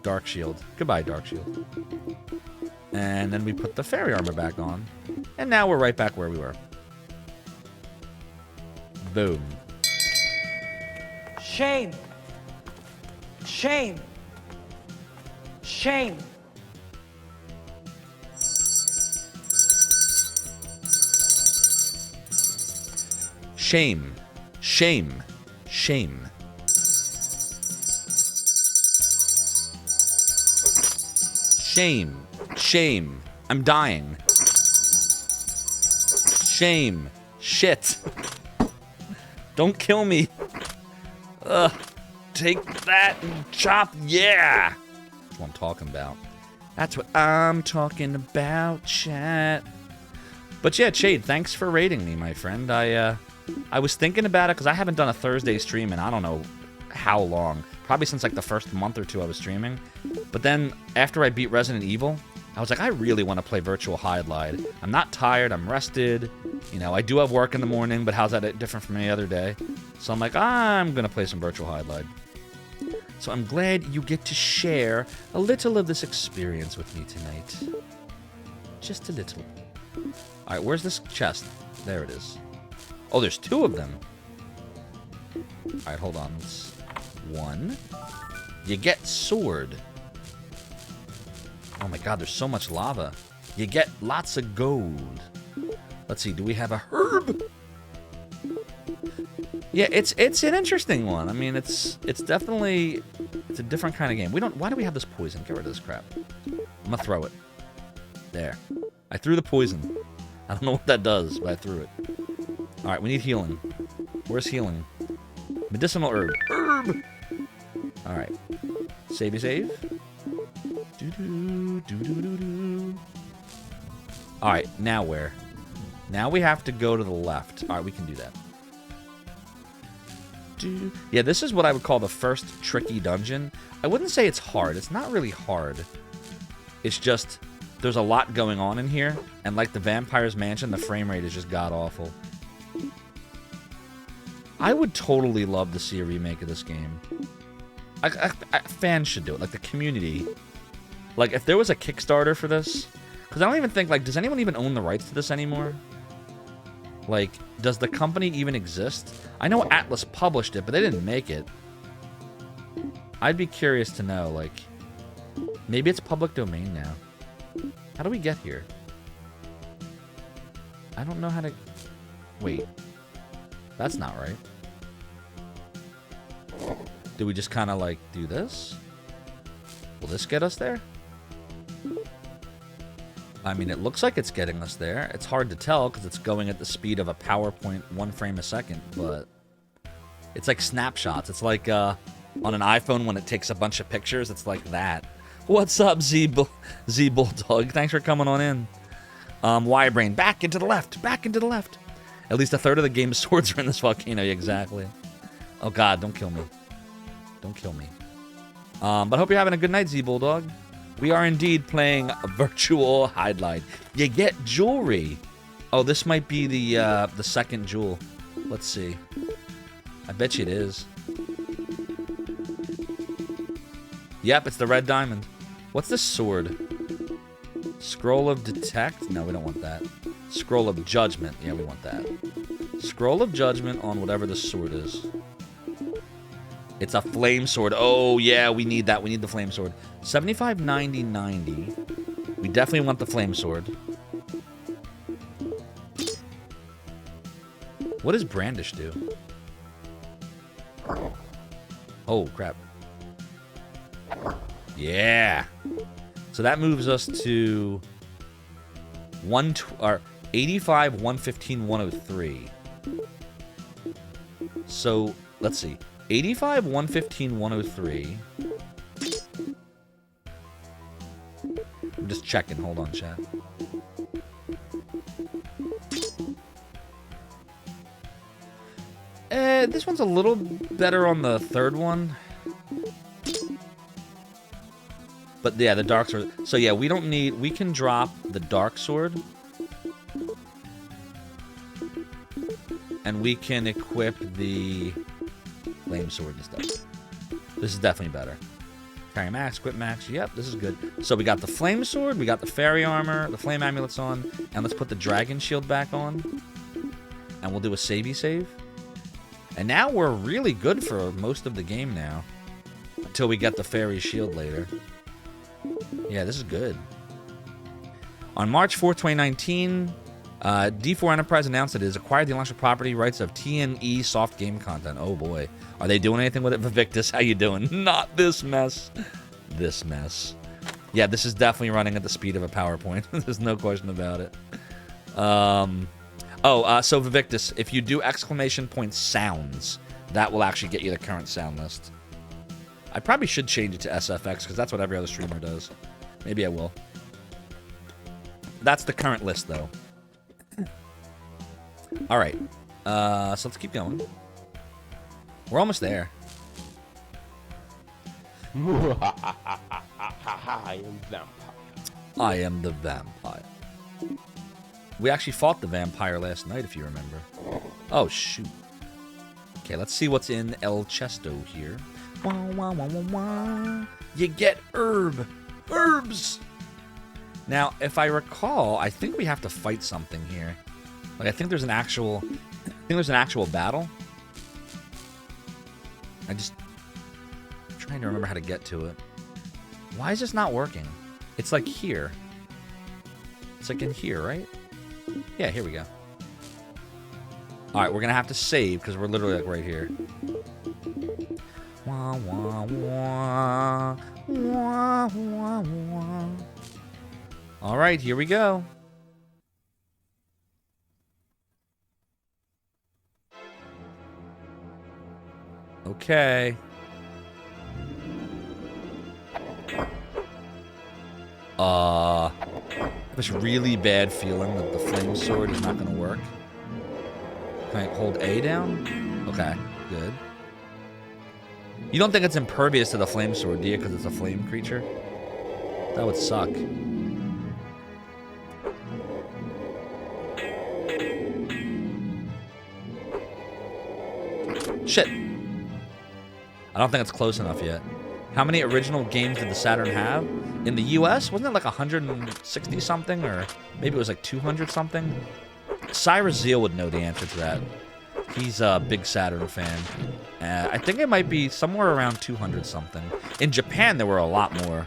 dark shield. Goodbye, dark shield. And then we put the fairy armor back on. And now we're right back where we were. Boom. Shame. Shame. Shame. Shame. Shame. Shame. Shame. Shame. I'm dying. Shame. Shit. Don't kill me. Ugh. Take that and chop. Yeah. That's what I'm talking about. That's what I'm talking about, chat. But yeah, Shade, thanks for rating me, my friend. I was thinking about it because I haven't done a Thursday stream in I don't know how long. Probably since like the first month or two I was streaming. But then after I beat Resident Evil, I was like, I really want to play Virtual Hydlide. I'm not tired, I'm rested. You know, I do have work in the morning, but how's that different from any other day? So I'm like, I'm going to play some Virtual Hydlide. So I'm glad you get to share a little of this experience with me tonight. Just a little. Alright, where's this chest? There it is. Oh, there's two of them. Alright, hold on. One. You get sword. Oh my god, there's so much lava. You get lots of gold. Let's see, do we have a herb? Yeah, it's an interesting one. I mean, it's definitely a different kind of game. Why do we have this poison? Get rid of this crap. I'm gonna throw it. There. I threw the poison. I don't know what that does, but I threw it. Alright, we need healing. Where's healing? Medicinal herb. Herb! Alright. Savey save. Alright, now where? Now we have to go to the left. Alright, we can do that. Yeah, this is what I would call the first tricky dungeon. I wouldn't say it's hard. It's not really hard. It's just, there's a lot going on in here. And like the Vampire's Mansion, the frame rate is just god-awful. I would totally love to see a remake of this game. Fans should do it. Like, the community. Like, if there was a Kickstarter for this... Because I don't even think, like, does anyone even own the rights to this anymore? Like, does the company even exist? I know Atlas published it, but they didn't make it. I'd be curious to know, like... Maybe it's public domain now. How do we get here? I don't know how to... Wait. That's not right. Do we just kind of, like, do this? Will this get us there? I mean, it looks like it's getting us there. It's hard to tell because it's going at the speed of a PowerPoint 1 frame a second, but it's like snapshots. It's like on an iPhone when it takes a bunch of pictures. It's like that. What's up, Z Bulldog? Thanks for coming on in. Y-Brain, back into the left. Back into the left. At least a third of the game's swords are in this volcano. Exactly. Oh, God, don't kill me. Don't kill me. But I hope you're having a good night, Z Bulldog. We are indeed playing Virtual Hydlide. You get jewelry. Oh, this might be the second jewel. Let's see. I bet you it is. Yep, it's the red diamond. What's this sword? Scroll of Detect? No, we don't want that. Scroll of Judgment. Yeah, we want that. Scroll of Judgment on whatever this sword is. It's a flame sword. Oh, yeah, we need that. We need the flame sword. 75, 90, 90. We definitely want the flame sword. What does Brandish do? Oh, crap. Yeah. So that moves us to 85, 115, 103. So, let's see. 85, 115, 103. I'm just checking. Hold on, chat. This one's a little better on the third one. But yeah, the dark sword. So yeah, we don't need... We can drop the dark sword. And we can equip the flame sword and stuff. This is definitely better. Carry max, equip max. Yep, this is good. So we got the flame sword, we got the fairy armor, the flame amulets on, and let's put the dragon shield back on. And we'll do a savey save. And now we're really good for most of the game now. until we get the fairy shield later. Yeah, this is good. On March 4th, 2019, D4 Enterprise announced that it has acquired the intellectual property rights of TNE soft game content. Oh boy. Are they doing anything with it? Vivictus, how you doing? Not this mess. This mess. Yeah, this is definitely running at the speed of a PowerPoint. There's no question about it. So Vivictus, if you do exclamation point sounds, that will actually get you the current sound list. I probably should change it to SFX because that's what every other streamer does. Maybe I will. That's the current list, though. All right. So let's keep going. We're almost there. I am vampire. I am the vampire. We actually fought the vampire last night, if you remember. Oh, shoot. Okay, let's see what's in El Chesto here. Wah, wah, wah, wah, wah. You get herbs. Now, if I recall, I think we have to fight something here. Like, I think there's an actual battle. I'm trying to remember how to get to it. Why is this not working? It's like here. It's like in here, right? Yeah, here we go. All right, we're gonna have to save because we're literally like right here. Wah, wah, wah. Wah, wah, wah. All right, here we go. Okay. I have this really bad feeling that the flame sword is not going to work. Can I hold A down? Okay, good. You don't think it's impervious to the flame sword, do you? Because it's a flame creature? That would suck. Shit. I don't think it's close enough yet. How many original games did the Saturn have? In the US, wasn't it like 160 something, or maybe it was like 200 something? Cyrus Zeal would know the answer to that. He's a big Saturn fan. I think it might be somewhere around 200 something. In Japan, there were a lot more.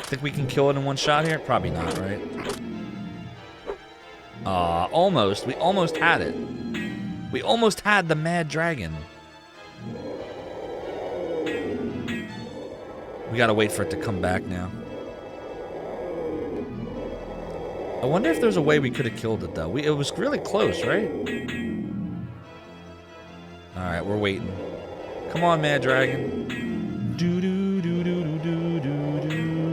Think we can kill it in one shot here? Probably not, right? Almost. We almost had it. We almost had the Mad Dragon. We gotta wait for it to come back now. I wonder if there's a way we could have killed it, though. It was really close, right? Alright, we're waiting. Come on, Mad Dragon. Do-do-do-do-do-do-do-do.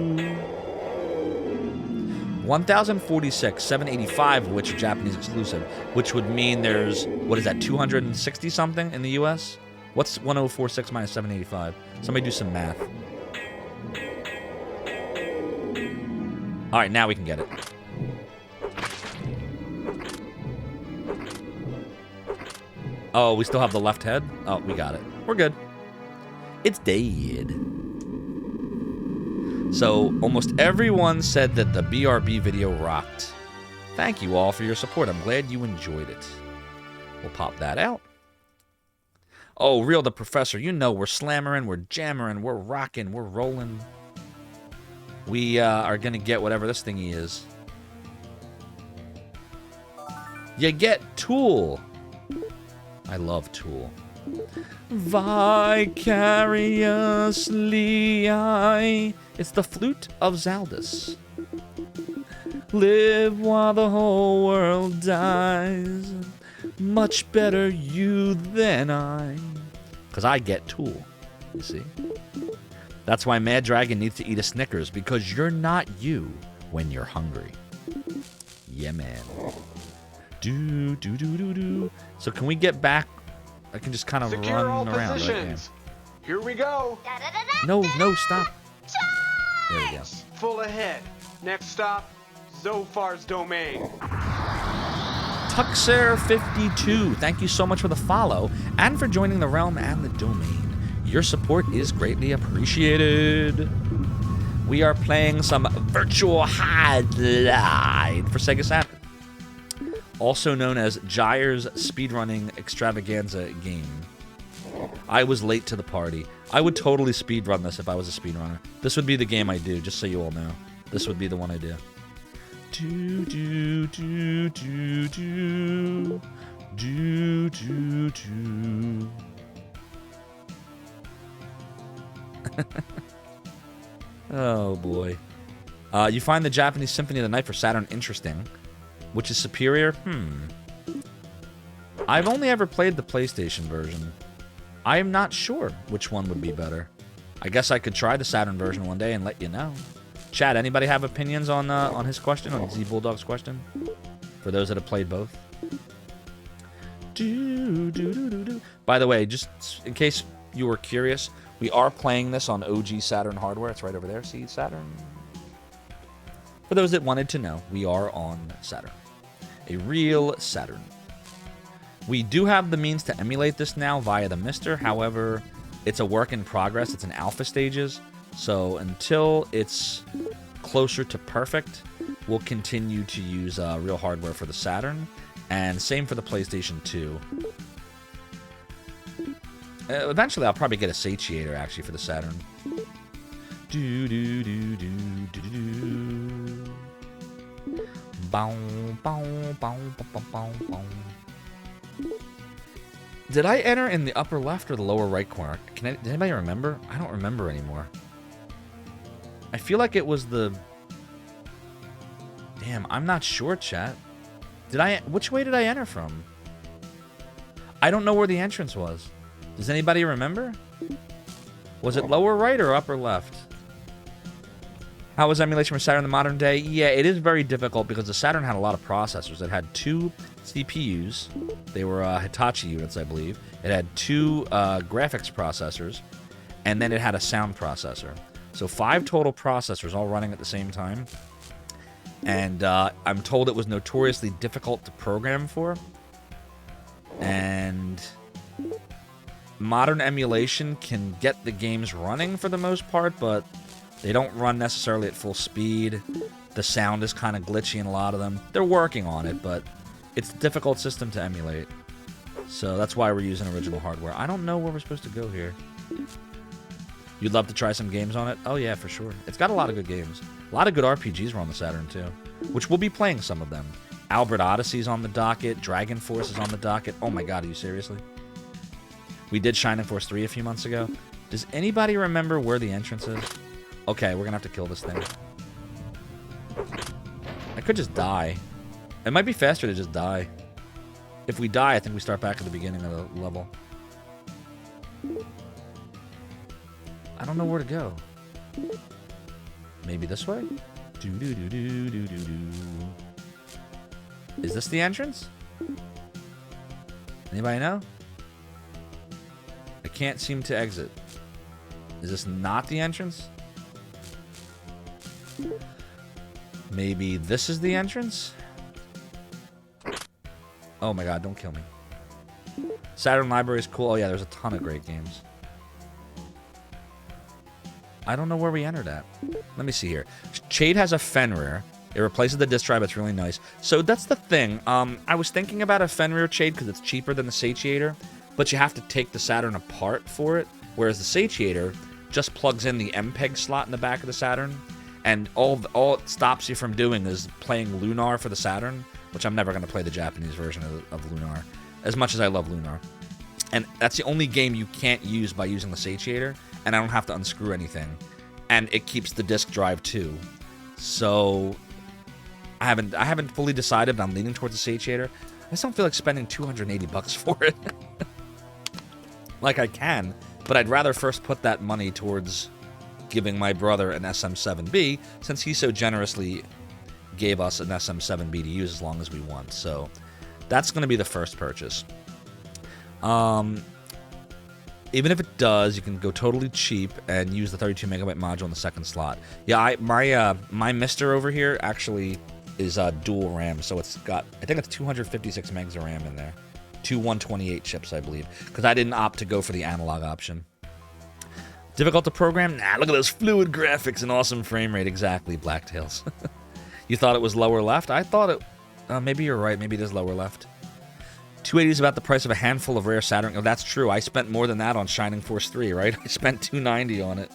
1,046, 785 of which are Japanese exclusive, which would mean there's, what is that, 260 something in the US? What's 1046 minus 785? Somebody do some math. Alright, now we can get it. Oh, we still have the left head? Oh, we got it. We're good. It's dead. So, almost everyone said that the BRB video rocked. Thank you all for your support. I'm glad you enjoyed it. We'll pop that out. Oh, Real the Professor, you know we're slammering, we're jammering, we're rocking, we're rolling. We are going to get whatever this thingy is. You get Tool. I love Tool. Vicariously I... It's the Flute of Zaldus. Live while the whole world dies. Much better you than I. Because I get Tool. You see? That's why Mad Dragon needs to eat a Snickers, because you're not you when you're hungry. Yeah, man. Do. So can we get back? I can just kind of Secure all run around. positions. Right? Here we go. No, stop. There we go. Full ahead. Next stop, Zophar's domain. Tuxer52, thank you so much for the follow and for joining the realm and the domain. Your support is greatly appreciated. We are playing some virtual Hydlide for Sega Saturn, also known as Gyre's speedrunning extravaganza game. I was late to the party. I would totally speedrun this if I was a speedrunner. This would be the game I do, just so you all know. This would be the one I do. Do, do, do, do, do. Do, do, do. Oh, boy. You find the Japanese Symphony of the Night for Saturn interesting. Which is superior? I've only ever played the PlayStation version. I am not sure which one would be better. I guess I could try the Saturn version one day and let you know. Chat, anybody have opinions on his question, on Z Bulldog's question? For those that have played both. By the way, just in case you were curious, we are playing this on OG Saturn hardware. It's right over there. See, Saturn. For those that wanted to know, we are on Saturn. A real Saturn. We do have the means to emulate this now via the Mister. However, it's a work in progress. It's in alpha stages. So until it's closer to perfect, we'll continue to use real hardware for the Saturn. And same for the PlayStation 2. Eventually, I'll probably get a satiator, actually, for the Saturn. Do, do, do, do, do, do, do. Bow, bow, bow, bow, bow, bow. Did I enter in the upper left or the lower right corner? Did anybody remember? I don't remember anymore. I feel like it was the... Damn, I'm not sure, chat. Which way did I enter from? I don't know where the entrance was. Does anybody remember? Was it lower right or upper left? How was emulation for Saturn in the modern day? Yeah, it is very difficult because the Saturn had a lot of processors. It had 2 CPUs. They were Hitachi units, I believe. It had 2 graphics processors, and then it had a sound processor. So 5 total processors all running at the same time. And I'm told it was notoriously difficult to program for. And modern emulation can get the games running for the most part, but they don't run necessarily at full speed. The sound is kind of glitchy in a lot of them. They're working on it, but it's a difficult system to emulate. So that's why we're using original hardware. I don't know where we're supposed to go here. You'd love to try some games on it? Oh yeah, for sure. It's got a lot of good games. A lot of good RPGs were on the Saturn too, which we'll be playing some of them. Albert Odyssey's on the docket. Dragon Force is on the docket. Oh my god, are you seriously? We did Shining Force 3 a few months ago. Does anybody remember where the entrance is? Okay, we're gonna have to kill this thing. I could just die. It might be faster to just die. If we die, I think we start back at the beginning of the level. I don't know where to go. Maybe this way? Is this the entrance? Anybody know? I can't seem to exit. Is this not the entrance? Maybe this is the entrance? Oh my god, don't kill me. Saturn Library is cool. Oh yeah, there's a ton of great games. I don't know where we entered at. Let me see here. Shade has a Fenrir. It replaces the disk drive. It's really nice. So that's the thing. I was thinking about a Fenrir Shade because it's cheaper than the satiator, but you have to take the Saturn apart for it, whereas the satiator just plugs in the MPEG slot in the back of the Saturn, and all it stops you from doing is playing Lunar for the Saturn, which I'm never going to play the Japanese version of Lunar, as much as I love Lunar. And that's the only game you can't use by using the satiator, and I don't have to unscrew anything. And it keeps the disk drive too. So I haven't fully decided, but I'm leaning towards the satiator. I just don't feel like spending $280 for it. Like I can, but I'd rather first put that money towards giving my brother an SM7B, since he so generously gave us an SM7B to use as long as we want. So that's going to be the first purchase. Even if it does, you can go totally cheap and use the 32 megabyte module in the second slot. Yeah, my Mister over here actually is dual RAM, so it's got, I think it's 256 megs of RAM in there. 2 128 chips, I believe, because I didn't opt to go for the analog option. Difficult to program? Nah, look at those fluid graphics and awesome frame rate. Exactly, Blacktails. You thought it was lower left? I thought it... maybe you're right. Maybe it is lower left. $280 is about the price of a handful of rare Saturn. Oh, that's true. I spent more than that on Shining Force 3, right? I spent $290 on it.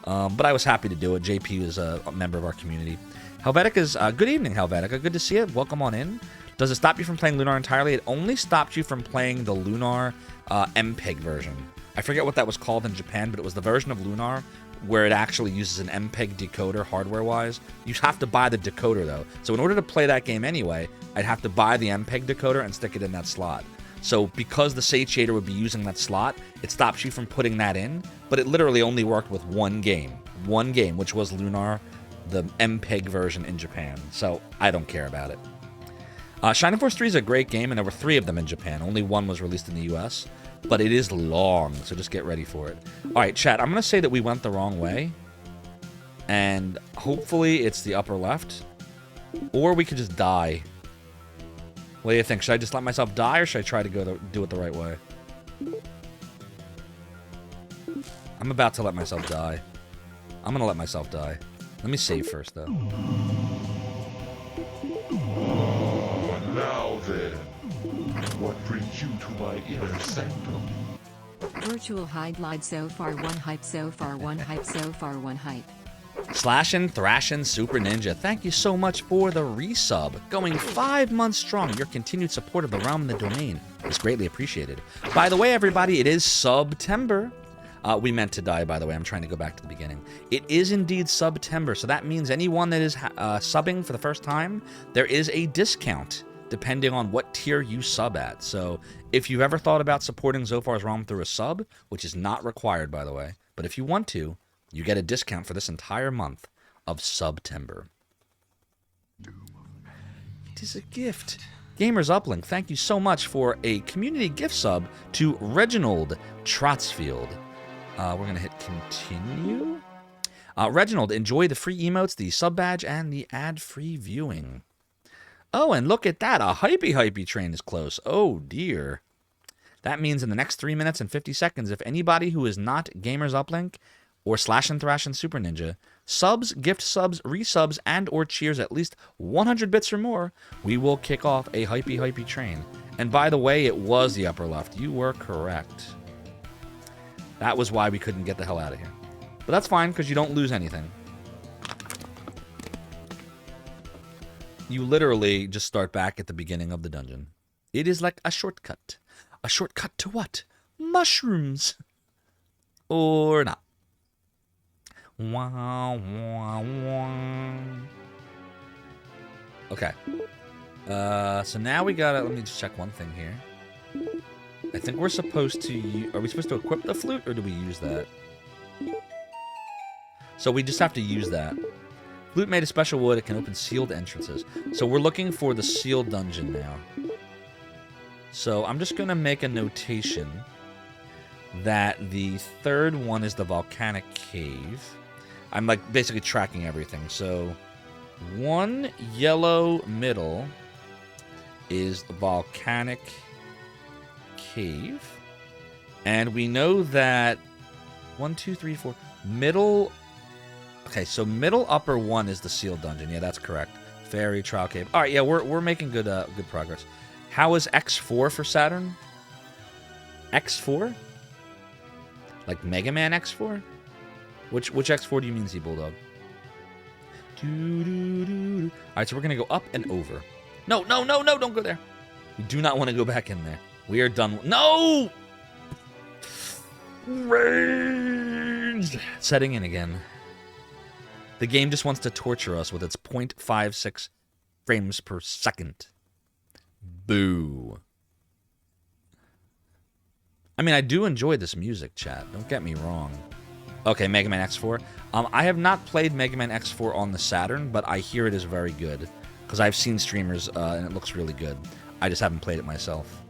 But I was happy to do it. JP is a member of our community. Helvetica's, good evening, Helvetica. Good to see you. Welcome on in. Does it stop you from playing Lunar entirely? It only stopped you from playing the Lunar MPEG version. I forget what that was called in Japan, but it was the version of Lunar where it actually uses an MPEG decoder hardware-wise. You have to buy the decoder, though. So in order to play that game anyway, I'd have to buy the MPEG decoder and stick it in that slot. So because the satiator would be using that slot, it stops you from putting that in, but it literally only worked with one game, which was Lunar, the MPEG version in Japan. So I don't care about it. Shining Force 3 is a great game, and there were 3 of them in Japan. Only 1 was released in the US, but it is long, so just get ready for it. All right, chat, I'm going to say that we went the wrong way, and hopefully it's the upper left, or we could just die. What do you think? Should I just let myself die, or should I try to do it the right way? I'm about to let myself die. I'm going to let myself die. Let me save first, though. Now then, what brings you to my inner sanctum? Virtual Hydlide Zophar 1 hype Zophar 1 hype Zophar 1 hype. Slashin' Thrashin' Super Ninja, thank you so much for the resub. Going 5 months strong. Your continued support of the realm and the domain is greatly appreciated. By the way, everybody, it is September. We meant to die, by the way. I'm trying to go back to the beginning. It is indeed September, so that means anyone that is subbing for the first time, there is a discount depending on what tier you sub at. So if you've ever thought about supporting Zophar's realm through a sub, which is not required, by the way, but if you want to, you get a discount for this entire month of September. It is a gift. Gamers Uplink, thank you so much for a community gift sub to Reginald Trotsfield. We're going to hit continue. Reginald, enjoy the free emotes, the sub badge, and the ad-free viewing. Oh, and look at that. A hypey train is close. Oh, dear. That means in the next 3 minutes and 50 seconds, if anybody who is not Gamers Uplink or Slashin' Thrashin' Super Ninja subs, gift subs, resubs, and or cheers at least 100 bits or more, we will kick off a hypey train. And by the way, it was the upper left. You were correct. That was why we couldn't get the hell out of here. But that's fine, because you don't lose anything. You literally just start back at the beginning of the dungeon. It is like a shortcut. A shortcut to what? Mushrooms. Or not. Wah, wah, wah. Okay. So now we gotta... Let me just check one thing here. I think we're supposed to... Are we supposed to equip the flute, or do we use that? So we just have to use that. Flute made of special wood. It can open sealed entrances. So we're looking for the sealed dungeon now. So I'm just going to make a notation that the third one is the volcanic cave. I'm like basically tracking everything. So one yellow middle is the volcanic cave. And we know that 1, 2, 3, 4 middle... Okay, so middle upper one is the sealed dungeon. Yeah, that's correct. Fairy Trial Cave. All right, yeah, we're making good progress. How is X4 for Saturn? X4? Like Mega Man X4? Which X4 do you mean, Z Bulldog? All right, so we're gonna go up and over. No, don't go there. We do not want to go back in there. We are done. No! Ranged! Setting in again. The game just wants to torture us with its 0.56 frames per second. Boo. I mean, I do enjoy this music, chat. Don't get me wrong. Okay, Mega Man X4. I have not played Mega Man X4 on the Saturn, but I hear it is very good. Because I've seen streamers, and it looks really good. I just haven't played it myself.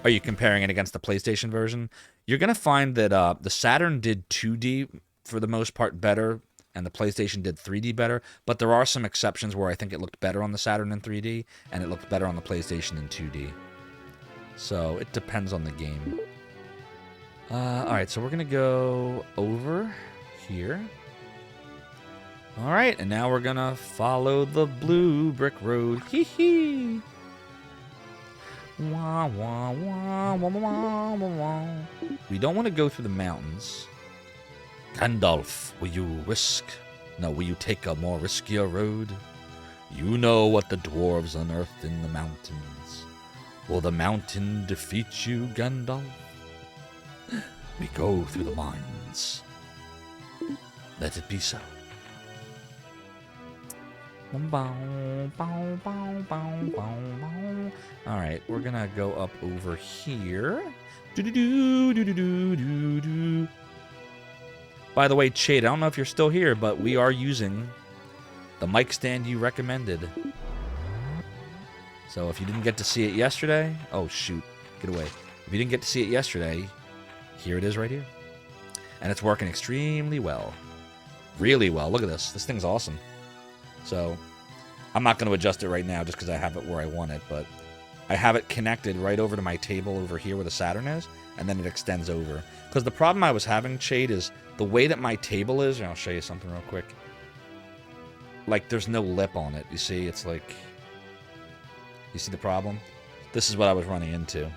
Are you comparing it against the PlayStation version? You're going to find that the Saturn did 2D... for the most part better, and the PlayStation did 3D better, but there are some exceptions where I think it looked better on the Saturn in 3D, and it looked better on the PlayStation in 2D. So, it depends on the game. Alright, so we're gonna go over here. Alright, and now we're gonna follow the blue brick road. Hee hee! Wah, wah, wah, wah, wah, wah, wah. We don't want to go through the mountains. Gandalf, will you take a more riskier road? You know what the dwarves unearthed in the mountains. Will the mountain defeat you, Gandalf? We go through the mines. Let it be so. Alright, we're gonna go up over here. By the way, Chade, I don't know if you're still here, but we are using the mic stand you recommended. So if you didn't get to see it yesterday... Oh, shoot. Get away. If you didn't get to see it yesterday, here it is right here. And it's working extremely well. Really well. Look at this. This thing's awesome. So, I'm not going to adjust it right now just because I have it where I want it, but I have it connected right over to my table over here where the Saturn is, and then it extends over. Because the problem I was having, Chade, is the way that my table is, and I'll show you something real quick. Like, there's no lip on it. You see? It's like... You see the problem? This is what I was running into.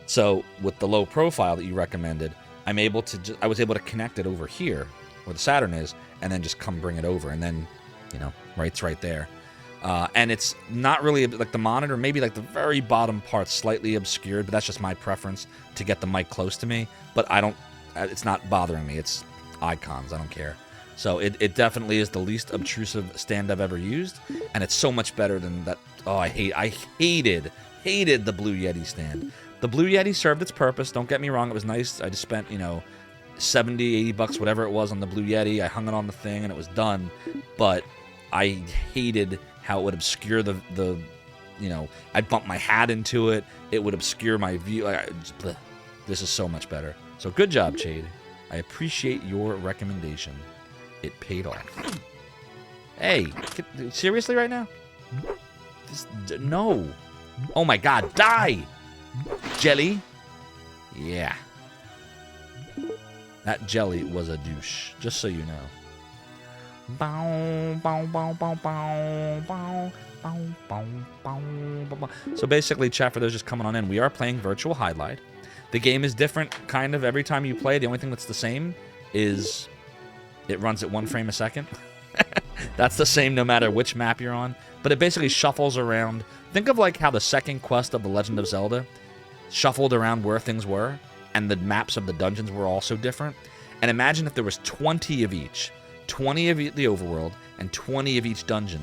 So, with the low profile that you recommended, I was able to connect it over here, where the Saturn is, and then just come bring it over, and then... You know, it's right there. And it's not really, like the monitor, maybe like the very bottom part's slightly obscured, but that's just my preference to get the mic close to me. But it's not bothering me. It's icons. I don't care. So it definitely is the least obtrusive stand I've ever used. And it's so much better than that. Oh, I hated the Blue Yeti stand. The Blue Yeti served its purpose. Don't get me wrong. It was nice. I just spent, $70, $80, whatever it was on the Blue Yeti. I hung it on the thing and it was done. But I hated how it would obscure the I'd bump my hat into it. It would obscure my view. This is so much better. So good job, Chade. I appreciate your recommendation. It paid off. Hey, seriously right now? No. Oh my God, die! Jelly. Yeah. That jelly was a douche, just so you know. So basically, chat, for those just coming on in, we are playing Virtual Hydlide. The game is different kind of every time you play. The only thing that's the same is it runs at 1 frame a second. That's the same no matter which map you're on. But it basically shuffles around. Think of like how the second quest of The Legend of Zelda shuffled around where things were, and the maps of the dungeons were also different. And imagine if there was 20 of each. 20 of the overworld, and 20 of each dungeon.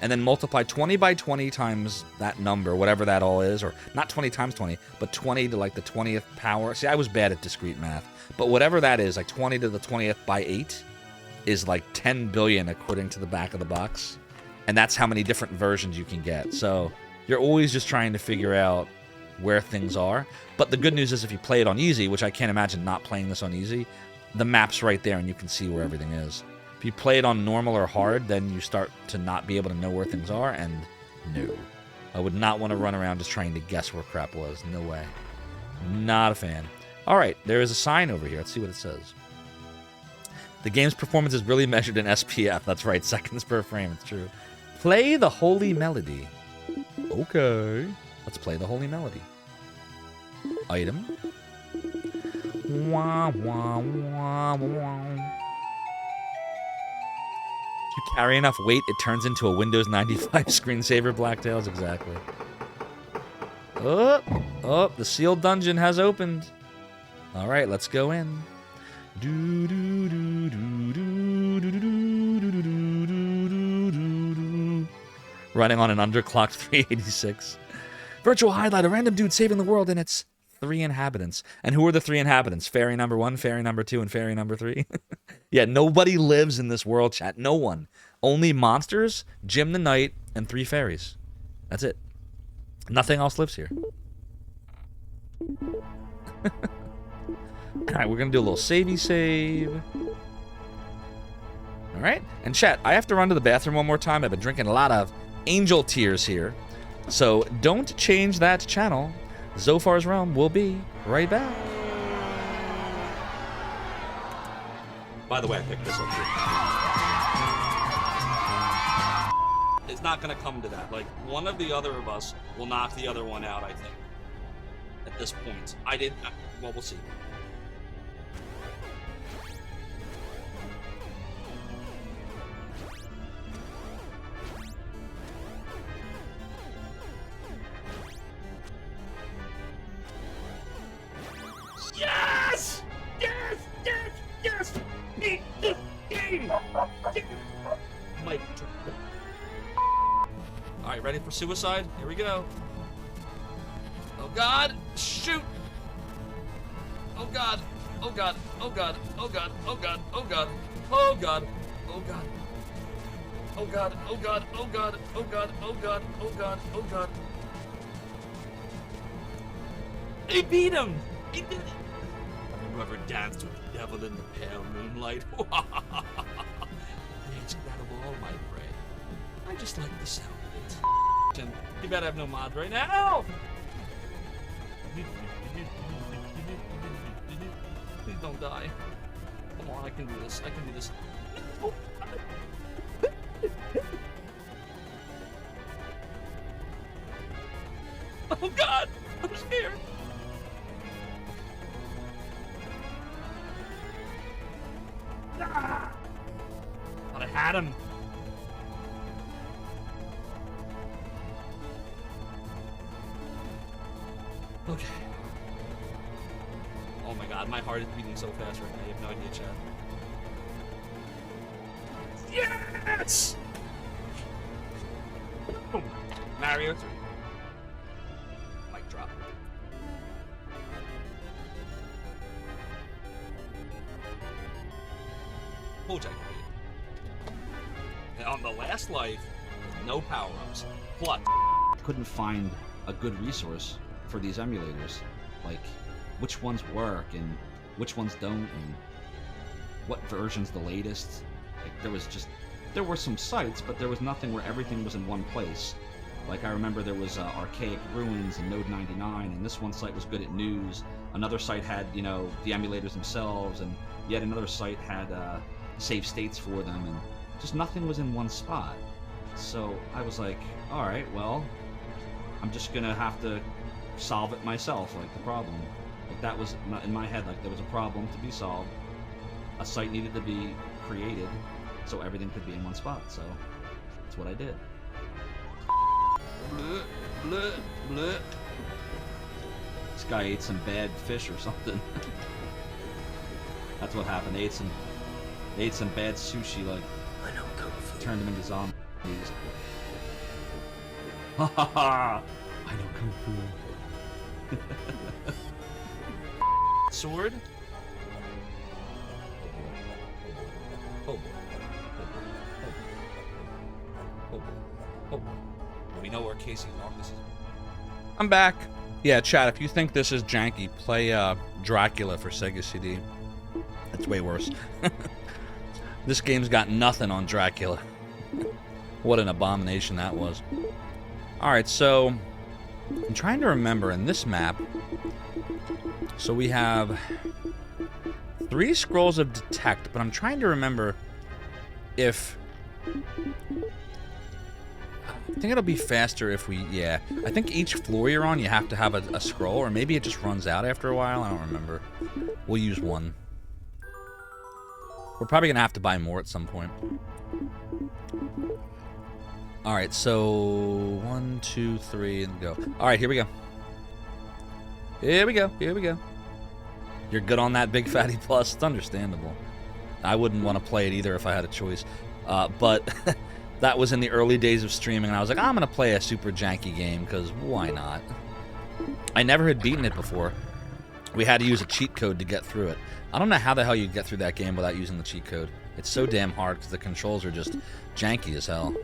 And then multiply 20 by 20 times that number, whatever that all is, or not 20 times 20, but 20 to like the 20th power. See, I was bad at discrete math. But whatever that is, like 20 to the 20th by 8 is like 10 billion according to the back of the box. And that's how many different versions you can get. So you're always just trying to figure out where things are. But the good news is if you play it on easy, which I can't imagine not playing this on easy, the map's right there and you can see where everything is. If you play it on normal or hard, then you start to not be able to know where things are, and no. I would not want to run around just trying to guess where crap was. No way. Not a fan. Alright, there is a sign over here. Let's see what it says. The game's performance is really measured in SPF. That's right, seconds per frame. It's true. Play the Holy Melody. Okay. Let's play the Holy Melody. Item. Wah, wah, wah, wah. If you carry enough weight, it turns into a Windows 95 screensaver, Blacktails. Exactly. Oh, the sealed dungeon has opened. All right, let's go in. Running on an underclocked 386. Virtual Hydlide, a random dude saving the world, and it's 3 inhabitants. And who are the 3 inhabitants? Fairy number 1, fairy number 2, and fairy number 3. Yeah, nobody lives in this world, chat. No one. Only monsters, Jim the Knight, and 3 fairies. That's it. Nothing else lives here. Alright, we're going to do a little savey save. Alright, and chat, I have to run to the bathroom one more time. I've been drinking a lot of angel tears here. So don't change that channel. Zophar's Realm will be right back. By the way, I picked this up it's not gonna come to that. Like, one of the other of us will knock the other one out, I think. At this point. Well, we'll see. Yes! Yes! Yes! Yes! Beat this game! Mike. Alright, ready for suicide? Here we go. Oh god! Shoot! Oh god! Oh god! Oh god! Oh god! Oh god! Oh god! Oh god! Oh god! Oh god! Oh god! Oh god! Oh god! Oh god! Oh god! Oh god! He beat him! He did it! Whoever danced with the devil in the pale moonlight. Dancing that of all my prey. I just like the sound of it. You better have no mod right now! Please don't die. Come on, I can do this. I can do this. Oh. Oh god! I'm scared! Ah! Thought I had him. Okay. Oh my god, my heart is beating so fast right now. You have no idea, Chad. Yes! Boom. Mario 3. Mic drop. Told you I could beat it. And on the last life, with no power-ups, plus couldn't find a good resource for these emulators. Like, which ones work and which ones don't, and what version's the latest. Like, there were some sites, but there was nothing where everything was in one place. Like, I remember there was Archaic Ruins and Node 99, and this one site was good at news. Another site had, you know, the emulators themselves, and yet another site had save states for them, and just nothing was in one spot. So I was like, alright, well, I'm just gonna have to solve it myself, like, the problem. Like, that was in my head, like, there was a problem to be solved. A site needed to be created so everything could be in one spot, so that's what I did. Bleh, bleh, bleh. This guy ate some bad fish or something. That's what happened. They ate some bad sushi, like, I know kung fu. Turned them into zombies. Ha ha ha! I know kung fu. Sword? Oh boy. Oh boy. Oh boy. We know where Casey Marcus is. I'm back. Yeah, chat, if you think this is janky, play Dracula for Sega CD. It's way worse. This game's got nothing on Dracula. What an abomination that was. Alright, so I'm trying to remember in this map. So we have 3 scrolls of detect, but I'm trying to remember if I think it'll be faster if we, yeah. I think each floor you're on, you have to have a scroll, or maybe it just runs out after a while. I don't remember. We'll use 1. We're probably going to have to buy more at some point. Alright, so 1, 2, 3, and go. Alright, here we go. Here we go. Here we go. You're good on that Big Fatty Plus. It's understandable. I wouldn't want to play it either if I had a choice. But that was in the early days of streaming, and I was like, I'm going to play a super janky game, because why not? I never had beaten it before. We had to use a cheat code to get through it. I don't know how the hell you get through that game without using the cheat code. It's so damn hard, because the controls are just janky as hell.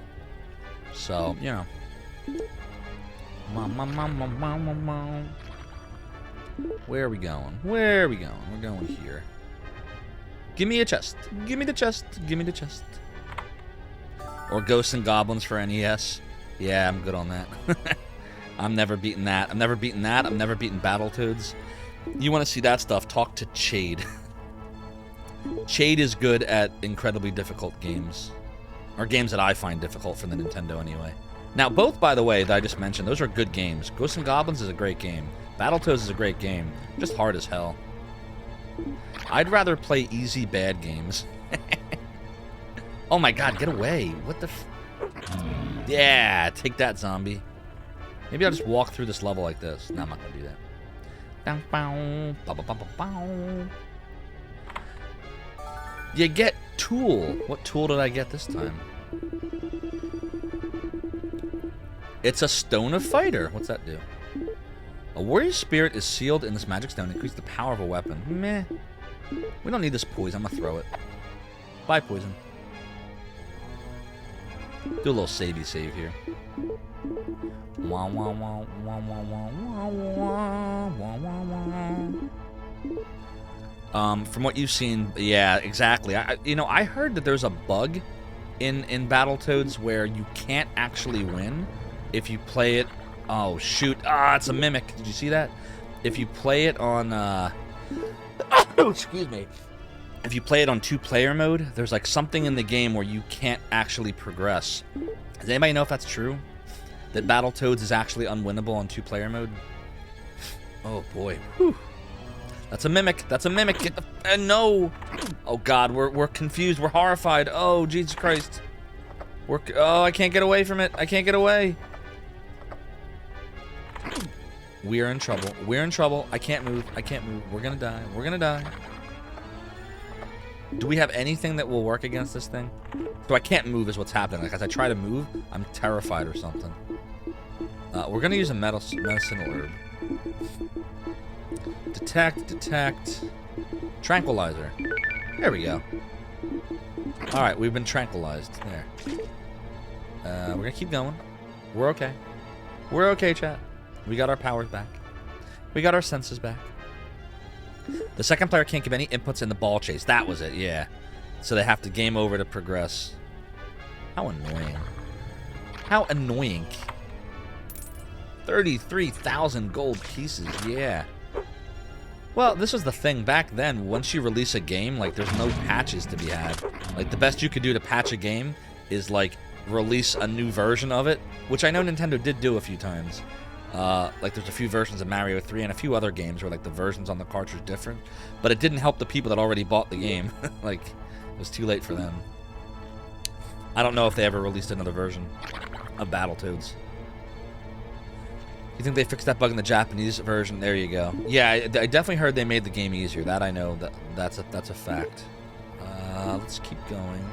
So, you know. Where are we going? Where are we going? We're going here. Give me a chest. Give me the chest. Give me the chest. Or Ghosts and Goblins for NES. Yeah, I'm good on that. I'm never beating that. I'm never beating that. I'm never beating Battletoads. You want to see that stuff, talk to Chade. Chade is good at incredibly difficult games. Or games that I find difficult for the Nintendo anyway. Now, both, by the way, that I just mentioned, those are good games. Ghosts and Goblins is a great game. Battletoads is a great game. Just hard as hell. I'd rather play easy, bad games. Oh my god, get away. What the Yeah, take that, zombie. Maybe I'll just walk through this level like this. No, I'm not going to do that. You get tool. What tool did I get this time? It's a Stone of Fighter. What's that do? A warrior's spirit is sealed in this magic stone. Increase the power of a weapon. Meh. We don't need this poison. I'm going to throw it. Bye, poison. Do a little savey save here. From what you've seen, yeah, exactly. I heard that there's a bug in Battletoads where you can't actually win if you play it. Oh shoot! It's a mimic. Did you see that? If you play it on, excuse me. If you play it on 2-player mode, there's like something in the game where you can't actually progress. Does anybody know if that's true? That Battletoads is actually unwinnable on 2-player mode? Oh boy. Whew. That's a mimic. That's a mimic. No. Oh god, we're confused. We're horrified. Oh Jesus Christ. Oh, I can't get away from it. I can't get away. We are in trouble. We're in trouble. I can't move. I can't move. We're gonna die. We're gonna die. Do we have anything that will work against this thing? So I can't move is what's happening. Like as I try to move, I'm terrified or something. We're gonna use a medicinal herb. Detect. Tranquilizer. There we go. Alright, we've been tranquilized. There. We're gonna keep going. We're okay. We're okay, chat. We got our powers back. We got our senses back. The second player can't give any inputs in the ball chase. That was it, yeah. So they have to game over to progress. How annoying. How annoying. 33,000 gold pieces, yeah. Well, this was the thing. Back then, once you release a game, like, there's no patches to be had. Like, the best you could do to patch a game is, like, release a new version of it, which I know Nintendo did do a few times. Like, there's a few versions of Mario 3 and a few other games where, like, the versions on the cartridge are different. But it didn't help the people that already bought the game. Like, it was too late for them. I don't know if they ever released another version of Battletoads. You think they fixed that bug in the Japanese version? There you go. Yeah, I definitely heard they made the game easier. That I know. That's a fact. Let's keep going.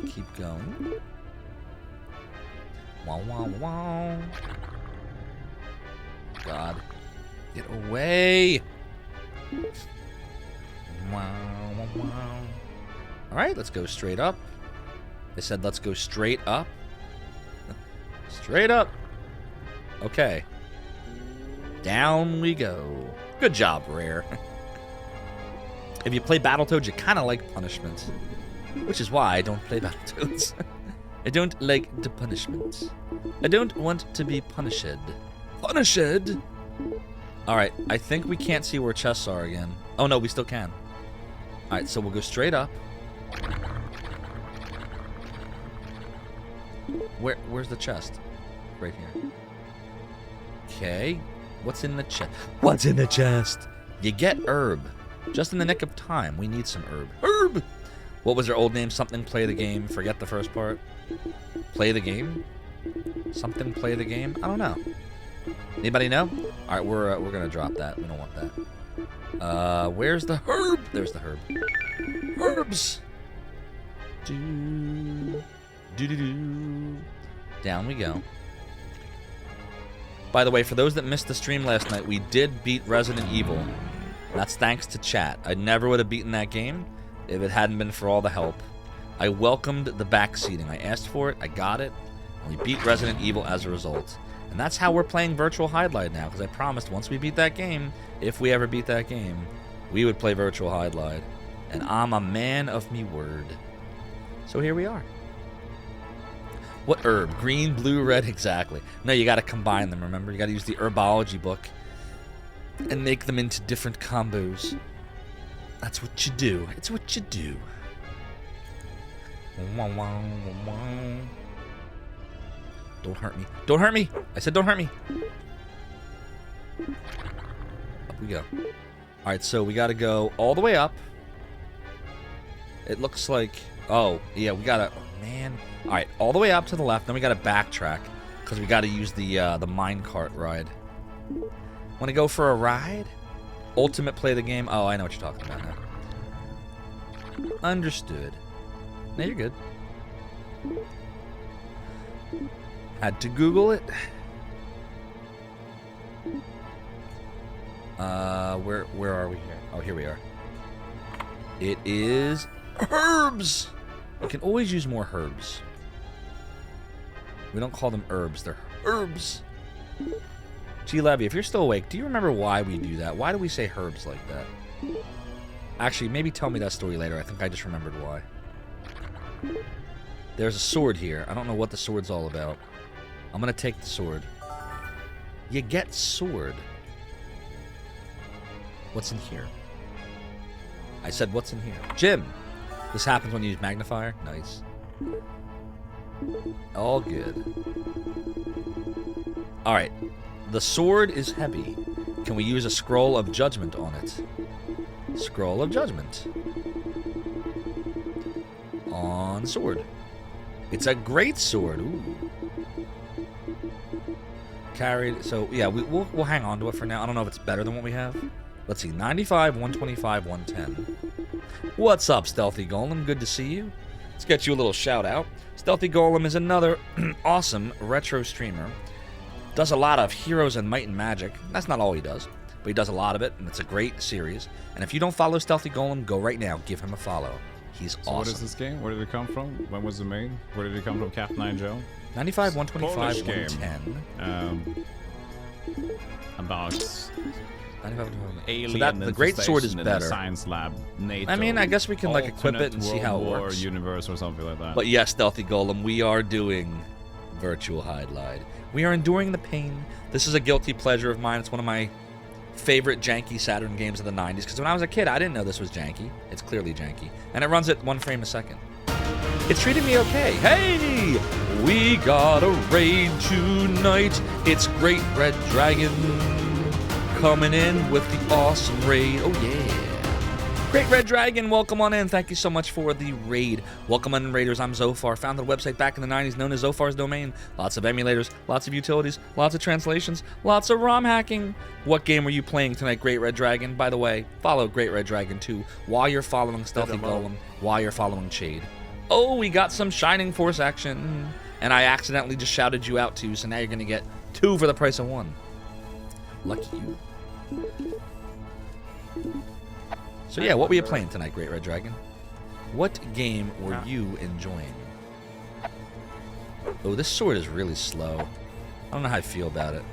Keep going. Wow, wow, wow. God. Get away. Wow, wow, wow. Alright, let's go straight up. They said let's go straight up. Straight up. Okay. Down we go. Good job, Rare. If you play Battletoads, you kind of like punishment. Which is why I don't play Battletoads. I don't like the punishment. I don't want to be punished. Punished? Alright, I think we can't see where chests are again. Oh no, we still can. Alright, so we'll go straight up. Where's the chest? Right here. Okay. What's in the chest? What's in the chest? You get herb. Just in the nick of time. We need some herb. Herb! What was their old name? Something play the game. Forget the first part. Play the game? Something play the game? I don't know. Anybody know? Alright, we're gonna drop that. We don't want that. Where's the herb? There's the herb. Herbs! Do-do-do. Down we go. By the way, for those that missed the stream last night, we did beat Resident Evil. That's thanks to chat. I never would have beaten that game if it hadn't been for all the help. I welcomed the backseating. I asked for it, I got it, and we beat Resident Evil as a result. And that's how we're playing Virtual Hydlide now, because I promised once we beat that game, if we ever beat that game, we would play Virtual Hydlide. And I'm a man of me word. So here we are. What herb? Green, blue, red? Exactly. No, you gotta combine them, remember? You gotta use the herbology book and make them into different combos. That's what you do. It's what you do. Don't hurt me. Don't hurt me! I said don't hurt me! Up we go. Alright, so we gotta go all the way up. It looks like... Oh, yeah, we gotta... Oh, man. Alright, all the way up to the left, then we gotta backtrack. Because we gotta use the minecart ride. Wanna go for a ride? Ultimate play the game? Oh, I know what you're talking about now. Understood. No, you're good. Had to Google it. Where are we here? Oh, here we are. It is herbs. You can always use more herbs. We don't call them herbs, they're herbs. G Levy, if you're still awake, do you remember why we do that? Why do we say herbs like that? Actually, maybe tell me that story later. I think I just remembered why. There's a sword here. I don't know what the sword's all about. I'm gonna take the sword. You get sword. What's in here? I said, what's in here? Jim! This happens when you use magnifier? Nice. All good. Alright. The sword is heavy. Can we use a scroll of judgment on it? Scroll of judgment. On sword. It's a great sword. Ooh. Carried. So, yeah, we'll hang on to it for now. I don't know if it's better than what we have. Let's see. 95, 125, 110. What's up, Stealthy Golem? Good to see you. Let's get you a little shout out. Stealthy Golem is another awesome retro streamer. Does a lot of Heroes and Might and Magic. That's not all he does, but he does a lot of it, and it's a great series. And if you don't follow Stealthy Golem, go right now. Give him a follow. He's awesome. What is this game? Where did it come from? When was the main? Where did it come from? Cap9 Joe? 95, 125, 110. About 95, alien so that, the great sword is in better. A science lab. NATO, I mean, I guess we can like equip it and see how it works. Universe or something like that. But yes, Stealthy Golem, we are doing virtual Hydlide. We are enduring the pain. This is a guilty pleasure of mine. It's one of my favorite janky Saturn games of the 90s. Because when I was a kid, I didn't know this was janky. It's clearly janky. And it runs at 1 frame a second. It's treating me okay. Hey! We got a raid tonight. It's Great Red Dragon coming in with the awesome raid. Oh, yeah. Great Red Dragon, welcome on in. Thank you so much for the raid. Welcome on in, Raiders. I'm Zophar. Founded a website back in the 90s known as Zophar's Domain. Lots of emulators, lots of utilities, lots of translations, lots of ROM hacking. What game were you playing tonight, Great Red Dragon? By the way, follow Great Red Dragon too while you're following Stealthy Golem, while you're following Shade. Oh, we got some Shining Force action. And I accidentally just shouted you out too, so now you're going to get 2 for the price of 1. Lucky you. So yeah, what were you playing tonight, Great Red Dragon? What game were you enjoying? Oh, this sword is really slow. I don't know how I feel about it.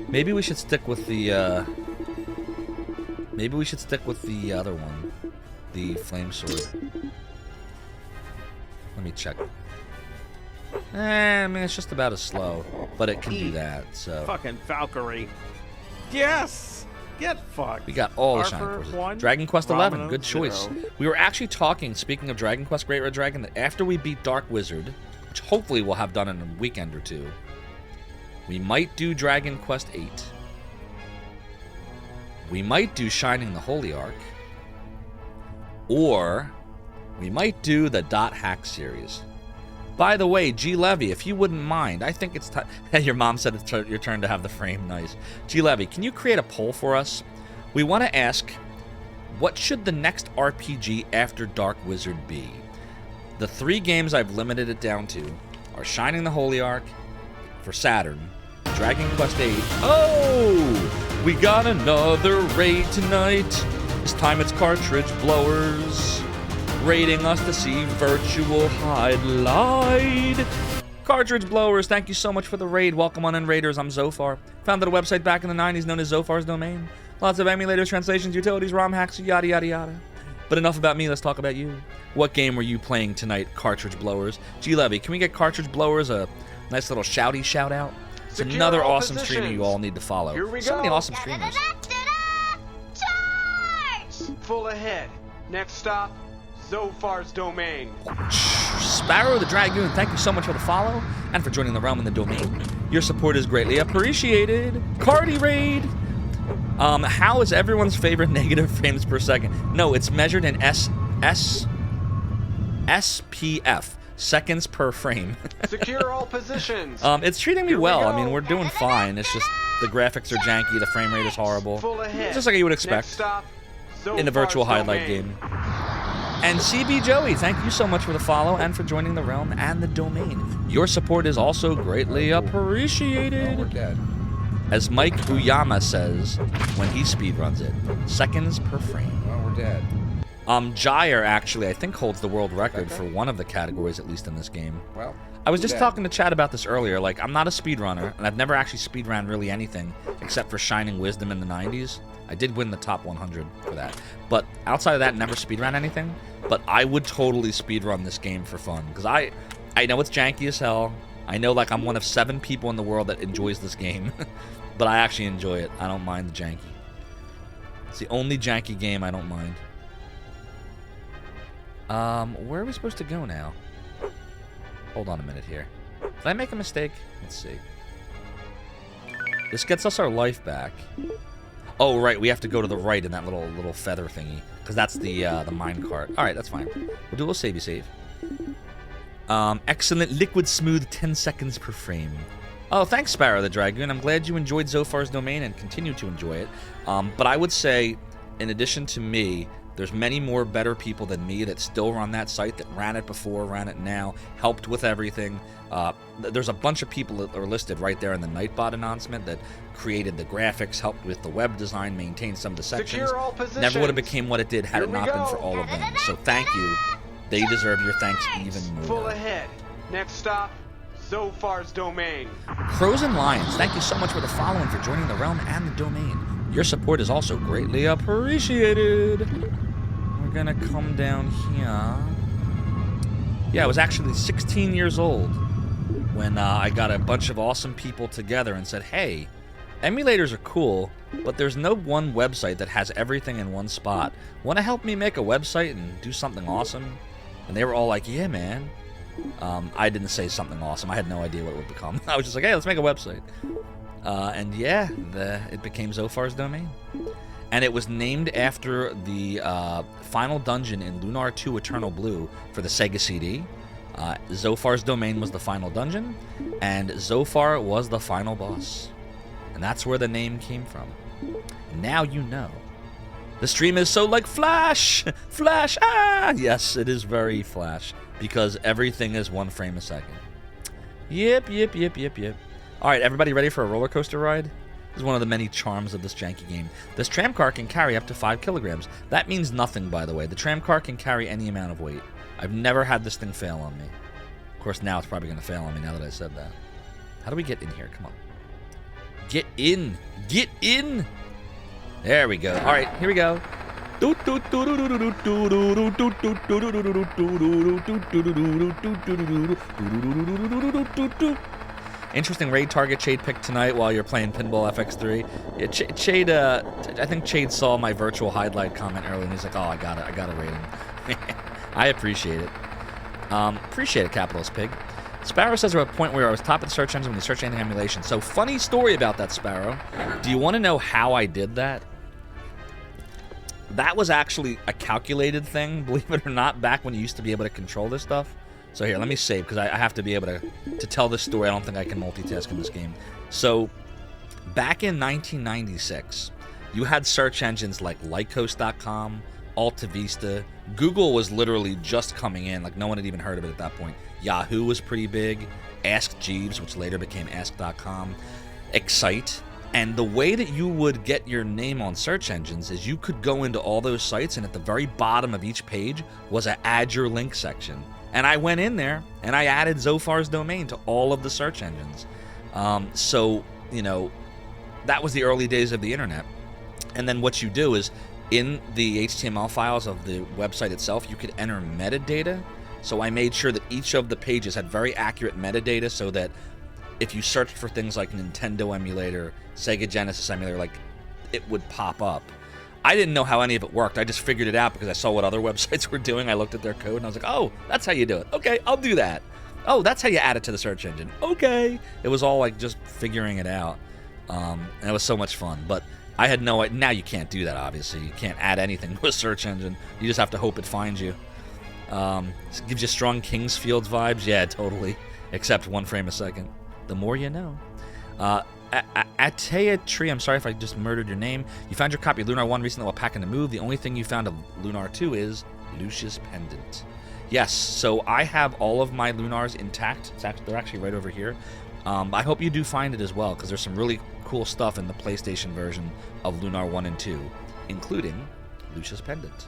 Maybe we should stick with the, maybe we should stick with the other one. The flame sword. Let me check. I mean, it's just about as slow, but it can do that, so. Fucking Valkyrie. Yes! Get fucked. We got all the Arthur, Shining Forces. 1, Dragon Quest 11, good Romano, choice. 0. We were actually talking, speaking of Dragon Quest Great Red Dragon, that after we beat Dark Wizard, which hopefully we'll have done in a weekend or 2, we might do Dragon Quest 8. We might do Shining the Holy Ark. Or we might do the Dot Hack series. By the way, G Levy, if you wouldn't mind, I think it's time. Your mom said it's your turn to have the frame. Nice. G Levy, can you create a poll for us? We want to ask, what should the next RPG after Dark Wizard be? The 3 games I've limited it down to are Shining the Holy Ark for Saturn, Dragon Quest 8. Oh, we got another raid tonight. This time it's cartridge blowers raiding us to see virtual Hydlide. Cartridge blowers, thank you so much for the raid. Welcome on in, Raiders. I'm Zophar. Founded a website back in the 90s known as Zophar's Domain. Lots of emulators, translations, utilities, ROM hacks, yada, yada, yada. But enough about me, let's talk about you. What game were you playing tonight, cartridge blowers? G Levy, can we get cartridge blowers a nice little shouty shout out? It's Secure another all awesome positions. streamer you all need to follow. Here we So many go. awesome streamers. Full ahead. Next stop, Zophar's domain. Sparrow the Dragoon, thank you so much for the follow and for joining the realm in the domain. Your support is greatly appreciated. Cardi Raid. How is everyone's favorite negative frames per second? No, it's measured in SPF, seconds per frame. Secure all positions. It's treating me well. I mean, we're doing fine. It's just the graphics are janky, the frame rate is horrible. It's just like you would expect in a virtual Hydlide game. And CB Joey, thank you so much for the follow and for joining the realm and the domain. Your support is also greatly appreciated. We're dead. As Mike Uyama says when he speedruns it, seconds per frame. Well, we're dead. Jair actually, I think, holds the world record for one of the categories, at least in this game. Well, I was just talking to Chad about this earlier. Like, I'm not a speedrunner, and I've never actually speedrun really anything except for Shining Wisdom in the 90s. I did win the top 100 for that. But outside of that, never speedrun anything. But I would totally speedrun this game for fun. Because I know it's janky as hell. I know, like, I'm one of 7 people in the world that enjoys this game. But I actually enjoy it. I don't mind the janky. It's the only janky game I don't mind. Where are we supposed to go now? Hold on a minute here. Did I make a mistake? Let's see. This gets us our life back. Oh, right, we have to go to the right in that little feather thingy. Because that's the minecart. Alright, that's fine. We'll do a little savey save. Excellent liquid smooth 10 seconds per frame. Oh, thanks, Sparrow the Dragoon. I'm glad you enjoyed Zophar's domain and continue to enjoy it. But I would say, in addition to me, there's many more better people than me that still run that site, that ran it before, ran it now, helped with everything. There's a bunch of people that are listed right there in the Nightbot announcement that created the graphics, helped with the web design, maintained some of the sections. Never would have became what it did had it not been for all of them. So thank you. They deserve your thanks even more. Full ahead. Next stop, Zophar's domain. Crows and Lions, thank you so much for the follow and for joining the realm and the domain. Your support is also greatly appreciated. We're gonna come down here. Yeah, I was actually 16 years old when I got a bunch of awesome people together and said, hey, emulators are cool, but there's no one website that has everything in one spot. Want to help me make a website and do something awesome? And they were all like, yeah, man. I didn't say something awesome. I had no idea what it would become. I was just like, hey, let's make a website. And yeah, it became Zophar's domain. And it was named after the final dungeon in Lunar 2 Eternal Blue for the Sega CD. Zophar's domain was the final dungeon, and Zophar was the final boss. And that's where the name came from. Now you know. The stream is so like Flash! Flash! Ah! Yes, it is very Flash, because everything is 1 frame a second. Yep. Alright, everybody ready for a roller coaster ride? This is one of the many charms of this janky game. This tram car can carry up to 5 kilograms. That means nothing, by the way. The tram car can carry any amount of weight. I've never had this thing fail on me. Of course, now it's probably going to fail on me now that I said that. How do we get in here? Come on. Get in! Get in! There we go. Alright, here we go. Interesting raid target Chade picked tonight while you're playing Pinball FX3. Yeah, Chade, I think Chade saw my virtual Hydlide comment earlier and he's like, oh, I gotta raid him. I appreciate it. Appreciate it, Capitalist Pig. Sparrow says we're at a point where I was top of the search engine when you search anything emulation. So, funny story about that, Sparrow. Do you want to know how I did that? That was actually a calculated thing, believe it or not, back when you used to be able to control this stuff. So here, let me save, because I have to be able to tell this story. I don't think I can multitask in this game. So, back in 1996, you had search engines like Lycos.com, AltaVista. Google was literally just coming in, like no one had even heard of it at that point. Yahoo was pretty big. Ask Jeeves, which later became Ask.com. Excite. And the way that you would get your name on search engines is you could go into all those sites, and at the very bottom of each page was an Add Your Link section. And I went in there, and I added Zophar's domain to all of the search engines. So, you know, that was the early days of the internet. And then what you do is, in the HTML files of the website itself, you could enter metadata. So I made sure that each of the pages had very accurate metadata so that if you searched for things like Nintendo emulator, Sega Genesis emulator, like, it would pop up. I didn't know how any of it worked. I just figured it out because I saw what other websites were doing. I looked at their code and I was like, oh, that's how you do it. Okay, I'll do that. Oh, that's how you add it to the search engine. Okay. It was all like just figuring it out. And it was so much fun. But I had no idea. Now you can't do that, obviously. You can't add anything to a search engine. You just have to hope it finds you. It gives you strong Kingsfield vibes. Yeah, totally. Except 1 frame a second. The more you know. Atea Tree, I'm sorry if I just murdered your name. You found your copy of Lunar 1 recently while packing the move. The only thing you found of Lunar 2 is Lucius Pendant. Yes, so I have all of my Lunars intact. They're actually right over here. I hope you do find it as well, because there's some really cool stuff in the PlayStation version of Lunar 1 and 2, including Lucius Pendant.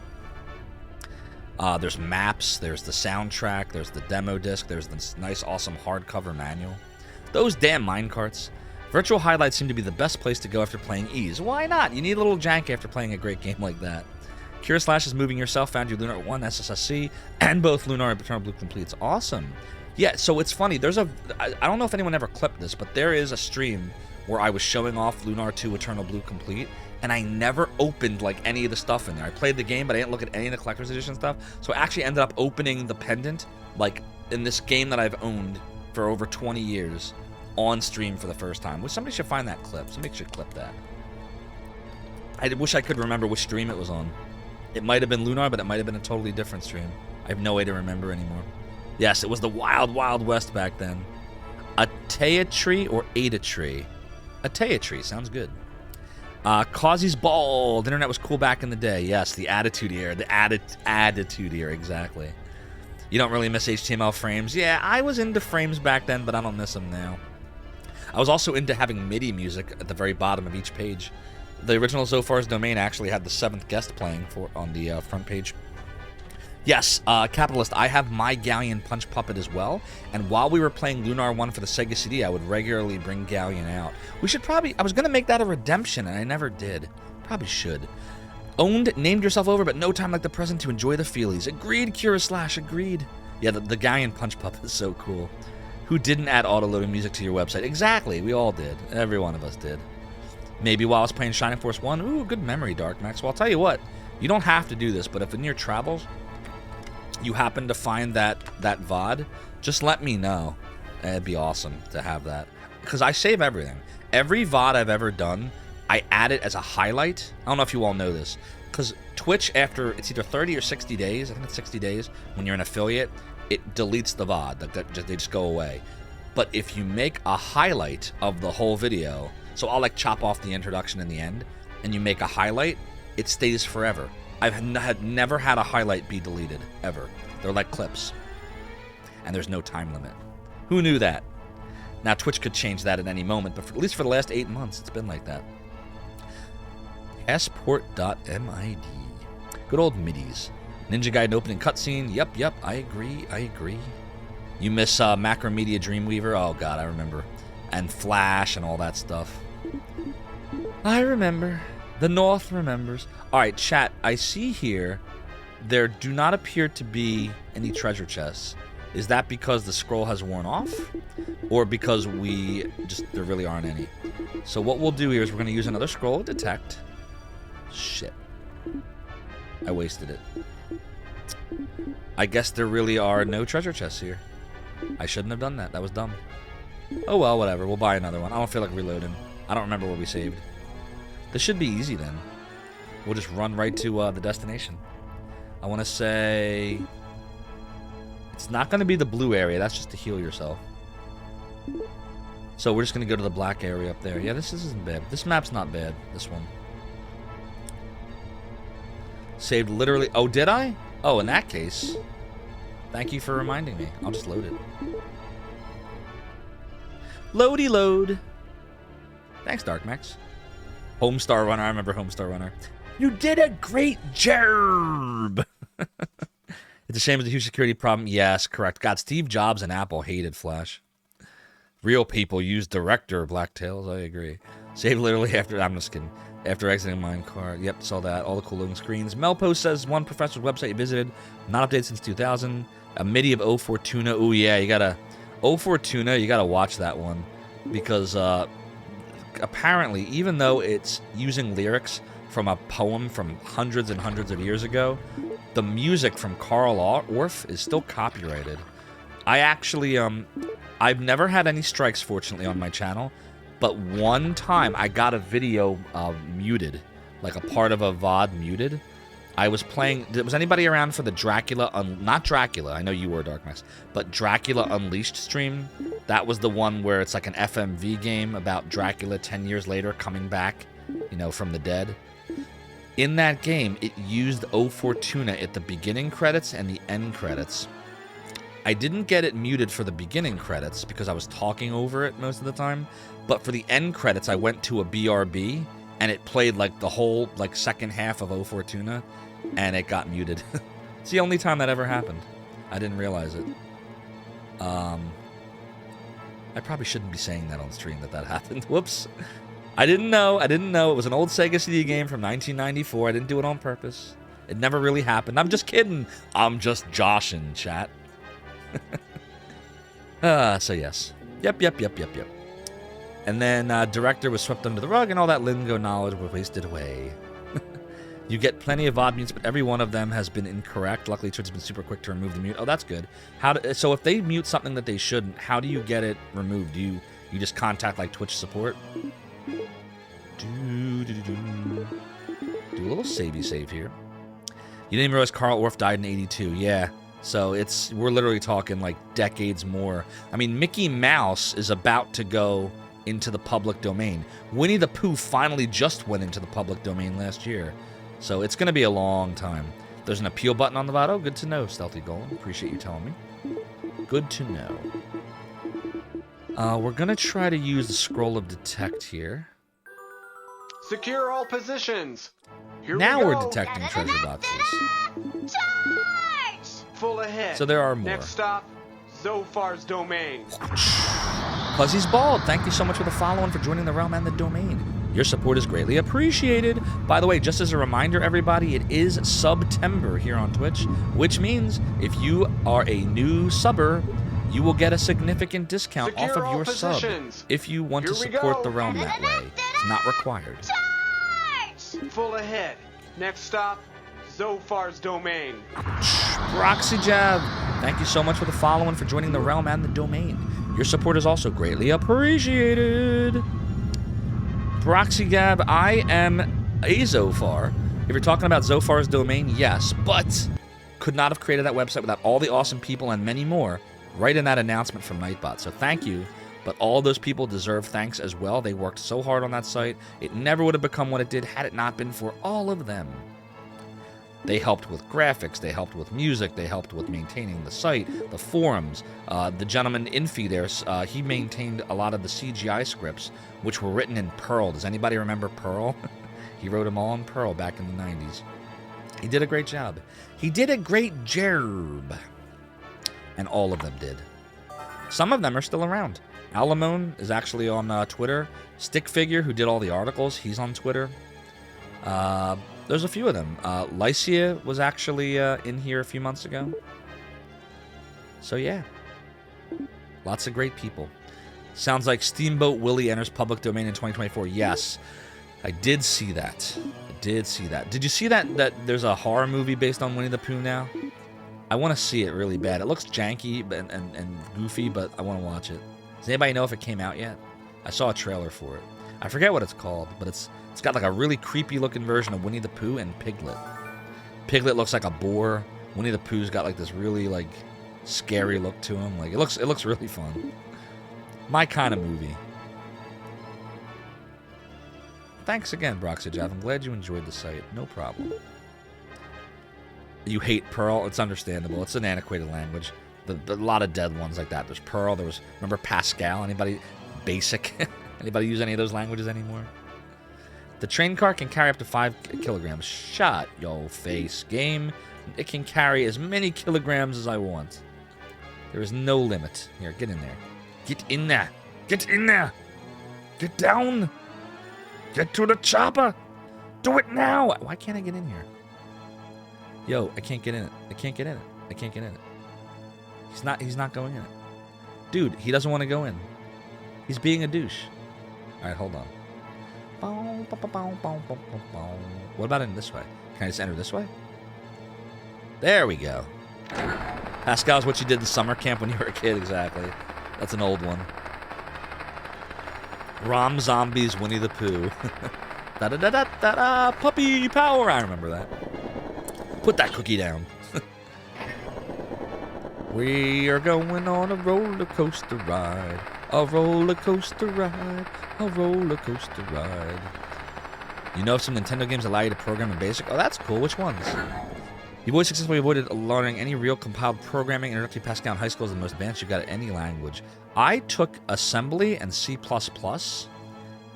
There's maps, there's the soundtrack, there's the demo disc, there's this nice, awesome hardcover manual. Those damn minecarts. Virtual Hydlide seem to be the best place to go after playing Ease. Why not? You need a little jank after playing a great game like that. Kira Slash is moving yourself, found you Lunar 1 SSSC, and both Lunar and Eternal Blue completes. Awesome. Yeah, so it's funny. I don't know if anyone ever clipped this, but there is a stream where I was showing off Lunar 2 Eternal Blue complete, and I never opened like any of the stuff in there. I played the game, but I didn't look at any of the collector's edition stuff. So I actually ended up opening the pendant, like in this game that I've owned for over 20 years, on stream for the first time. Which somebody should find that clip. Somebody should clip that. I wish I could remember which stream it was on. It might have been Lunar, but it might have been a totally different stream. I have no way to remember anymore. Yes, it was the wild, wild west back then. Atea Tree or Ada Tree? Atea Tree, sounds good. Causy's bald. Internet was cool back in the day. Yes, the Attitude Era. The Attitude Era, exactly. You don't really miss HTML frames. Yeah, I was into frames back then, but I don't miss them now. I was also into having MIDI music at the very bottom of each page. The original Zophar's Domain actually had the 7th guest playing on the front page. Yes, Capitalist, I have my Galleon Punch Puppet as well, and while we were playing Lunar 1 for the Sega CD, I would regularly bring Galleon out. We should probably... I was going to make that a redemption, and I never did. Probably should. Owned, named yourself over, but no time like the present to enjoy the feelies. Agreed, Kira Slash, agreed. Yeah, the Galleon Punch Puppet is so cool. Who didn't add auto-loading music to your website? Exactly, we all did. Every one of us did. Maybe while I was playing Shining Force 1. Ooh, good memory, Dark Max. Well, I'll tell you what. You don't have to do this, but if in your travels you happen to find that VOD, just let me know. It'd be awesome to have that. Because I save everything. Every VOD I've ever done, I add it as a highlight. I don't know if you all know this. Because Twitch, after it's either 30 or 60 days, I think it's 60 days, when you're an affiliate, it deletes the VOD. They just go away. But if you make a highlight of the whole video, so I'll like chop off the introduction and the end, and you make a highlight, it stays forever. I've never had a highlight be deleted, ever. They're like clips. And there's no time limit. Who knew that? Now, Twitch could change that at any moment, but at least for the last 8 months, it's been like that. Passport.mid. Good old middies. Ninja Gaiden opening cutscene. Yep, I agree. You miss Macromedia Dreamweaver? Oh, God, I remember. And Flash and all that stuff. I remember. The North remembers. Alright, chat, I see here there do not appear to be any treasure chests. Is that because the scroll has worn off? Or because there really aren't any? So what we'll do here is we're going to use another scroll of detect. Shit. I wasted it. I guess there really are no treasure chests here. I shouldn't have done that. That was dumb. Oh well, whatever. We'll buy another one. I don't feel like reloading. I don't remember what we saved. This should be easy then. We'll just run right to the destination. I want to say... It's not going to be the blue area. That's just to heal yourself. So we're just going to go to the black area up there. Yeah, this isn't bad. This map's not bad. This one. Saved literally... Oh, did I? Oh, in that case... Thank you for reminding me. I'll just load it. Loady load. Thanks, Dark Max. Homestar Runner. I remember Homestar Runner. You did a great job. It's a shame it's a huge security problem. Yes, correct. God, Steve Jobs and Apple hated Flash. Real people use Director Blacktails. I agree. Save literally after... I'm just kidding. After exiting minecart. Yep, saw that. All the cool looking screens. Melpost says one professor's website you visited. Not updated since 2000. A MIDI of 04 Tuna. Ooh, yeah, you gotta... 04 Tuna, you gotta watch that one. Because, apparently, even though it's using lyrics from a poem from hundreds and hundreds of years ago. The music from Carl Orff is still copyrighted. I actually, I've never had any strikes, fortunately, on my channel, but one time I got a video muted, like a part of a VOD muted. I was playing, was anybody around for the Dracula, not Dracula, I know you were, Dark Max, but Dracula Unleashed stream? That was the one where it's like an FMV game about Dracula 10 years later coming back, you know, from the dead. In that game, it used O Fortuna at the beginning credits and the end credits. I didn't get it muted for the beginning credits because I was talking over it most of the time, but for the end credits, I went to a BRB, and it played like the whole like second half of O Fortuna, and it got muted. It's the only time that ever happened. I didn't realize it. I probably shouldn't be saying that on stream that happened. Whoops. I didn't know. It was an old Sega CD game from 1994. I didn't do it on purpose. It never really happened. I'm just kidding. I'm just joshing, chat. So yes. Yep. And then director was swept under the rug, and all that lingo knowledge was wasted away. You get plenty of odd mutes, but every one of them has been incorrect. Luckily, Twitch has been super quick to remove the mute. Oh, that's good. So if they mute something that they shouldn't, how do you get it removed? Do you just contact like Twitch support? Do a little savey save here. You didn't even realize Carl Orff died in 82. Yeah. So we're literally talking like decades more. I mean, Mickey Mouse is about to go into the public domain. Winnie the Pooh finally just went into the public domain last year. So it's going to be a long time. There's an appeal button on the bottom. Oh, good to know, Stealthy Golem. Appreciate you telling me. Good to know. We're going to try to use the Scroll of Detect here. Secure all positions. Here now we we're go. detecting treasure boxes. Full ahead. So there are more. Next stop, Zophar's domain. Puzzy's Bald, thank you so much for the follow and for joining the realm and the domain. Your support is greatly appreciated. By the way, just as a reminder, everybody, it is Subtember here on Twitch, which means if you are a new subber, you will get a significant discount off of your sub if you want to support the realm that way. It's not required. Full ahead. Next stop, Zophar's domain. Proxy Jab, thank you so much for the follow and for joining the realm and the domain. Your support is also greatly appreciated. Proxy Gab, I am a Zophar. If you're talking about Zophar's domain, yes, but could not have created that website without all the awesome people and many more right in that announcement from Nightbot. So thank you, but all those people deserve thanks as well. They worked so hard on that site. It never would have become what it did had it not been for all of them. They helped with graphics, they helped with music, they helped with maintaining the site, the forums. The gentleman Infy there, he maintained a lot of the CGI scripts, which were written in Perl. Does anybody remember Perl? He wrote them all in Perl back in the 90s. He did a great job. He did a great job. And all of them did. Some of them are still around. Alamone is actually on Twitter. Stickfigure, who did all the articles, he's on Twitter. There's a few of them. Lycia was actually in here a few months ago. So yeah. Lots of great people. Sounds like Steamboat Willie enters public domain in 2024. Yes. I did see that. Did you see that there's a horror movie based on Winnie the Pooh now? I want to see it really bad. It looks janky and goofy, but I want to watch it. Does anybody know if it came out yet? I saw a trailer for it. I forget what it's called, but it's got like a really creepy looking version of Winnie the Pooh and Piglet. Piglet looks like a boar. Winnie the Pooh's got like this really like scary look to him. Like it looks really fun. My kind of movie. Thanks again, Broxyjav. I'm glad you enjoyed the site. No problem. You hate Perl. It's understandable. It's an antiquated language. A lot of dead ones like that. There's Perl. Remember Pascal? Anybody? Basic? Anybody use any of those languages anymore? The train car can carry up to 5 kilograms. Shut your face, game. It can carry as many kilograms as I want. There is no limit. Here, get in there. Get in there. Get in there. Get down. Get to the chopper. Do it now. Why can't I get in here? Yo, I can't get in it. I can't get in it. He's not going in it. Dude, he doesn't want to go in. He's being a douche. All right, hold on. What about in this way? Can I just enter this way? There we go. Pascal's what you did in summer camp when you were a kid, exactly. That's an old one. Rom Zombies, Winnie the Pooh. Da-da-da-da-da-da, puppy power. I remember that. Put that cookie down. We are going on a roller coaster ride. A roller coaster ride. A roller coaster ride. You know some Nintendo games allow you to program in BASIC? Oh, that's cool. Which ones? You've always successfully avoided learning any real compiled programming. Introductory Pascal in high school is the most advanced you got at any language. I took assembly and C++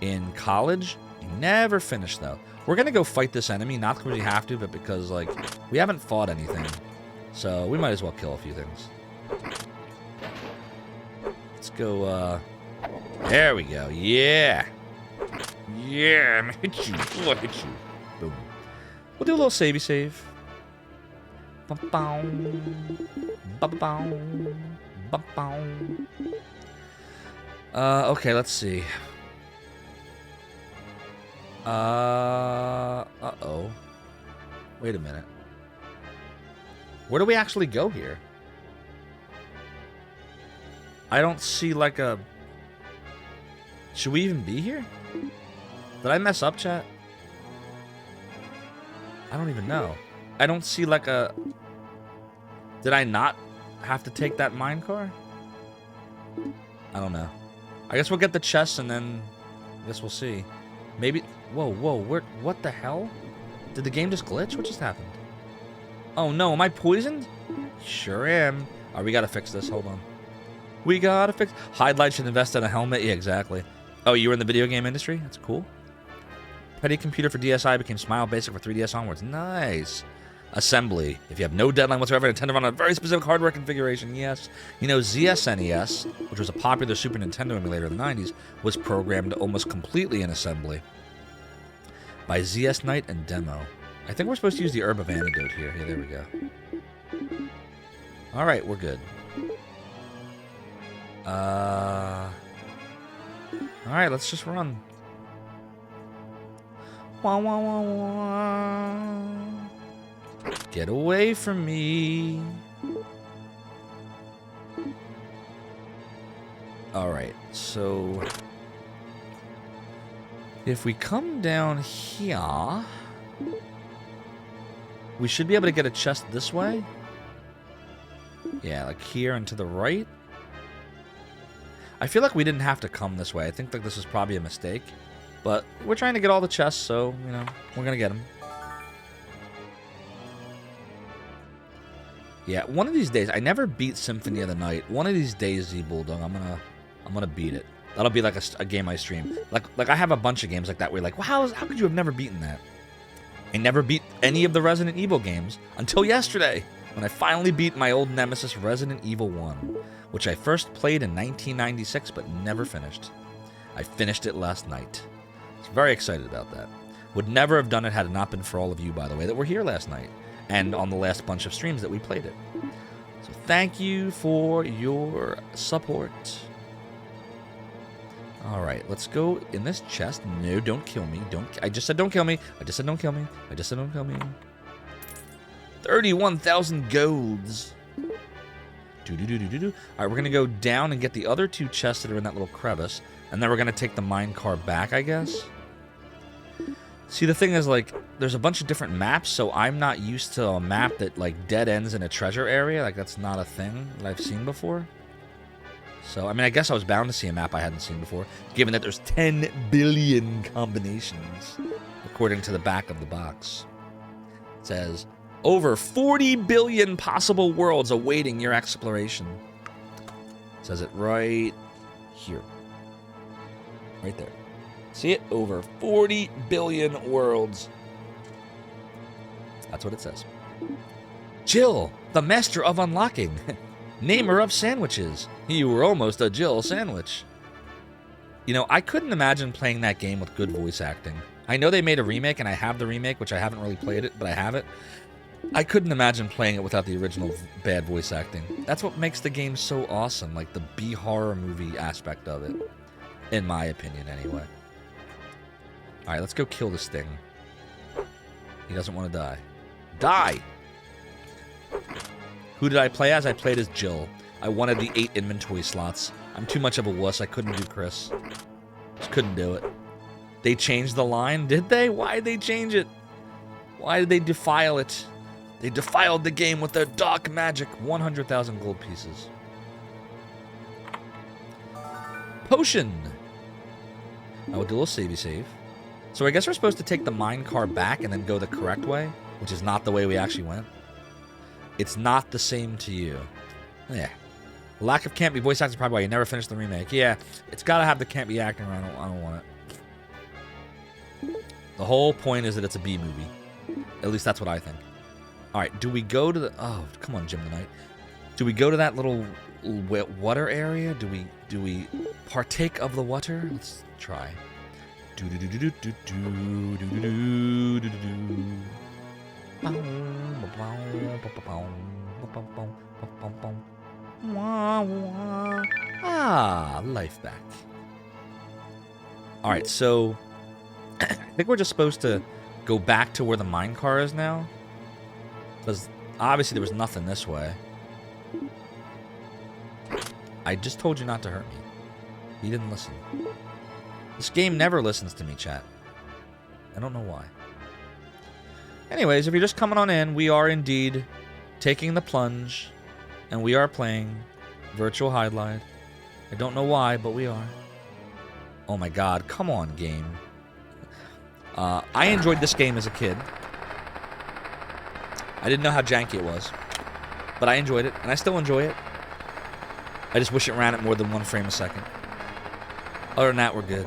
in college. Never finished, though. We're going to go fight this enemy, not because we have to, but because, like, we haven't fought anything. So we might as well kill a few things. Let's go, there we go. Yeah. Yeah, I'm gonna hit you. Oh, I hit you. Boom. We'll do a little savey save. Okay, let's see. Uh-oh. Wait a minute. Where do we actually go here? I don't see like a... Should we even be here? Did I mess up, chat? I don't even know. I don't see like a... Did I not have to take that mine car? I don't know. I guess we'll get the chest and then... I guess we'll see. Maybe... Whoa, what the hell? Did the game just glitch? What just happened? Oh no, am I poisoned? Sure am. Alright, we gotta fix this. Hold on. We gotta fix... Hydlide should invest in a helmet. Yeah, exactly. Oh, you were in the video game industry? That's cool. Petty computer for DSi became Smile Basic for 3DS onwards. Nice. Assembly. If you have no deadline whatsoever, Nintendo run a very specific hardware configuration. Yes. You know, ZSNES, which was a popular Super Nintendo emulator in the 90s, was programmed almost completely in assembly by ZS Knight and Demo. I think we're supposed to use the Herb of Antidote here. Yeah, there we go. Alright, we're good. Alright, let's just run. Wah, wah, wah, wah. Get away from me. Alright, so... If we come down here... We should be able to get a chest this way. Yeah, like here and to the right. I feel like we didn't have to come this way. I think like this is probably a mistake. But we're trying to get all the chests, so, you know, we're going to get them. Yeah, one of these days, I never beat Symphony of the Night. One of these days, Z-Bulldog, I'm gonna beat it. That'll be like a game I stream. Like I have a bunch of games like that where you're like, wow, how could you have never beaten that? I never beat any of the Resident Evil games until yesterday, when I finally beat my old nemesis Resident Evil 1, which I first played in 1996 but never finished. I finished it last night. I was very excited about that. Would never have done it had it not been for all of you, by the way, that were here last night and on the last bunch of streams that we played it. So thank you for your support. Alright, let's go in this chest. No, don't kill me. I just said don't kill me. I just said don't kill me. I just said don't kill me. 31,000 golds. Alright, we're going to go down and get the other two chests that are in that little crevice. And then we're going to take the mine car back, I guess. See, the thing is, like, there's a bunch of different maps, so I'm not used to a map that, like, dead ends in a treasure area. Like, that's not a thing that I've seen before. So, I mean, I guess I was bound to see a map I hadn't seen before, given that there's 10 billion combinations, according to the back of the box. It says, over 40 billion possible worlds awaiting your exploration. It says it right here. Right there. See it? Over 40 billion worlds. That's what it says. Jill, the master of unlocking. Namer of sandwiches. You were almost a Jill sandwich. You know, I couldn't imagine playing that game with good voice acting. I know they made a remake, and I have the remake, which I haven't really played it, but I have it. I couldn't imagine playing it without the original bad voice acting. That's what makes the game so awesome, like the B-horror movie aspect of it. In my opinion, anyway. Alright, let's go kill this thing. He doesn't want to die. Die! Who did I play as? I played as Jill. I wanted the 8 inventory slots. I'm too much of a wuss. I couldn't do Chris. Just couldn't do it. They changed the line, did they? Why did they change it? Why did they defile it? They defiled the game with their dark magic. 100,000 gold pieces. Potion! I will do a little savey save. So I guess we're supposed to take the mine car back and then go the correct way, which is not the way we actually went. It's not the same to you. Yeah. Lack of can't be voice acting is probably why you never finished the remake. Yeah, it's got to have the can't be acting, or I don't want it. The whole point is that it's a B movie. At least that's what I think. All right, do we go to the... Oh, come on, Jim tonight. Do we go to that little wet water area? Do we partake of the water? Let's try. Ah, life back. All right, so I think we're just supposed to go back to where the mine car is now, because obviously there was nothing this way. I just told you not to hurt me. You didn't listen. This game never listens to me, chat. I don't know why. Anyways, if you're just coming on in, we are indeed taking the plunge, and we are playing Virtual Hydlide. I don't know why, but we are. Oh my god, come on, game. I enjoyed this game as a kid. I didn't know how janky it was, but I enjoyed it, and I still enjoy it. I just wish it ran at more than 1 frame a second. Other than that, we're good.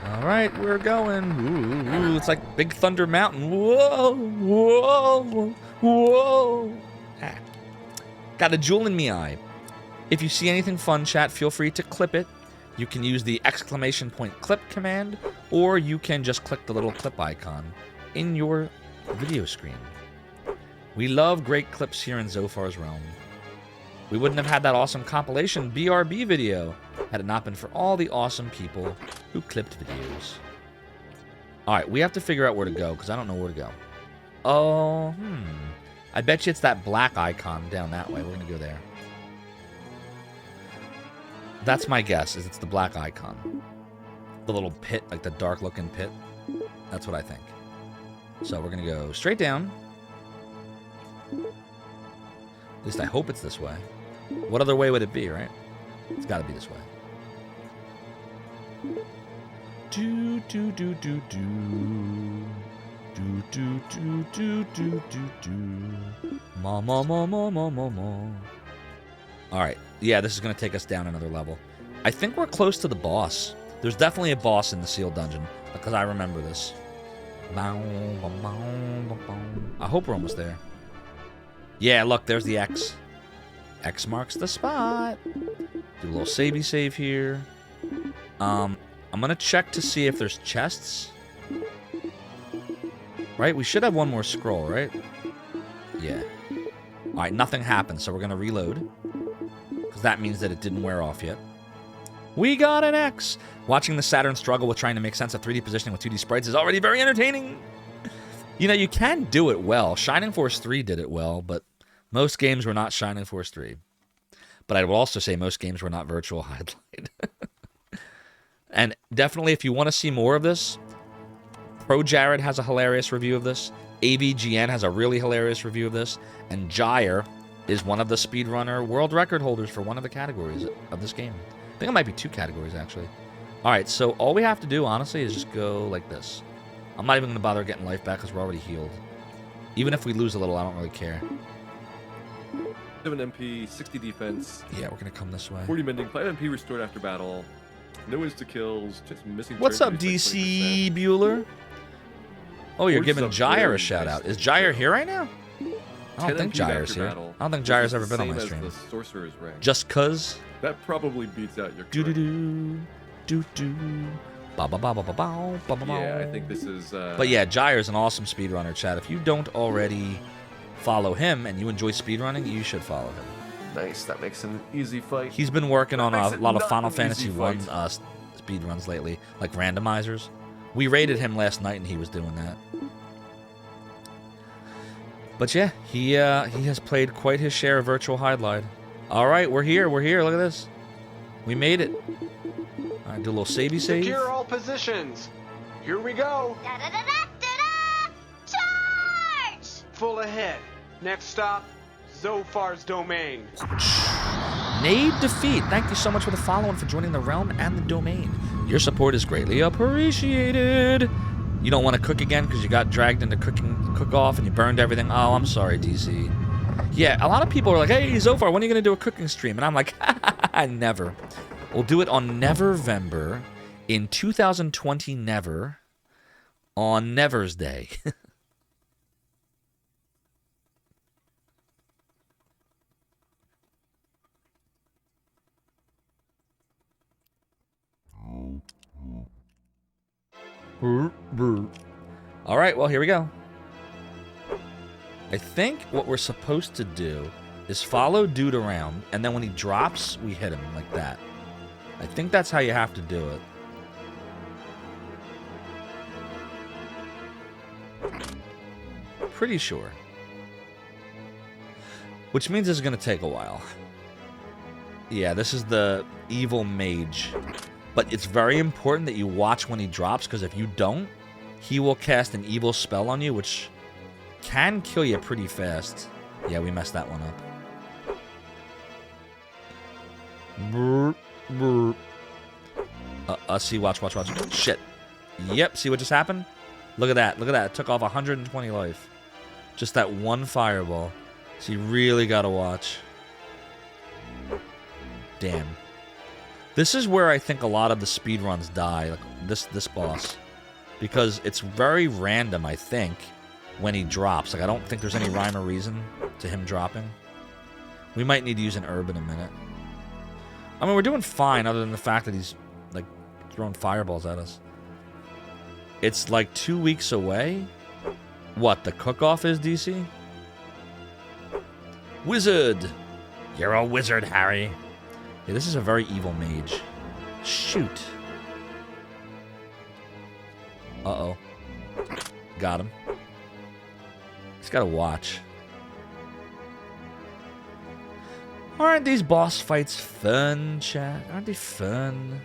Alright, we're going. Ooh, it's like Big Thunder Mountain. Whoa, whoa, whoa. Ah. Got a jewel in me eye. If you see anything fun, chat, feel free to clip it. You can use the exclamation point clip command, or you can just click the little clip icon in your video screen. We love great clips here in Zophar's realm. We wouldn't have had that awesome compilation BRB video had it not been for all the awesome people who clipped videos. Alright, we have to figure out where to go, because I don't know where to go. Oh, I bet you it's that black icon down that way. We're going to go there. That's my guess, is it's the black icon. The little pit, like the dark-looking pit. That's what I think. So we're going to go straight down. At least I hope it's this way. What other way would it be, right? It's got to be this way. Do do do do do do do do do do do do. Ma ma ma ma ma ma ma. All right, yeah, this is gonna take us down another level. I think we're close to the boss. There's definitely a boss in the sealed dungeon because I remember this. I hope we're almost there. Yeah, look, there's the X. X marks the spot. Do a little savey save here. I'm gonna check to see if there's chests. Right? We should have one more scroll, right? Yeah. Alright, nothing happened, so we're gonna reload. Because that means that it didn't wear off yet. We got an X! Watching the Saturn struggle with trying to make sense of 3D positioning with 2D sprites is already very entertaining! You know, you can do it well. Shining Force 3 did it well, but most games were not Shining Force 3. But I will also say most games were not Virtual Hydlide. And definitely, if you want to see more of this, Pro Jared has a hilarious review of this. AVGN has a really hilarious review of this. And Gyre is one of the speedrunner world record holders for one of the categories of this game. I think it might be 2 categories, actually. All right, so all we have to do, honestly, is just go like this. I'm not even going to bother getting life back because we're already healed. Even if we lose a little, I don't really care. 7 MP, 60 defense. Yeah, we're going to come this way. 40 mending, 5 MP restored after battle. No insta-kills, just missing... What's up, DC Bueller? Oh, you're giving Gyre a shout-out. Is Gyre here right now? I don't think Gyre's here. I don't think Gyre's ever been on my stream. The sorcerer's rank. Just cuz? That probably beats out your... Do-do-do. Do-do. Yeah, I think this is. But yeah, Gyre's an awesome speedrunner, Chad. If you don't already follow him and you enjoy speedrunning, you should follow him. Nice. That makes an easy fight. He's been working on a lot of not Final an Fantasy easy 1 fight. speedruns lately, like randomizers. We rated him last night and he was doing that. But yeah, he has played quite his share of Virtual Hydlide. All right, we're here. Look at this. We made it. All right, do a little savey save. Secure all positions. Here we go. Charge! Full ahead. Next stop, Zophar's domain. Nade Defeat, thank you so much for the follow and for joining the realm and the domain. Your support is greatly appreciated. You don't want to cook again because you got dragged into cook-off and you burned everything. Oh, I'm sorry, DC. Yeah, a lot of people are like, hey, Zophar, when are you going to do a cooking stream? And I'm like, never. We'll do it on Nevervember in 2020 Never on Never's Day. All right, well, here we go. I think what we're supposed to do is follow Dude around, and then when he drops, we hit him like that. I think that's how you have to do it. Pretty sure. Which means it's going to take a while. Yeah, this is the evil mage. But it's very important that you watch when he drops, because if you don't, he will cast an evil spell on you, which can kill you pretty fast. Yeah, we messed that one up. See, watch. Shit. Yep, see what just happened? Look at that. It took off 120 life. Just that one fireball. So you really gotta watch. Damn. This is where I think a lot of the speedruns die, like this boss. Because it's very random, I think, when he drops. Like, I don't think there's any rhyme or reason to him dropping. We might need to use an herb in a minute. I mean, we're doing fine other than the fact that he's, like, throwing fireballs at us. It's, like, 2 weeks away? What, the cook-off is, DC? Wizard! You're a wizard, Harry. Yeah, this is a very evil mage. Shoot. Uh-oh. Got him. Just gotta watch. Aren't these boss fights fun, chat? Aren't they fun?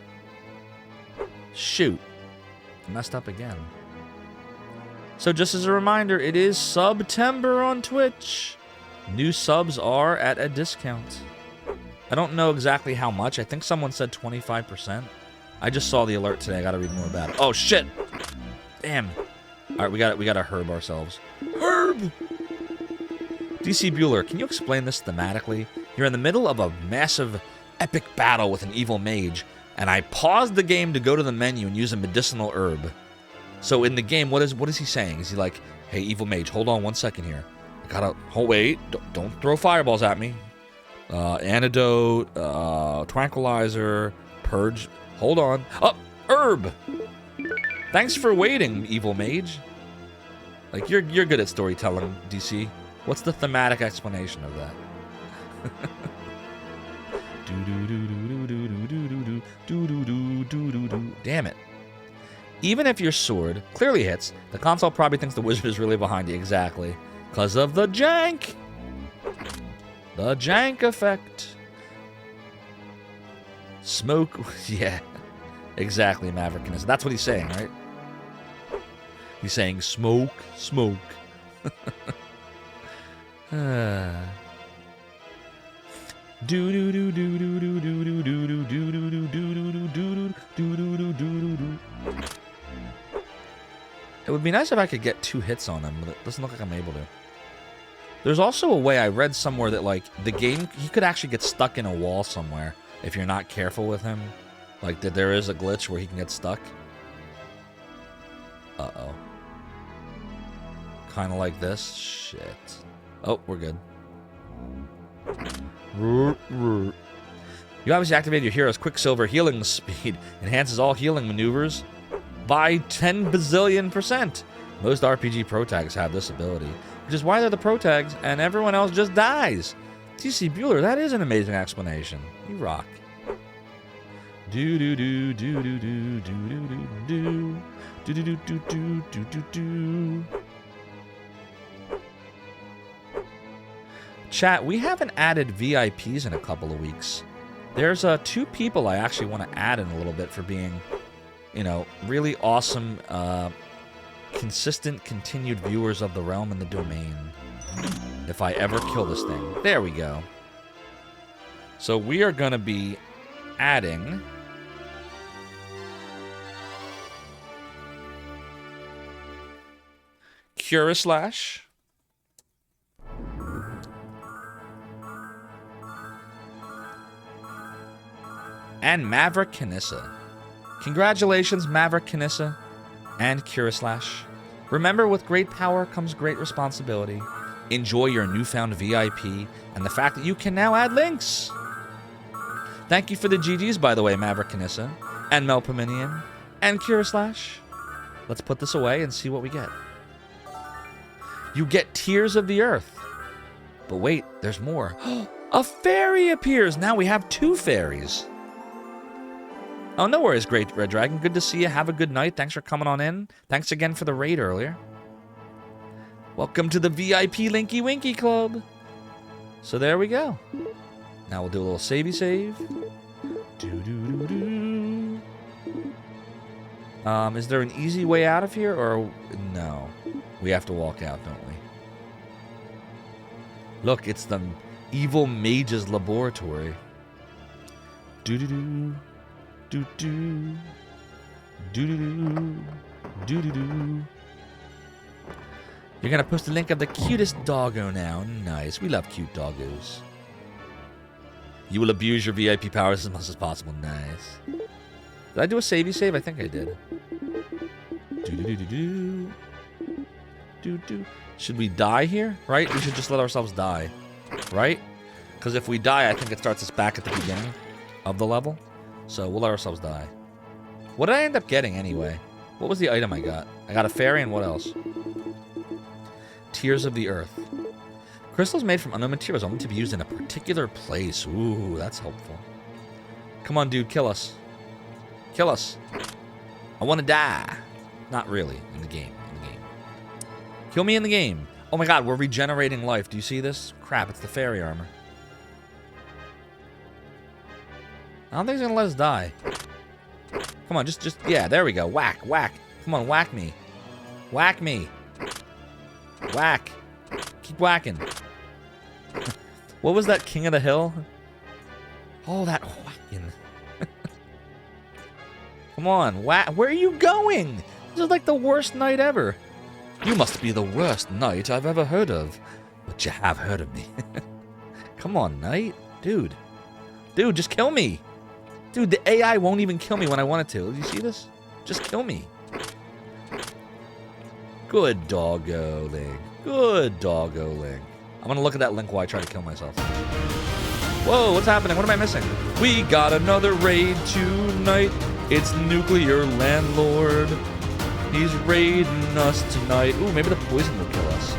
Shoot. Messed up again. So just as a reminder, it is September on Twitch. New subs are at a discount. I don't know exactly how much. I think someone said 25%. I just saw the alert today. I gotta read more about it. Oh, shit! Damn. Alright, we gotta herb ourselves. Herb! DC Bueller, can you explain this thematically? You're in the middle of a massive, epic battle with an evil mage, and I paused the game to go to the menu and use a medicinal herb. So in the game, what is he saying? Is he like, hey, evil mage, hold on 1 second here. I gotta, wait, don't throw fireballs at me. Antidote, tranquilizer, purge, hold on. Oh, herb! Thanks for waiting, evil mage. Like, you're good at storytelling, DC. What's the thematic explanation of that? Damn it. Even if your sword clearly hits, the console probably thinks the wizard is really behind you. Exactly. Because of the jank. The jank effect. Smoke. Yeah. Exactly, Maverickness. That's what he's saying, right? He's saying smoke, smoke. It would be nice if I could get 2 hits on him, but it doesn't look like I'm able to. There's also a way I read somewhere that, like, the game, he could actually get stuck in a wall somewhere if you're not careful with him. Like, that there is a glitch where he can get stuck. Uh-oh. Kind of like this. Shit. Oh, we're good. You obviously activated your hero's Quicksilver healing speed. Enhances all healing maneuvers. by 10 bazillion%. Most RPG pro tags have this ability, which is why they're the pro tags and everyone else just dies. T.C. Bueller, that is an amazing explanation. You rock. Do do do do do do do do do do do do do do do do. Chat, we haven't added VIPs in a couple of weeks. There's 2 people I actually want to add in a little bit for being, you know, really awesome, consistent, continued viewers of the realm and the domain. If I ever kill this thing. There we go. So we are going to be adding... Curislash. And Maverick Kanissa. Congratulations, Maverick Kanissa and Curislash. Remember, with great power comes great responsibility. Enjoy your newfound VIP and the fact that you can now add links. Thank you for the GGs, by the way, Maverick Kanissa and Melpominion and Curislash. Let's put this away and see what we get. You get Tears of the Earth. But wait, there's more. A fairy appears. Now we have 2 fairies. Oh, no worries, Great Red Dragon. Good to see you. Have a good night. Thanks for coming on in. Thanks again for the raid earlier. Welcome to the VIP Linky Winky Club. So there we go. Now we'll do a little savey save. Is there an easy way out of here, or no? We have to walk out, don't we? Look, it's the evil mage's laboratory. Do-do-do. Do-do. Do-do-do. Do-do-do. You're gonna post a link of the cutest doggo now. Nice. We love cute doggos. You will abuse your VIP powers as much as possible. Nice. Did I do a savey save? I think I did. Do-do-do-do-do. Do-do. Should we die here? Right? We should just let ourselves die. Right? Because if we die, I think it starts us back at the beginning of the level. So we'll let ourselves die. What did I end up getting anyway? What was the item I got? I got a fairy and what else? Tears of the Earth. Crystals made from unknown materials only to be used in a particular place. Ooh, that's helpful. Come on, dude, kill us. Kill us. I want to die. Not really, in the game. Kill me in the game. Oh my god, we're regenerating life. Do you see this? Crap, it's the fairy armor. I don't think he's gonna let us die. Come on, just, yeah, there we go. Whack, whack. Come on, whack me. Whack me. Whack. Keep whacking. What was that, King of the Hill? Oh, that whacking. Come on, whack. Where are you going? This is like the worst night ever. You must be the worst knight I've ever heard of. But you have heard of me. Come on, knight. Dude. Dude, just kill me. Dude, the AI won't even kill me when I want it to. Do you see this? Just kill me. Good doggo, Link. Good doggo, Link. I'm gonna look at that link while I try to kill myself. Whoa, what's happening? What am I missing? We got another raid tonight. It's Nuclear Landlord. He's raiding us tonight. Ooh, maybe the poison will kill us.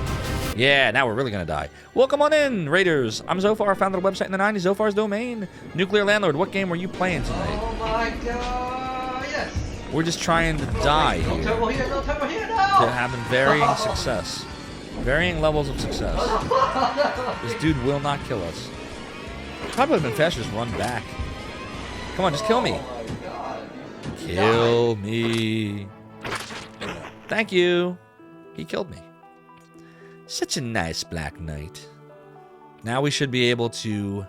Yeah, now we're really gonna die. Welcome on in, Raiders. I'm Zophar, founded a website in the 90s, Zophar's Domain. Nuclear Landlord, what game were you playing tonight? Oh my god, yes! We're just trying to die here. No turbo here, no turbo here, no! To having varying success. Varying levels of success. This dude will not kill us. Probably would have been faster just run back. Come on, just kill me. Oh my god. Kill me. Thank you. He killed me. Such a nice Black Knight. Now we should be able to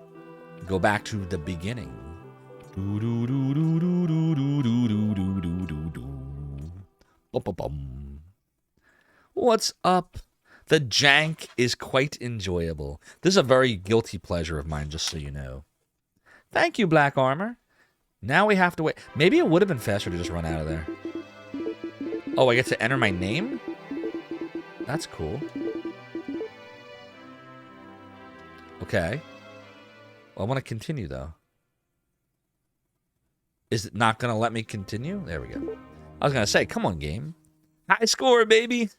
go back to the beginning. What's up? The jank is quite enjoyable. This is a very guilty pleasure of mine, just so you know. Thank you, Black Armor. Now we have to wait. Maybe it would have been faster to just run out of there. Oh, I get to enter my name? That's cool. Okay. Well, I want to continue, though. Is it not going to let me continue? There we go. I was gonna say, come on, game. High score, baby.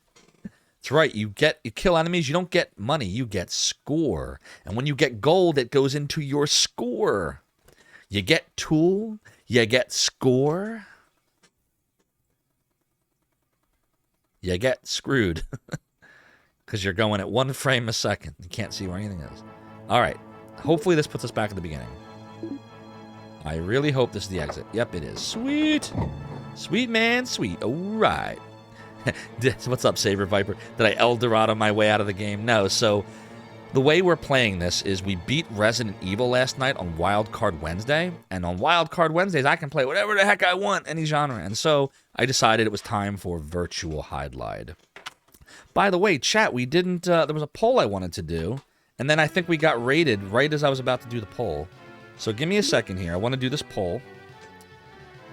That's right. You kill enemies. You don't get money. You get score. And when you get gold, it goes into your score. You get tool. You get score. You get screwed. Because you're going at 1 frame a second. You can't see where anything is. All right. Hopefully this puts us back at the beginning. I really hope this is the exit. Yep, it is. Sweet. Sweet, man. Sweet. All right. What's up, Saber Viper? Did I El Dorado my way out of the game? No. So the way we're playing this is we beat Resident Evil last night on Wild Card Wednesday. And on Wild Card Wednesdays, I can play whatever the heck I want, any genre. And so I decided it was time for Virtual Hydlide. By the way, chat, we didn't... there was a poll I wanted to do. And then I think we got raided right as I was about to do the poll. So give me a second here. I want to do this poll.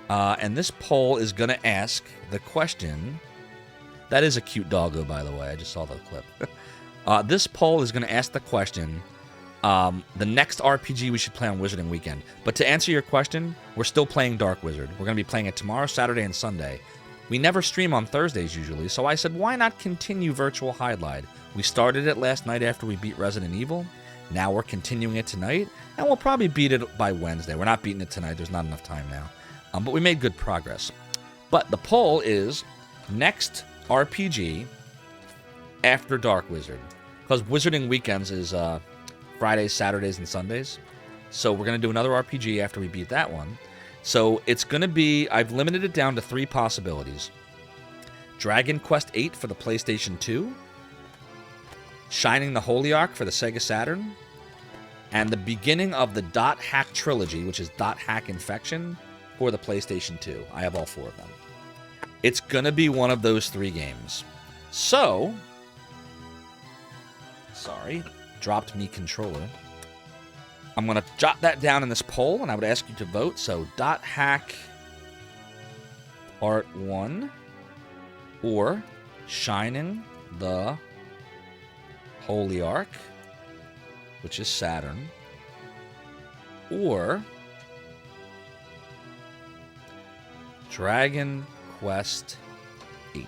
And this poll is going to ask the question... That is a cute doggo, by the way. I just saw the clip. This poll is going to ask the question, the next RPG we should play on Wizarding Weekend. But to answer your question, we're still playing Dark Wizard. We're going to be playing it tomorrow, Saturday, and Sunday. We never stream on Thursdays usually, so I said, why not continue Virtual Hydlide? We started it last night after we beat Resident Evil. Now we're continuing it tonight, and we'll probably beat it by Wednesday. We're not beating it tonight. There's not enough time now. But we made good progress. But the poll is next RPG after Dark Wizard. Because Wizarding Weekends is Fridays, Saturdays, and Sundays. So we're going to do another RPG after we beat that one. So it's going to be... I've limited it down to 3 possibilities. Dragon Quest VIII for the PlayStation 2. Shining the Holy Ark for the Sega Saturn. And the beginning of the Dot Hack Trilogy, which is Dot Hack Infection, for the PlayStation 2. I have all 4 of them. It's going to be one of those 3 games. So... Sorry. Dropped me controller. I'm going to jot that down in this poll, and I would ask you to vote. So, Dot Hack Part 1 or Shining the Holy Ark, which is Saturn, or Dragon Quest 8.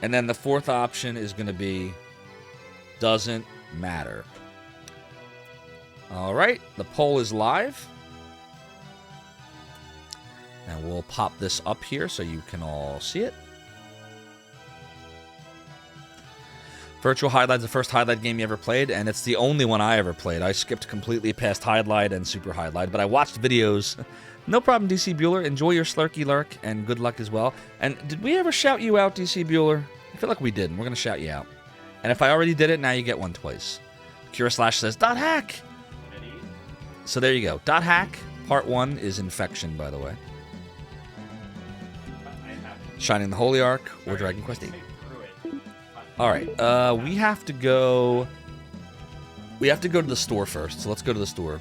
And then the 4th option is going to be doesn't matter. All right, the poll is live. And we'll pop this up here so you can all see it. Virtual Hydlide is the first Hydlide game you ever played, and it's the only one I ever played. I skipped completely past Hydlide and Super Hydlide, but I watched videos. No problem, DC Bueller. Enjoy your Slurky Lurk, and good luck as well. And did we ever shout you out, DC Bueller? I feel like we did, and we're going to shout you out. And if I already did it, now you get one twice. Kira Slash says, Dot Hack! So there you go. Dot Hack, Part 1 is Infection, by the way. Shining the Holy Ark or Dragon Quest 8. Alright, we have to go... We have to go to the store first, so let's go to the store.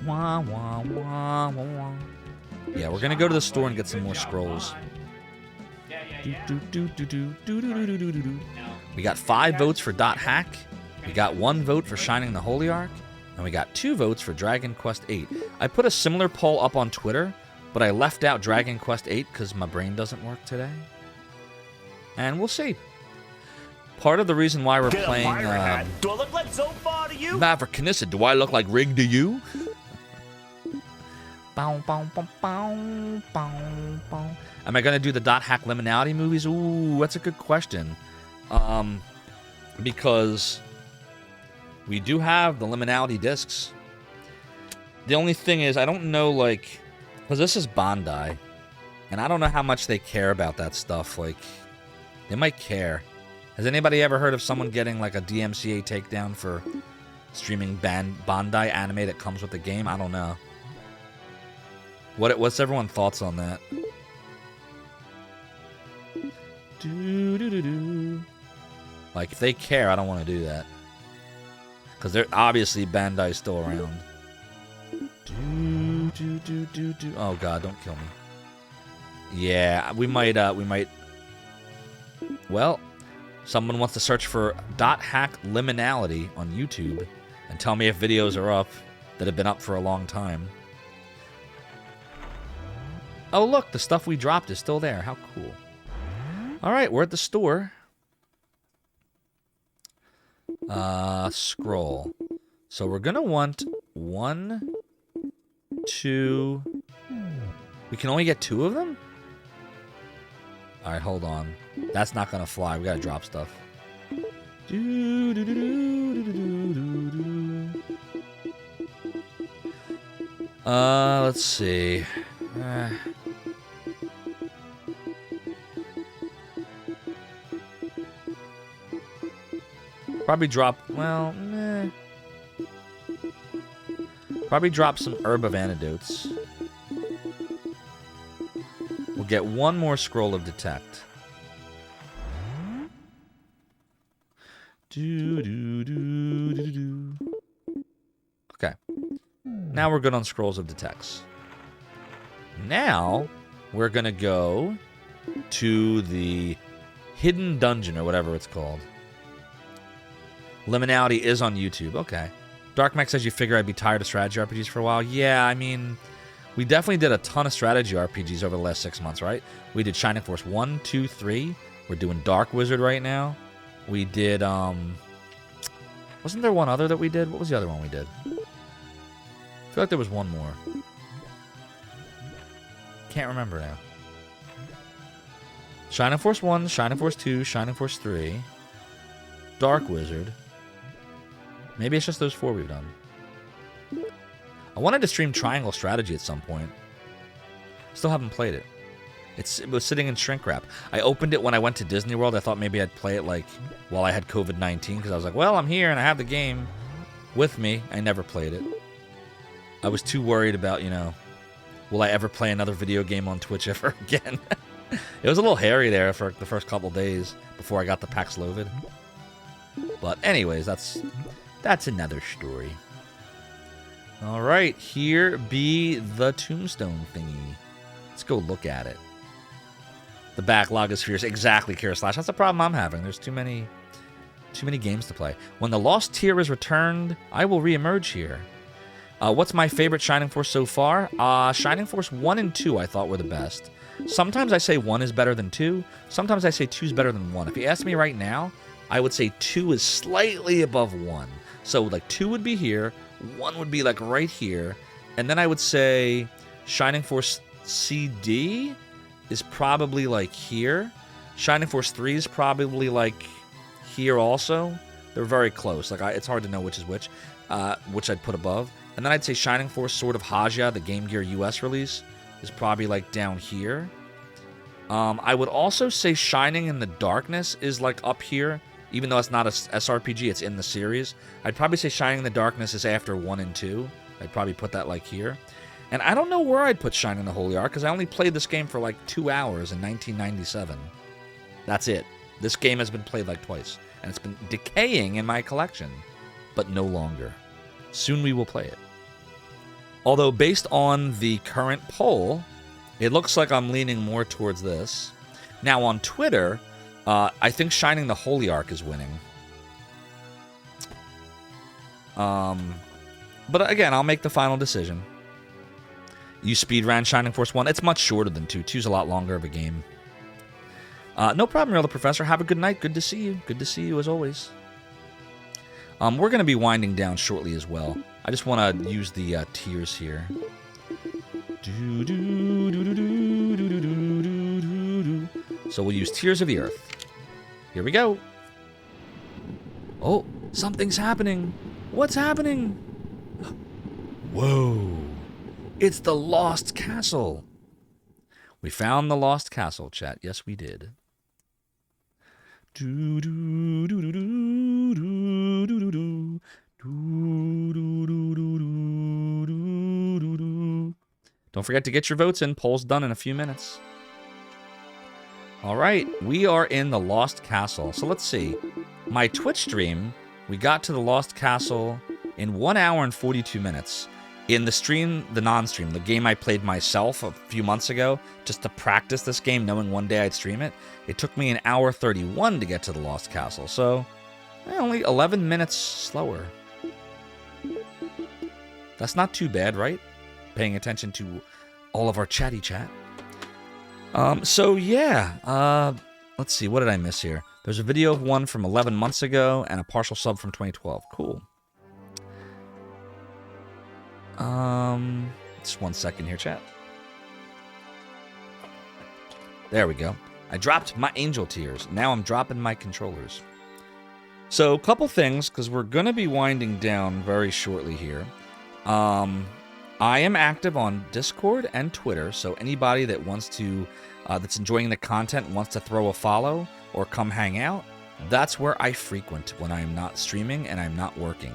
Wah, wah, wah, wah, wah. Yeah, we're gonna go to the store and get some more scrolls. We got 5 votes for Dot Hack. We got 1 vote for Shining the Holy Ark. And we got 2 votes for Dragon Quest 8. I put a similar poll up on Twitter, but I left out Dragon Quest 8 because my brain doesn't work today. And we'll see. Part of the reason why we're playing... Do I look like Zophar to you? Maverick Knissa, do I look like Rig to you? Am I going to do the Dot Hack Liminality movies? Ooh, that's a good question. Because we do have the Liminality discs. The only thing is, I don't know, like... Because this is Bandai. And I don't know how much they care about that stuff. Like, they might care. Has anybody ever heard of someone getting, like, a DMCA takedown for streaming Bandai anime that comes with the game? I don't know. What's everyone's thoughts on that? Like, if they care, I don't want to do that. Because they're obviously Bandai's still around. Oh god, don't kill me. Yeah, we might. Well, Someone wants to search for .hack liminality on YouTube and tell me if videos are up that have been up for a long time. Oh, look, the stuff we dropped is still there. How cool. All right, we're at the store. Scroll. So we're going to want 1, 2... We can only get 2 of them? All right, hold on. That's not going to fly. We got to drop stuff. Let's see. Probably drop, well, probably drop some Herb of Antidotes. We'll get 1 more Scroll of Detect. Okay. Now we're good on Scrolls of Detects. Now we're going to go to the Hidden Dungeon, or whatever it's called. Liminality is on YouTube. Okay. Dark Mech says you figure I'd be tired of strategy RPGs for a while. Yeah, I mean, we definitely did a ton of strategy RPGs over the last 6 months, right? We did Shining Force 1, 2, 3. We're doing Dark Wizard right now. We did, wasn't there one other that we did? What was the other one we did? I feel like there was one more. Can't remember now. Shining Force 1, Shining Force 2, Shining Force 3. Dark Wizard. Maybe it's just those 4 we've done. I wanted to stream Triangle Strategy at some point. Still haven't played it. It was sitting in shrink wrap. I opened it when I went to Disney World. I thought maybe I'd play it like while I had COVID-19 because I was like, well, I'm here and I have the game with me. I never played it. I was too worried about, you know, will I ever play another video game on Twitch ever again? It was a little hairy there for the first couple days before I got the Paxlovid. But anyways, that's another story. All right, here be the tombstone thingy. Let's go look at it. The backlog is fierce. Exactly, Kira Slash. That's the problem I'm having. There's too many games to play. When the lost tier is returned, I will reemerge here. What's my favorite Shining Force so far? Shining Force 1 and 2 I thought were the best. Sometimes I say 1 is better than 2. Sometimes I say 2 is better than 1. If you ask me right now, I would say 2 is slightly above 1. So, like, 2 would be here, 1 would be, like, right here, and then I would say Shining Force CD is probably, like, here. Shining Force 3 is probably, like, here also. They're very close. Like, it's hard to know which is which I'd put above. And then I'd say Shining Force Sword of Haja, the Game Gear US release, is probably, like, down here. I would also say Shining in the Darkness is, like, up here. Even though it's not a SRPG, it's in the series. I'd probably say Shining in the Darkness is after 1 and 2. I'd probably put that, like, here. And I don't know where I'd put Shining in the Holy Ark, because I only played this game for, like, 2 hours in 1997. That's it. This game has been played, like, twice. And it's been decaying in my collection. But no longer. Soon we will play it. Although, based on the current poll, it looks like I'm leaning more towards this. Now, on Twitter, I think Shining the Holy Ark is winning. But again, I'll make the final decision. You speedran Shining Force 1. It's much shorter than 2. 2's a lot longer of a game. No problem, Real the Professor. Have a good night. Good to see you. Good to see you as always. We're going to be winding down shortly as well. I just want to use the tiers here. So we'll use Tears of the Earth. Here we go. Oh, something's happening. What's happening? Whoa. It's the Lost Castle. We found the Lost Castle, chat. Yes, we did. Don't forget to get your votes in. Poll's done in a few minutes. All right, we are in the Lost Castle. So let's see. My Twitch stream, we got to the Lost Castle in 1 hour and 42 minutes. In the stream, the non-stream, the game I played myself a few months ago, just to practice this game, knowing one day I'd stream it, it took me an hour 31 to get to the Lost Castle, so only 11 minutes slower. That's not too bad, right? Paying attention to all of our chatty chat. So yeah, let's see, what did I miss here? There's a video of one from 11 months ago and a partial sub from 2012. Cool. Just 1 second here, chat. There we go. I dropped my angel tears. Now I'm dropping my controllers. So, a couple things, because we're going to be winding down very shortly here. I am active on Discord and Twitter, so anybody that wants to, that's enjoying the content and wants to throw a follow or come hang out, that's where I frequent when I'm not streaming and I'm not working.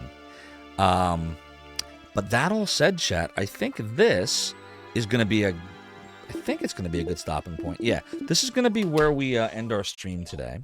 But that all said, chat, I think this is going to be I think it's going to be a good stopping point. Yeah, this is going to be where we end our stream today.